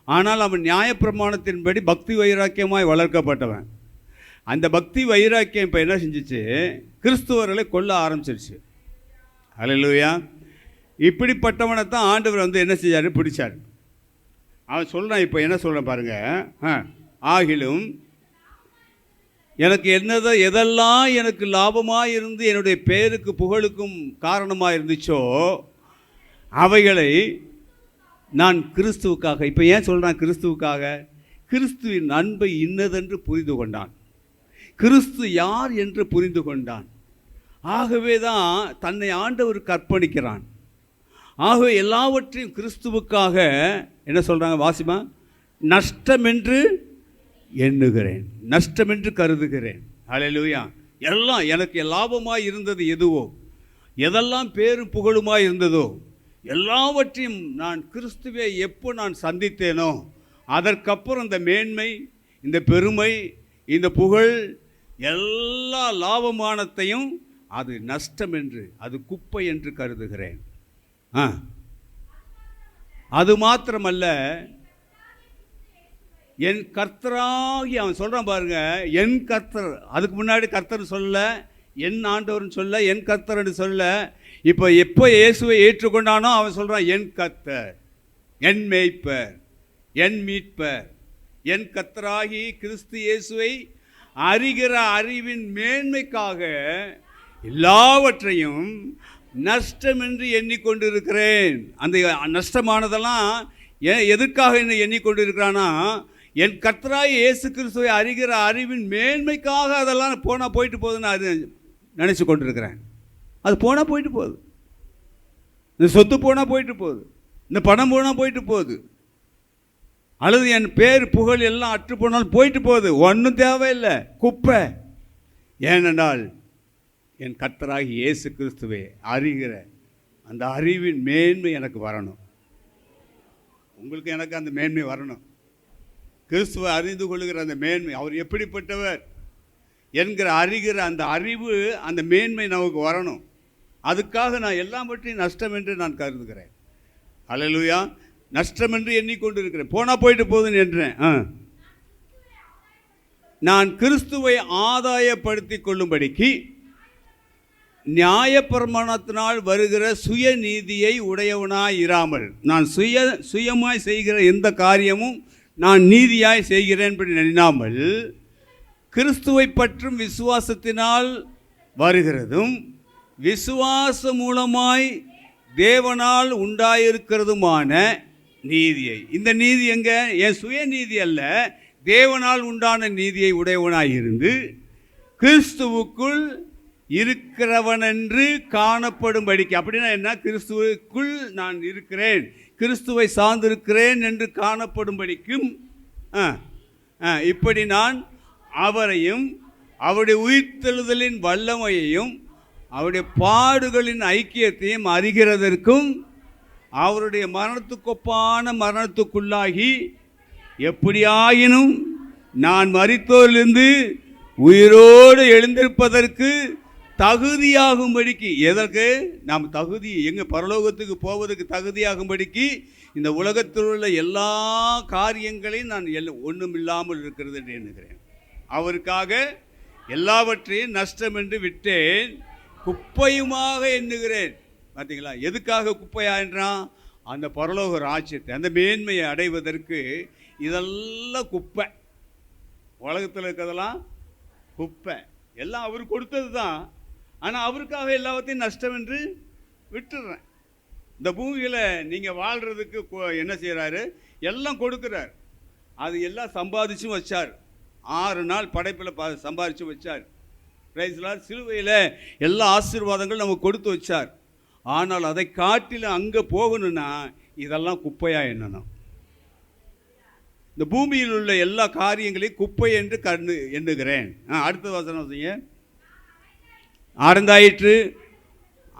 ஆனால் அவன் நியாயப்பிரமாணத்தின்படி பக்தி வைராக்கியமாய் வளர்க்கப்பட்டவன். அந்த பக்தி வைராக்கியம் இப்போ என்ன செஞ்சிச்சு? கிறிஸ்துவர்களை கொல்ல ஆரம்பிச்சிருச்சு. ஹல்லேலூயா. இப்படிப்பட்டவனை தான் ஆண்டவர் என்ன செஞ்சார்? பிடிச்சார். அவன் சொல்கிறான், இப்போ என்ன சொல்கிறேன் பாருங்க. ஆகிலும் எனக்கு எதெல்லாம் எனக்கு லாபமாக இருந்து என்னுடைய பேருக்கு புகழுக்கும் காரணமாக இருந்துச்சோ அவைகளை நான் கிறிஸ்துவுக்காக. இப்போ ஏன் சொல்கிறான் கிறிஸ்துவுக்காக? கிறிஸ்துவின் அன்பை இன்னதென்று புரிந்து கொண்டான், கிறிஸ்து யார் என்று புரிந்து கொண்டான். ஆகவே தான் தன்னை ஆண்டவருக்கு அர்ப்பணிக்கிறான். ஆகவே எல்லாவற்றையும் கிறிஸ்துவுக்காக என்ன சொல்கிறாங்க? வாசிமா, நஷ்டம் என்று எண்ணுகிறேன், நஷ்டம் என்று கருதுகிறேன். ஹல்லேலூயா. எல்லாம் எனக்கு லாபமாய் இருந்தது எதுவோ, எதெல்லாம் பேரும் புகழுமாய் இருந்ததோ எல்லாவற்றையும் நான் கிறிஸ்துவை எப்போ நான் சந்தித்தேனோ அதற்கப்புறம் இந்த மேன்மை, இந்த பெருமை, இந்த புகழ், எல்லா லாபமானத்தையும் அது நஷ்டம் என்று, அது குப்பை என்று கருதுகிறேன். அது மாத்திரமல்ல, என் கர்த்தராகி அவன் சொல்கிறான் பாருங்க, என் கர்த்தர். அதுக்கு முன்னாடி கர்த்தர் சொல்ல, என் ஆண்டவர்னு சொல்ல, என் கர்த்தர்னு சொல்ல. இப்போ எப்போ இயேசுவை ஏற்றுக்கொண்டானோ அவன் சொல்கிறான், என் கர்த்தர், என் மேய்ப்பர், என் மீட்பர், என் கர்த்தராகி கிறிஸ்து இயேசுவை அறிகிற அறிவின் மேன்மைக்காக எல்லாவற்றையும் நஷ்டம் என்று எண்ணிக்கொண்டிருக்கிறேன். அந்த நஷ்டமானதெல்லாம் எதற்காக என்ன எண்ணிக்கொண்டிருக்கிறானா, என் கர்த்தராய் இயேசு கிறிஸ்துவை அறிகிற அறிவின் மேன்மைக்காக அதெல்லாம் போனால் போயிட்டு போகுதுன்னு அது நினச்சி கொண்டிருக்கிறேன். அது போனால் போயிட்டு போகுது, இந்த சொத்து போனால் போயிட்டு போகுது, இந்த பணம் போனால் போயிட்டு போகுது, அல்லது என் பேர் புகழ் எல்லாம் அற்று போனாலும் போயிட்டு போகுது. ஒன்றும் தேவையில்லை, குப்பை. ஏனென்றால் என் கர்த்தராகி இயேசு கிறிஸ்துவை அறிகிற அந்த அறிவின் மேன்மை எனக்கு வரணும். உங்களுக்கு எனக்கு அந்த மேன்மை வரணும். கிறிஸ்துவை அறிந்து கொள்ளுகிற அந்த மேன்மை, அவர் எப்படிப்பட்டவர் என்கிற அறிகிற அந்த அறிவு, அந்த மேன்மை நமக்கு வரணும். அதுக்காக நான் எல்லாவற்றையும் நஷ்டம் என்று நான் கருதுகிறேன். அல்லேலூயா. நஷ்டம் என்று எண்ணிக்கொண்டிருக்கிறேன். போனால் போயிட்டு போகுதுன்னு என்றேன். நான் கிறிஸ்துவை ஆதாயப்படுத்தி கொள்ளும்படிக்கு நியாயப்பிரமாணத்தினால் வருகிற சுயநீதியை உடையவனாய் இராமல், நான் சுயமாய் செய்கிற எந்த காரியமும் நான் நீதியாய் செய்கிறேன் என்று எண்ணாமல், கிறிஸ்துவை பற்றும் விசுவாசத்தினால் வருகிறதும் விசுவாசம் மூலமாய் தேவனால் உண்டாயிருக்கிறதுமான நீதியை, இந்த நீதி எங்க, என் சுயநீதி அல்ல, தேவனால் உண்டான நீதியை உடையவனாய் இருந்து கிறிஸ்துவுக்குள் இருக்கிறவன் என்று காணப்படும்படிக்கு. அப்படின்னா என்ன, கிறிஸ்துவுக்குள் நான் இருக்கிறேன், கிறிஸ்துவை சார்ந்திருக்கிறேன் என்று காணப்படும்படிக்கும் இப்படி நான் அவரையும் அவருடைய உயிர்த்தெழுதலின் வல்லமையையும் அவருடைய பாடுகளின் ஐக்கியத்தையும் அறிகிறதற்கும் அவருடைய மரணத்துக்கொப்பான மரணத்துக்குள்ளாகி எப்படியாயினும் நான் மரித்தோரிலிருந்து உயிரோடு எழுந்திருப்பதற்கு தகுதியாகும்படிக்கு. எதற்கு நாம் தகுதி, எங்கே பரலோகத்துக்கு போவதற்கு தகுதியாகும்படிக்கு இந்த உலகத்தில் உள்ள எல்லா காரியங்களையும் நான் ஒன்றும் இல்லாமல் இருக்கிறது என்று எண்ணுகிறேன். அவருக்காக எல்லாவற்றையும் நஷ்டம் என்று விட்டேன், குப்பையுமாக எண்ணுகிறேன். பார்த்தீங்களா, எதுக்காக குப்பையா என்றான், அந்த பரலோக ராஜ்யத்தை, அந்த மேன்மையை அடைவதற்கு இதெல்லாம் குப்பை. உலகத்தில் இருக்கிறதெல்லாம் குப்பை, எல்லாம் அவர் கொடுத்தது தான். ஆனால் அவருக்காக எல்லாத்தையும் நஷ்டம் என்று விட்டுடுறேன். இந்த பூமியில் நீங்கள் வாழ்கிறதுக்கு என்ன செய்கிறாரு, எல்லாம் கொடுக்குறார். அது எல்லாம் சம்பாதிச்சும் வச்சார். 6 நாள் படைப்பில் சம்பாதிச்சு வச்சார். பிரைஸ்லார். சிலுவையில் எல்லா ஆசீர்வாதங்களும் நமக்கு கொடுத்து வச்சார். ஆனால் அதை காட்டிலும் அங்கே போகணும்னா இதெல்லாம் குப்பையாக எண்ணணும். இந்த பூமியில் உள்ள எல்லா காரியங்களையும் குப்பை என்று எண்ணுகிறேன். அடுத்த வசனம் செய்ய, ஆழ்ந்தாயிற்று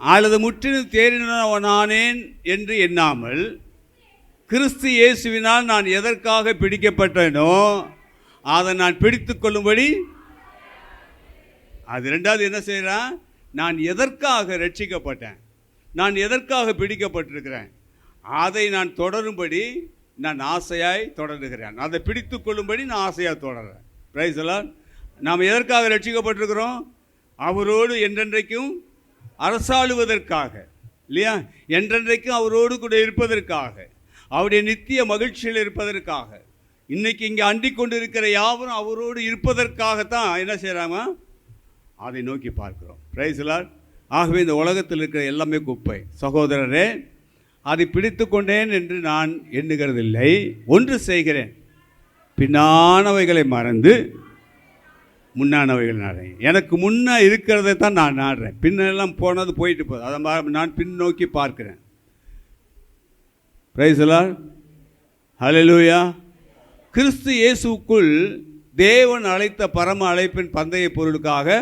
அல்லது முற்றிலும் தேறினவனானேன் என்று எண்ணாமல், கிறிஸ்து இயேசுவினால் நான் எதற்காக பிடிக்கப்பட்டேனோ அதை நான் பிடித்து கொள்ளும்படி. அது ரெண்டாவது என்ன செய்கிறான், நான் எதற்காக ரட்சிக்கப்பட்டேன், நான் எதற்காக பிடிக்கப்பட்டிருக்கிறேன், அதை நான் தொடரும்படி நான் ஆசையாய் தொடருகிறேன். அதை பிடித்து கொள்ளும்படி நான் ஆசையாக தொடர்றேன். பிரைஸ் எல்லாம். நாம் எதற்காக ரட்சிக்கப்பட்டிருக்கிறோம், அவரோடு என்றென்றைக்கும் அரசாளுவதற்காக, இல்லையா, என்றென்றைக்கும் அவரோடு கூட இருப்பதற்காக, அவருடைய நித்திய மகிழ்ச்சியில் இருப்பதற்காக. இன்னைக்கு இங்கே அண்டிக் கொண்டு இருக்கிற யாவரும் அவரோடு இருப்பதற்காகத்தான் என்ன செய்கிறாங்க, அதை நோக்கி பார்க்கிறோம். பிரைஸ் எல்லாம். ஆகவே இந்த உலகத்தில் இருக்கிற எல்லாமே குப்பை. சகோதரரே, அதை பிடித்து கொண்டேன் என்று நான் எண்ணுகிறதில்லை, ஒன்று செய்கிறேன், பின்னானவைகளை மறந்து முன்னானவைகள் நாடுறேன். எனக்கு முன்னே இருக்கிறதை தான் நான் நாடுறேன், பின்னெல்லாம் போனது போயிட்டு போகுது, அதை நான் பின்னோக்கி பார்க்கிறேன். பிரைஸ் எல்லாம். ஹல்லேலூயா. கிறிஸ்து இயேசுக்குள் தேவன் அழைத்த பரம அழைப்பின் பந்தய பொருளுக்காக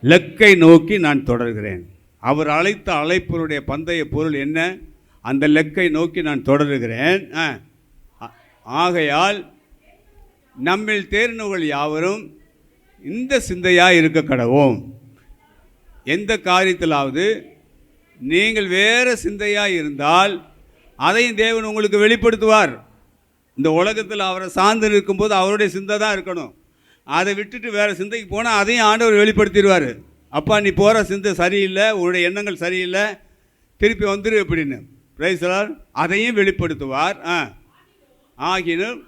லக்கை நோக்கி நான் தொடர்கிறேன். அவர் அழைத்த அழைப்பினுடைய பந்தய பொருள் என்ன? அந்த லக்கை நோக்கி நான் தொடர்கிறேன். ஆகையால் நம்மில் தேர்ந்தவர்கள் யாவரும் இந்த சிந்தையாக இருக்க கடவோம். எந்த காரியத்திலாவது நீங்கள் வேறு சிந்தையாக இருந்தால் அதையும் தேவன் உங்களுக்கு வெளிப்படுத்துவார். இந்த உலகத்தில் அவரை சார்ந்து இருக்கும்போது அவருடைய சிந்தை தான் இருக்கணும். அதை விட்டுட்டு வேறு சிந்தைக்கு போனால் அதையும் ஆண்டவர் வெளிப்படுத்திடுவார். அப்பா நீ போகிற சிந்தை சரியில்லை, உன்னுடைய எண்ணங்கள் சரியில்லை, திருப்பி வந்துரு அப்படின்னு பிரைஸ் தி லார்ட். அதையும் வெளிப்படுத்துவார். ஆகினும்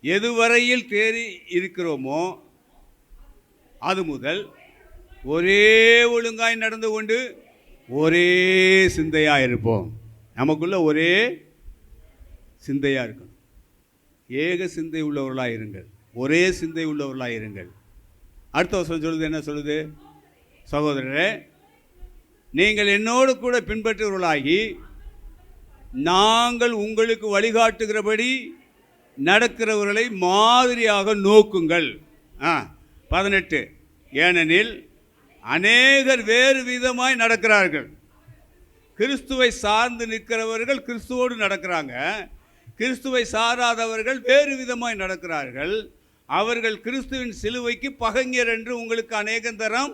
எதுவரையில் தேறி இருக்கிறோமோ அது முதல் ஒரே ஒழுங்காய் நடந்து கொண்டு ஒரே சிந்தையாக இருப்போம். நமக்குள்ள ஒரே சிந்தையாக இருக்கணும். ஏக சிந்தை உள்ளவர்களாக இருங்கள், ஒரே சிந்தை உள்ளவர்களாக இருங்கள். அடுத்த வருஷம் சொல்லுது, என்ன சொல்லுது? சகோதரரே, நீங்கள் என்னோடு கூட பின்பற்றுவர்களாகி நாங்கள் உங்களுக்கு வழிகாட்டுகிறபடி நடக்கிறவர்களை மாதிரியாக நோக்குங்கள். 18 ஏனெனில் அநேகர் வேறு விதமாய் நடக்கிறார்கள். கிறிஸ்துவை சார்ந்து நிற்கிறவர்கள் கிறிஸ்துவோடு நடக்கிறாங்க, கிறிஸ்துவை சாராதவர்கள் வேறு விதமாய் நடக்கிறார்கள். அவர்கள் கிறிஸ்துவின் சிலுவைக்கு பகைஞர் என்று உங்களுக்கு அநேகம் தரம்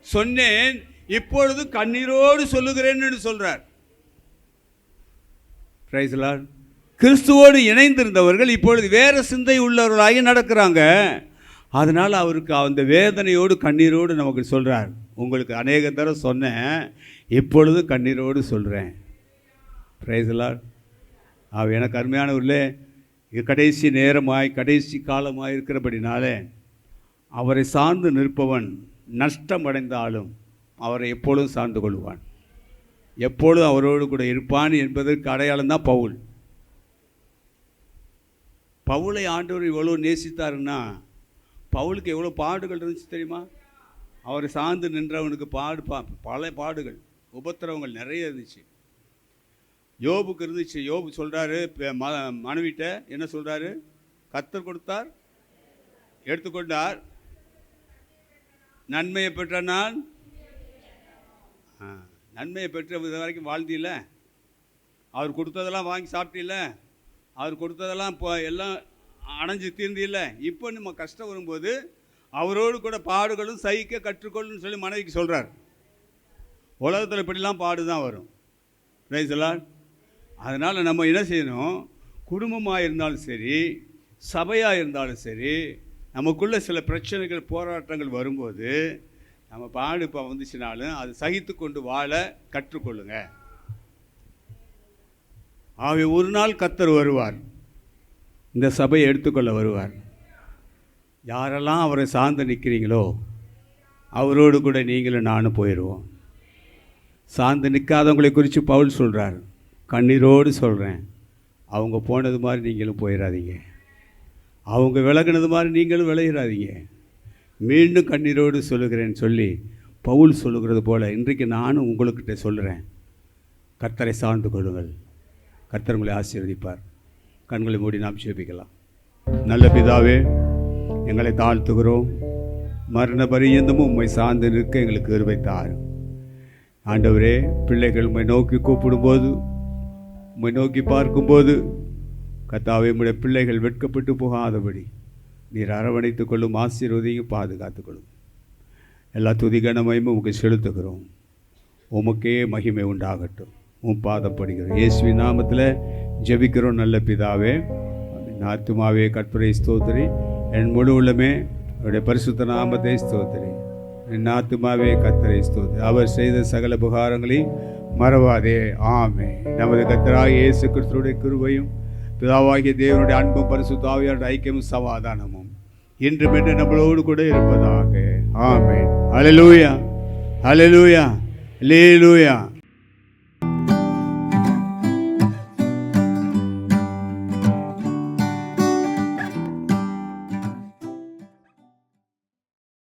சொன்னேன், இப்பொழுது கண்ணீரோடு சொல்லுகிறேன் என்று சொல்றார். Price the Lord. கிறிஸ்துவோடு இணைந்திருந்தவர்கள் இப்பொழுது வேறு சிந்தை உள்ளவர்களாகி நடக்கிறாங்க. அதனால் அவருக்கு அந்த வேதனையோடு கண்ணீரோடு நமக்கு சொல்கிறார், உங்களுக்கு அநேக தரம் சொன்னேன், இப்பொழுது கண்ணீரோடு சொல்கிறேன். Price the Lord. எனக்கு அருமையானவர்களே, கடைசி நேரமாய் கடைசி காலமாய் இருக்கிறபடினாலே அவரை சார்ந்து நிற்பவன் நஷ்டமடைந்தாலும் அவரை எப்பொழுதும் சார்ந்து கொள்வான், எப்பொழுதும் அவரோடு கூட இருப்பான் என்பதற்கு அடையாளம் தான் பவுல். பவுலை ஆண்டவர் எவ்வளோ நேசித்தாருன்னா, பவுலுக்கு எவ்வளோ பாடுகள் இருந்துச்சு தெரியுமா? அவரை சார்ந்து நின்றவனுக்கு பல பாடுகள், உபத்திரவங்கள் நிறைய இருந்துச்சு. யோபுக்கு இருந்துச்சு. யோபு சொல்கிறாரு மனைவிட்ட, என்ன சொல்கிறாரு? கர்த்தர் கொடுத்தார், எடுத்துக்கொண்டார், நன்மையை பெற்ற நான். நன்மையை பெற்ற இது வரைக்கும் வாழ்ந்தில்ல, அவர் கொடுத்ததெல்லாம் வாங்கி சாப்பிட்டில்ல, அவர் கொடுத்ததெல்லாம் இப்போ எல்லாம் அணைஞ்சு தீர்ந்தில்ல, இப்போ நம்ம கஷ்டம் வரும்போது அவரோடு கூட பாடுகளும் சகிக்க கற்றுக்கொள்ளுன்னு சொல்லி மனைவிக்கு சொல்கிறார். உலகத்தில் இப்படிலாம் பாடு தான் வரும். Price the Lord. அதனால் நம்ம என்ன செய்யணும்? குடும்பமாக இருந்தாலும் சரி, சபையாக இருந்தாலும் சரி, நமக்குள்ள சில பிரச்சனைகள் போராட்டங்கள் வரும்போது நம்ம பாடு இப்போ வந்துச்சுனாலும் அது சகித்து கொண்டு வாழ கற்றுக்கொள்ளுங்க. ஆகவே ஒரு நாள் கர்த்தர் வருவார், இந்த சபையை எடுத்துக்கொள்ள வருவார். யாரெல்லாம் அவரை சார்ந்து நிற்கிறீங்களோ அவரோடு கூட நீங்களும் நானும் போயிடுவோம். சார்ந்து நிற்காதவங்களை குறித்து பவுல் சொல்கிறார், கண்ணீரோடு சொல்கிறேன், அவங்க போனது மாதிரி நீங்களும் போயிடாதீங்க, அவங்க விலகினது மாதிரி நீங்களும் விலகிடாதீங்க, மீண்டும் கண்ணீரோடு சொல்லுகிறேன்னு சொல்லி பவுல் சொல்லுகிறது போல் இன்றைக்கு நானும் உங்களுக்கிட்ட சொல்கிறேன், கர்த்தரை சார்ந்து கொள்ளுங்கள், கர்த்தர் உங்களை ஆசீர்வதிப்பார். கண்களை மூடி நாம் ஜெபிக்கலாம். நல்ல பிதாவே, எங்களை தாழ்த்துகிறோம், மரண பரியந்தமும் உம்மை சார்ந்து நிற்க எங்களுக்கு கிருபை தாரும். ஆண்டவரே, பிள்ளைகள் உம்மை நோக்கி கூப்பிடும்போது, உம்மை நோக்கி பார்க்கும்போது கர்த்தாவே, உம்முடைய பிள்ளைகள் வெட்கப்பட்டு போகாதபடி நீர் அரவணைத்துக் கொள்ளும், ஆசீர்வதியும் பாதுகாத்துக் கொள்ளும். எல்லா துதி கனமையும் உமக்கு செலுத்துகிறோம். உமக்கே மகிமை உண்டாகட்டும். உம் பாதப்படுகிறோம். இயேசுவின் நாமத்தில் ஜெபிக்கிறோம் நல்ல பிதாவே. ஆத்துமாவே கர்த்தரை ஸ்தோத்திரி, என் முழு உள்ளமே அவருடைய பரிசுத்த நாமத்தை ஸ்தோத்திரி. என் ஆத்துமாவே கர்த்தரை ஸ்தோத்திரி, அவர் செய்த சகல உபகாரங்களையும் மறவாதே. ஆமே. நமது கர்த்தராகிய இயேசு கிறிஸ்துவுடைய கிருபையும் பிதாவாகிய தேவனுடைய அன்பும் பரிசுத்த ஆவியாருடைய ஐக்கியமும் சமாதானமும் இன்று மென்று நம்மளோடு கூட இருப்பதாக. ஆமென். அல்லேலூயா, அல்லேலூயா, அல்லேலூயா.